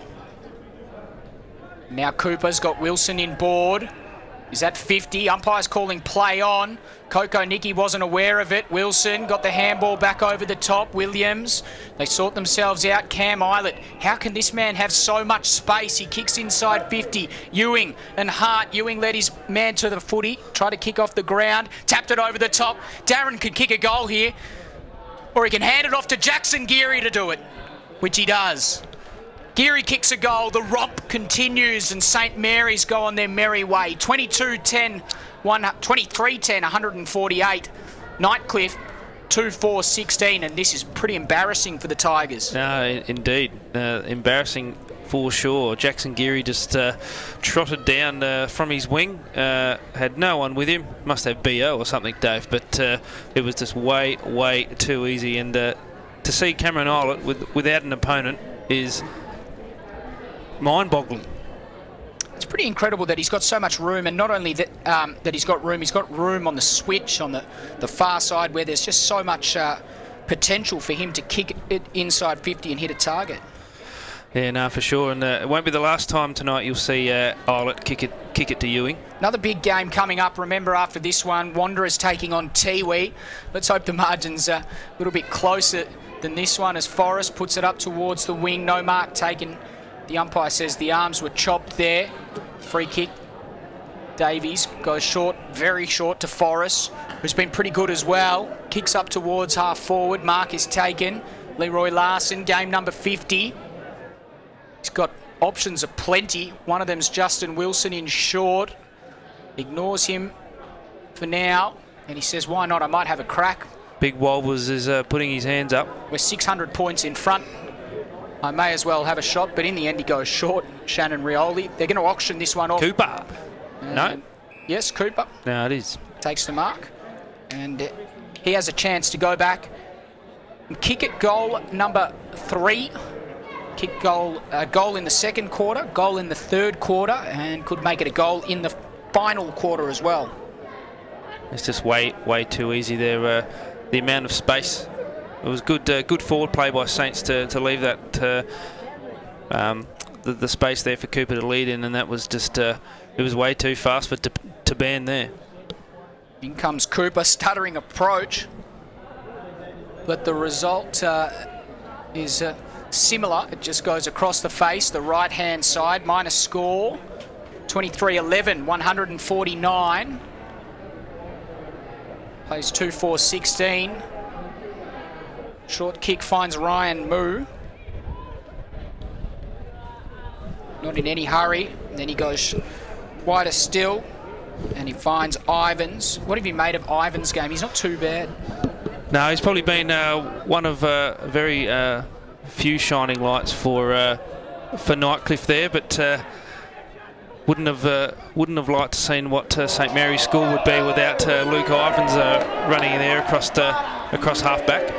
Now Cooper's got Wilson in board. Is that 50? Umpire's calling play on. Coco Nicky wasn't aware of it. Wilson got the handball back over the top. Williams, they sort themselves out. Cam Eilert, how can this man have so much space? He kicks inside 50. Ewing and Hart. Ewing led his man to the footy. Tried to kick off the ground. Tapped it over the top. Darren can kick a goal here. Or he can hand it off to Jackson Geary to do it, which he does. Geary kicks a goal. The romp continues, and St Mary's go on their merry way. 23-10, 148. Nightcliff 2-4-16, and this is pretty embarrassing for the Tigers. No, indeed, embarrassing for sure. Jackson Geary just trotted down from his wing, had no one with him. Must have BO or something, Dave, but it was just way too easy. And to see Cameron Eilert without an opponent is mind-boggling. It's pretty incredible that he's got so much room, and not only that he's got room on the switch on the far side where there's just so much potential for him to kick it inside 50 and hit a target. Yeah, no, for sure. And it won't be the last time tonight you'll see Eilert kick it to Ewing. Another big game coming up. Remember, after this one, Wanderers taking on Tiwi. Let's hope the margin's a little bit closer than this one as Forrest puts it up towards the wing. No mark taken. The umpire says the arms were chopped there. Free kick. Davies goes short, very short to Forrest, who's been pretty good as well. Kicks up towards half forward. Mark is taken. Leroy Larson, game number 50. He's got options aplenty. One of them's Justin Wilson in short. Ignores him for now. And he says, why not? I might have a crack. Big Wolvers is putting his hands up. We're 600 points in front. I may as well have a shot, but in the end he goes short. Shannon Rioli. They're going to auction this one off. Cooper. No. Yes, Cooper. No, it is. Takes the mark. And he has a chance to go back and kick it goal number 3. Kick goal in the second quarter, goal in the third quarter, and could make it a goal in the final quarter as well. It's just way too easy there. The amount of space. It was good forward play by Saints to leave that the space there for Cooper to lead in, and that was just it was way too fast for Taban there. In comes Cooper, stuttering approach, but the result is similar. It just goes across the face, the right-hand side. Minus score, 23-11, 149. Plays 2-4-16. Short kick finds Ryan Moo. Not in any hurry. And then he goes wider still, and he finds Ivans. What have you made of Ivans' game? He's not too bad. No, he's probably been one of very few shining lights for Nightcliff there, but wouldn't have liked to seen what St Mary's School would be without Luke Ivans running there across half back.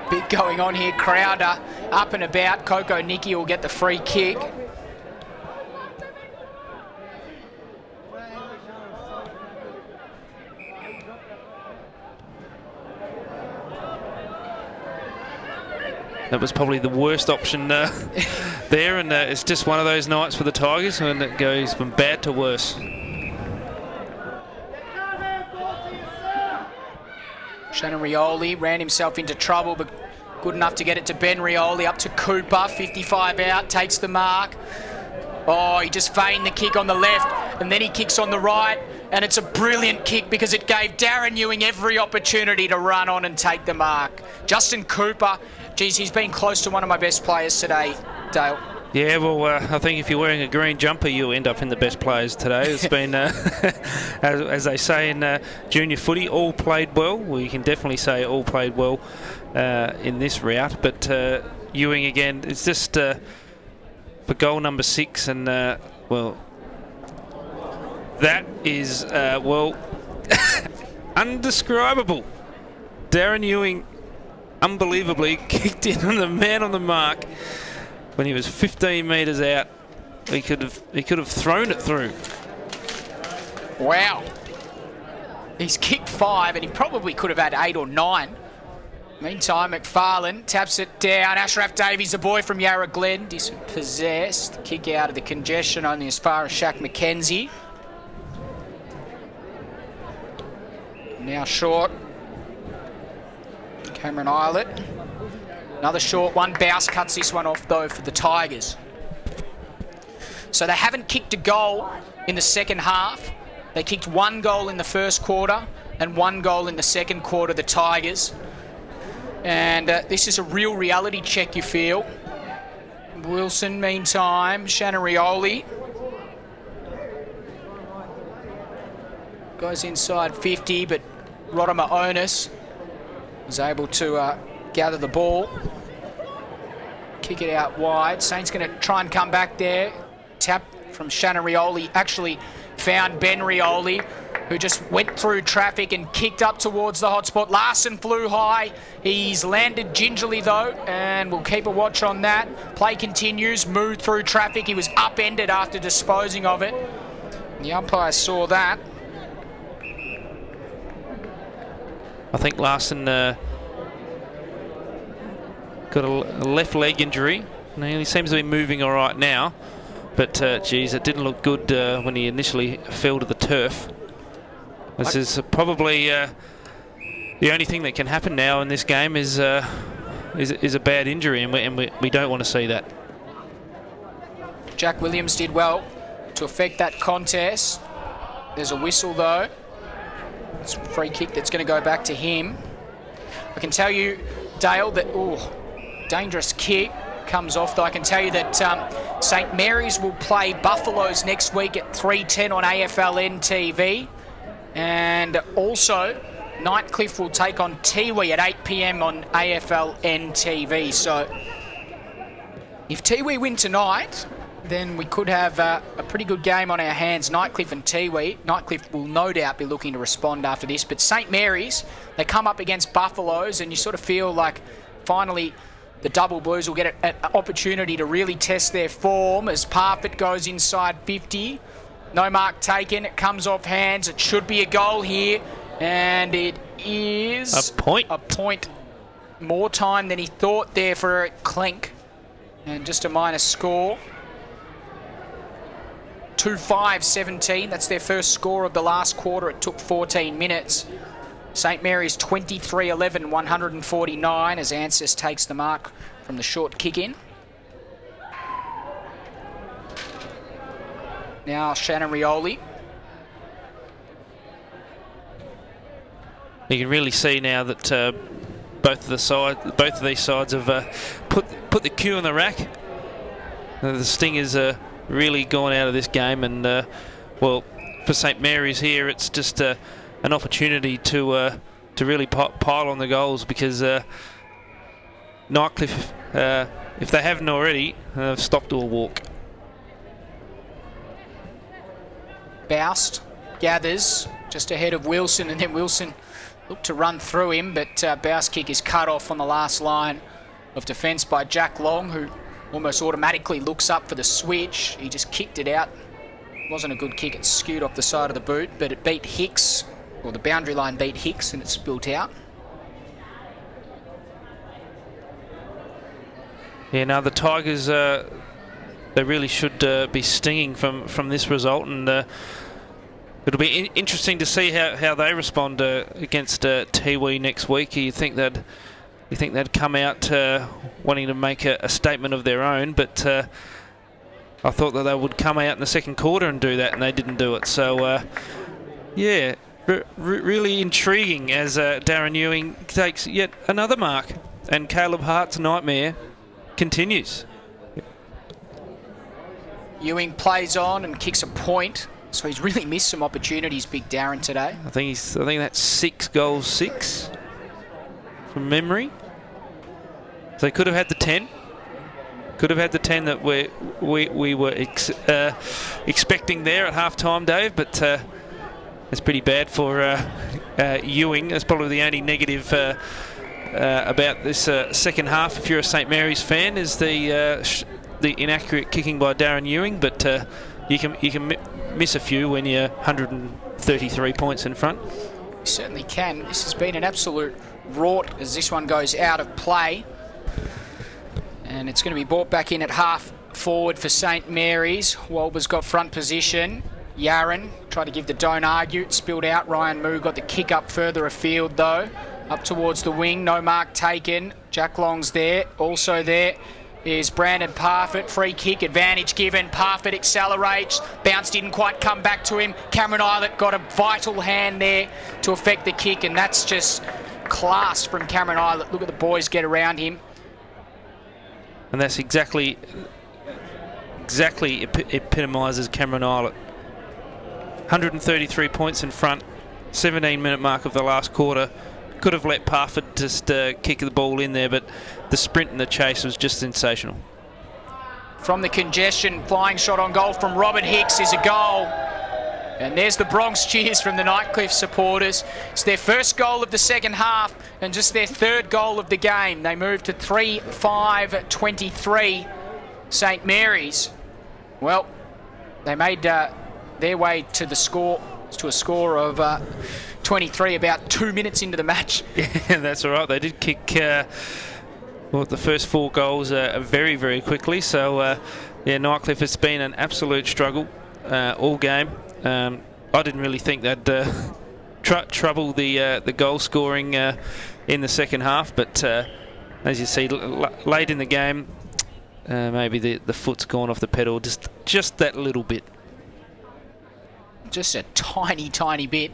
Big going on here. Crowder up and about. Coco Nicky will get the free kick. That was probably the worst option there, and it's just one of those nights for the Tigers when it goes from bad to worse. Shannon Rioli ran himself into trouble, but good enough to get it to Ben Rioli. Up to Cooper, 55 out, takes the mark. Oh, he just feigned the kick on the left, and then he kicks on the right, and it's a brilliant kick because it gave Darren Ewing every opportunity to run on and take the mark. Justin Cooper, geez, he's been close to one of my best players today, Dale. Yeah, well, I think if you're wearing a green jumper, you'll end up in the best players today. It's been, as they say in junior footy, all played well. Well, you can definitely say all played well in this route. But Ewing again, it's just for goal number 6, and well, that is undescribable. Darren Ewing, unbelievably kicked in on the man on the mark. When he was 15 metres out, he could have thrown it through. Wow. He's kicked 5, and he probably could have had 8 or 9. Meantime, McFarlane taps it down. Ashraf Davies, the boy from Yarra Glen, dispossessed. Kick out of the congestion only as far as Shaq McKenzie. Now short. Cameron Eilert. Another short one. Bouse cuts this one off, though, for the Tigers. So they haven't kicked a goal in the second half. They kicked 1 goal in the first quarter and 1 goal in the second quarter, the Tigers. And this is a real reality check, you feel. Wilson, meantime. Shannon Rioli. Goes inside 50, but Rodimer Onus was able to gather the ball. Kick it out wide. Saints going to try and come back there. Tap from Shannon Rioli. Actually found Ben Rioli, who just went through traffic and kicked up towards the hotspot. Larson flew high. He's landed gingerly, though, and we'll keep a watch on that. Play continues. Moved through traffic. He was upended after disposing of it. The umpire saw that. I think Larson got a left leg injury, He seems to be moving all right now. But, geez, it didn't look good when he initially fell to the turf. This is probably the only thing that can happen now in this game is a bad injury, and we don't want to see that. Jack Williams did well to affect that contest. There's a whistle, though. It's a free kick that's going to go back to him. I can tell you, Dale, that... Ooh, dangerous kick. Comes off, though. I can tell you that St Mary's will play Buffaloes next week at 3:10 on AFL NTV. And also, Nightcliff will take on Tiwi at 8 p.m. on AFL NTV. So, if Tiwi win tonight, then we could have a pretty good game on our hands, Nightcliff and Tiwi. Nightcliff will no doubt be looking to respond after this. But St Mary's, they come up against Buffaloes, and you sort of feel like finally the Double Blues will get an opportunity to really test their form as Parfitt goes inside 50. No mark taken. It comes off hands. It should be a goal here. And it is... A point. A point. More time than he thought there for Eric Clink. And just a minor score. 2-5-17. That's their first score of the last quarter. It took 14 minutes. St Mary's 23-11, 149 as Ansys takes the mark from the short kick in. Now Shannon Rioli. You can really see now that both of these sides have put the cue on the rack. The sting has really gone out of this game, and well, for St Mary's here, it's just an opportunity to really pile on the goals, because Nightcliff, if they haven't already, have stopped to a walk. Boust gathers just ahead of Wilson, and then Wilson looked to run through him, but Boust's kick is cut off on the last line of defence by Jack Long, who almost automatically looks up for the switch. He just kicked it out. It wasn't a good kick. It skewed off the side of the boot, but it beat Hicks. Well, the boundary line beat Hicks, and it's spilt out. Yeah, now the Tigers, they really should be stinging from this result, and it'll be interesting to see how they respond against Tiwi next week. You think they'd come out wanting to make a statement of their own, but I thought that they would come out in the second quarter and do that, and they didn't do it. So, yeah. Really intriguing as Darren Ewing takes yet another mark, and Caleb Hart's nightmare continues. Ewing plays on and kicks a point, so he's really missed some opportunities, Big Darren, today. I think that's 6 goals, 6 from memory. So he could have had the 10. Could have had the 10 that we were expecting there at half time, Dave, but it's pretty bad for Ewing. That's probably the only negative about this second half, if you're a St Mary's fan, is the inaccurate kicking by Darren Ewing. But you can miss a few when you're 133 points in front. You certainly can. This has been an absolute rort as this one goes out of play. And it's going to be brought back in at half forward for St Mary's. Walber's got front position. Yaron tried to give the don't argue. It spilled out. Ryan Moo got the kick up further afield, though. Up towards the wing. No mark taken. Jack Long's there. Also there is Brandon Parfitt. Free kick. Advantage given. Parfitt accelerates. Bounce didn't quite come back to him. Cameron Eilert got a vital hand there to affect the kick, and that's just class from Cameron Eilert. Look at the boys get around him. And that's exactly epitomises Cameron Eilert. 133 points in front, 17-minute mark of the last quarter. Could have let Parfitt just kick the ball in there, but the sprint and the chase was just sensational. From the congestion, flying shot on goal from Robert Hicks is a goal. And there's the Bronx cheers from the Nightcliff supporters. It's their first goal of the second half and just their third goal of the game. They move to 3-5-23. St Mary's, well, they made their way to the score, to a score of 23 about 2 minutes into the match. Yeah, that's all right. They did kick Well, the first 4 goals are very, very quickly. So, Nightcliff has been an absolute struggle all game. I didn't really think they'd trouble the goal scoring in the second half, but as you see, late in the game, maybe the foot's gone off the pedal just that little bit. Just a tiny, tiny bit.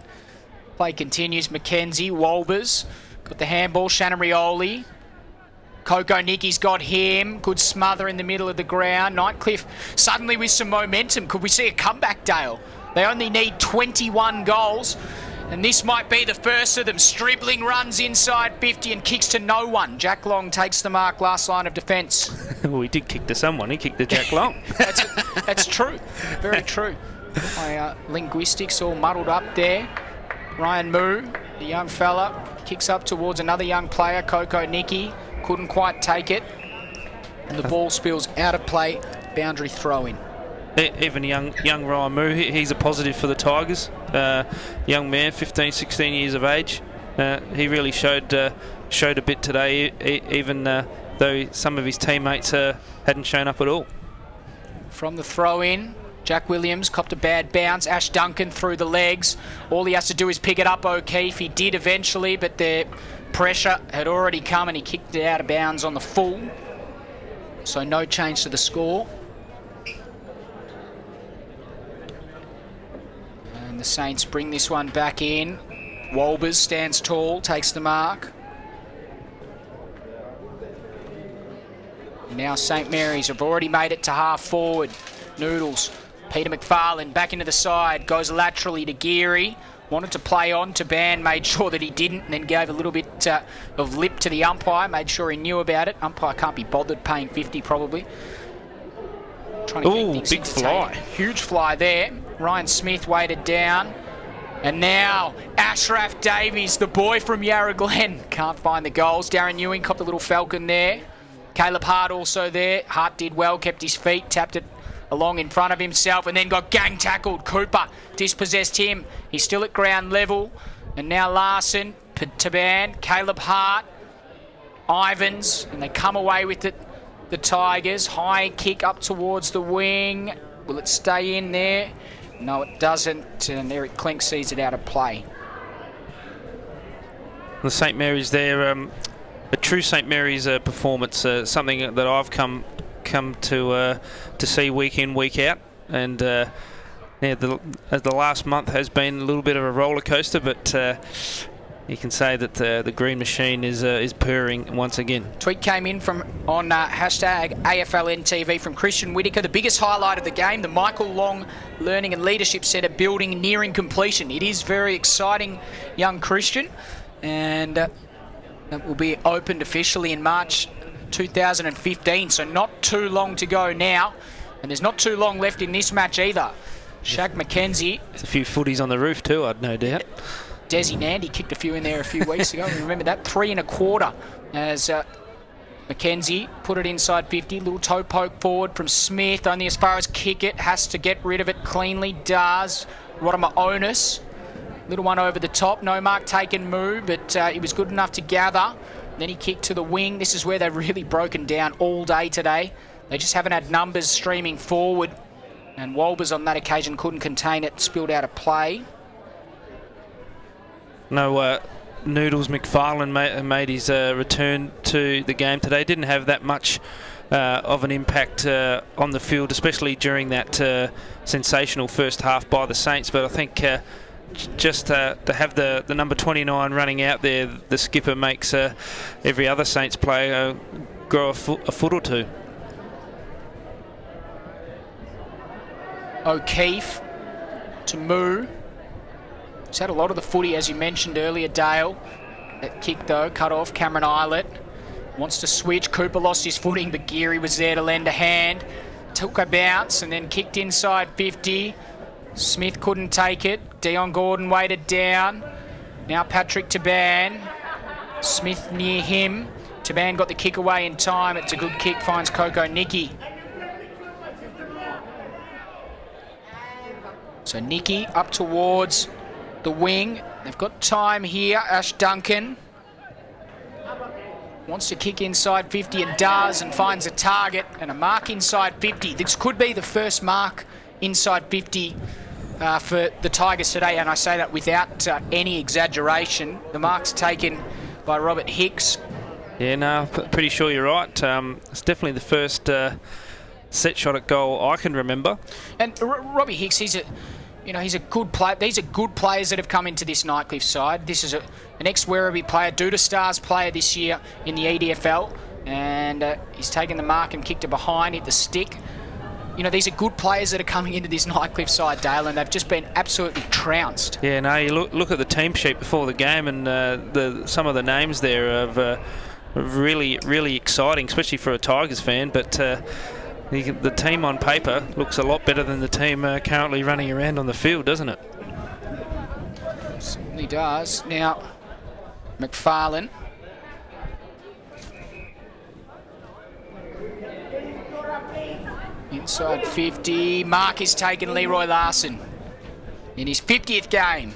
Play continues. Mackenzie, Wolbers, got the handball. Shannon Rioli. Coco Nicky's got him. Good smother in the middle of the ground. Nightcliff suddenly with some momentum. Could we see a comeback, Dale? They only need 21 goals. And this might be the first of them. Stribling runs inside 50 and kicks to no one. Jack Long takes the mark, last line of defence. Well, he did kick to someone. He kicked to Jack Long. That's true. Very true. My linguistics all muddled up there. Ryan Moo, the young fella, kicks up towards another young player, Coco Nicky. Couldn't quite take it. And the ball spills out of play. Boundary throw in. Even young Ryan Moo, he's a positive for the Tigers. Young man, 15, 16 years of age. He really showed a bit today, even though some of his teammates hadn't shown up at all. From the throw-in, Jack Williams copped a bad bounce. Ash Duncan through the legs. All he has to do is pick it up, O'Keefe. He did eventually, but the pressure had already come and he kicked it out of bounds on the full. So no change to the score. And the Saints bring this one back in. Wolbers stands tall, takes the mark. Now St Mary's have already made it to half forward. Noodles. Peter McFarlane back into the side, goes laterally to Geary. Wanted to play on to Ban, made sure that he didn't, and then gave a little bit of lip to the umpire, made sure he knew about it. Umpire can't be bothered paying 50 probably. Oh, big fly. Huge fly there. Ryan Smith weighted down. And now Ashraf Davies, the boy from Yarra Glen, can't find the goals. Darren Ewing copped a little falcon there. Caleb Hart also there. Hart did well, kept his feet, tapped it along in front of himself and then got gang tackled. Cooper dispossessed him. He's still at ground level. And now Larson, Taban, Caleb Hart, Ivans, and they come away with it. The Tigers. High kick up towards the wing. Will it stay in there? No, it doesn't. And Eric Klink sees it out of play. The St Mary's there, a true St Mary's performance, something that I've come to see week in, week out, and the last month has been a little bit of a roller coaster, but you can say that the green machine is purring once again. Tweet came in from on hashtag AFLNTV from Christian Whitaker. The biggest highlight of the game, the Michael Long Learning and Leadership Centre building nearing completion. It is very exciting, young Christian, and it will be opened officially in March 2015, so not too long to go now, and there's not too long left in this match either. Shaq McKenzie. There's a few footies on the roof too, I'd no doubt. Desi Nandy kicked a few in there a few weeks ago. Remember that? 3 1/4 as McKenzie put it inside 50. Little toe poke forward from Smith, only as far as kick it. Has to get rid of it cleanly. Does. Rodimer Onus. Little one over the top. No mark taken move, but he was good enough to gather. Then he kicked to the wing. This is where they've really broken down all day today. They just haven't had numbers streaming forward. And Wolbers on that occasion couldn't contain it, spilled out of play. No, Noodles McFarlane made his return to the game today. Didn't have that much of an impact on the field, especially during that sensational first half by the Saints. But I think just to have the number 29 running out there, the skipper makes every other Saints player grow a foot or two. O'Keefe to Moo. He's had a lot of the footy, as you mentioned earlier, Dale. That kick, though, cut off. Cameron Eilert wants to switch. Cooper lost his footing, but Geary was there to lend a hand. Took a bounce and then kicked inside 50. Smith couldn't take it. Dion Gordon weighted down. Now Patrick Taban. Smith near him. Taban got the kick away in time. It's a good kick, finds Coco Nicky. So Nicky up towards the wing. They've got time here. Ash Duncan. wants to kick inside 50 and does, and finds a target and a mark inside 50. This could be the first mark inside 50 for the Tigers today, and I say that without any exaggeration. The mark's taken by Robert Hicks. Yeah, no, pretty sure you're right. It's definitely the first set shot at goal I can remember. And Robbie Hicks, he's a good player. These are good players that have come into this Nightcliff side. This is an ex-Werribee player, Duda Stars player this year in the EDFL, and he's taken the mark and kicked it behind, hit the stick. These are good players that are coming into this Nightcliff side, Dale, and they've just been absolutely trounced. Yeah, no, you look at the team sheet before the game, and some of the names there are really, really exciting, especially for a Tigers fan, but the team on paper looks a lot better than the team currently running around on the field, doesn't it? Certainly does. Now, McFarlane. Inside 50. Mark is taken Leroy Larson in his 50th game.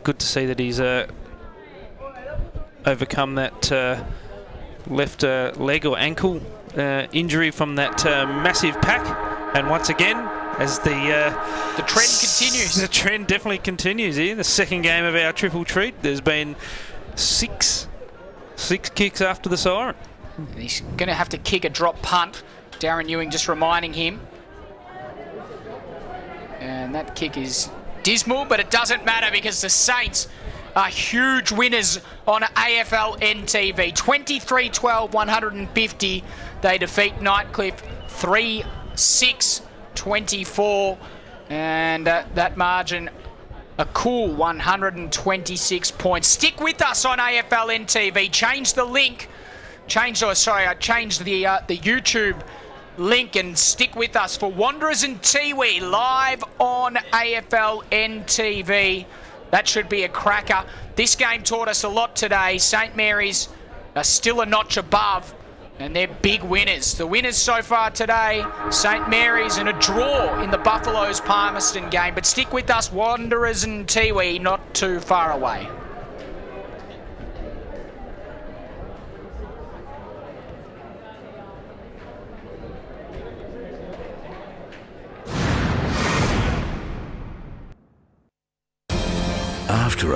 Good to see that he's overcome that left leg or ankle injury from that massive pack, and once again, as the trend continues. The trend definitely continues here. The second game of our triple treat. There's been six kicks after the siren. And he's going to have to kick a drop punt. Darren Ewing just reminding him. And that kick is dismal, but it doesn't matter because the Saints are huge winners on AFL NTV. 23-12, 150. They defeat Nightcliff 3-6-24. And that margin, a cool 126 points. Stick with us on AFL NTV. Change the link. I changed the YouTube link, and stick with us for Wanderers and Tiwi live on AFL NTV. That should be a cracker. This game taught us a lot today. St Mary's are still a notch above, and they're big winners. The winners so far today, St Mary's, and a draw in the Buffaloes Palmerston game. But stick with us, Wanderers and Tiwi, not too far away. After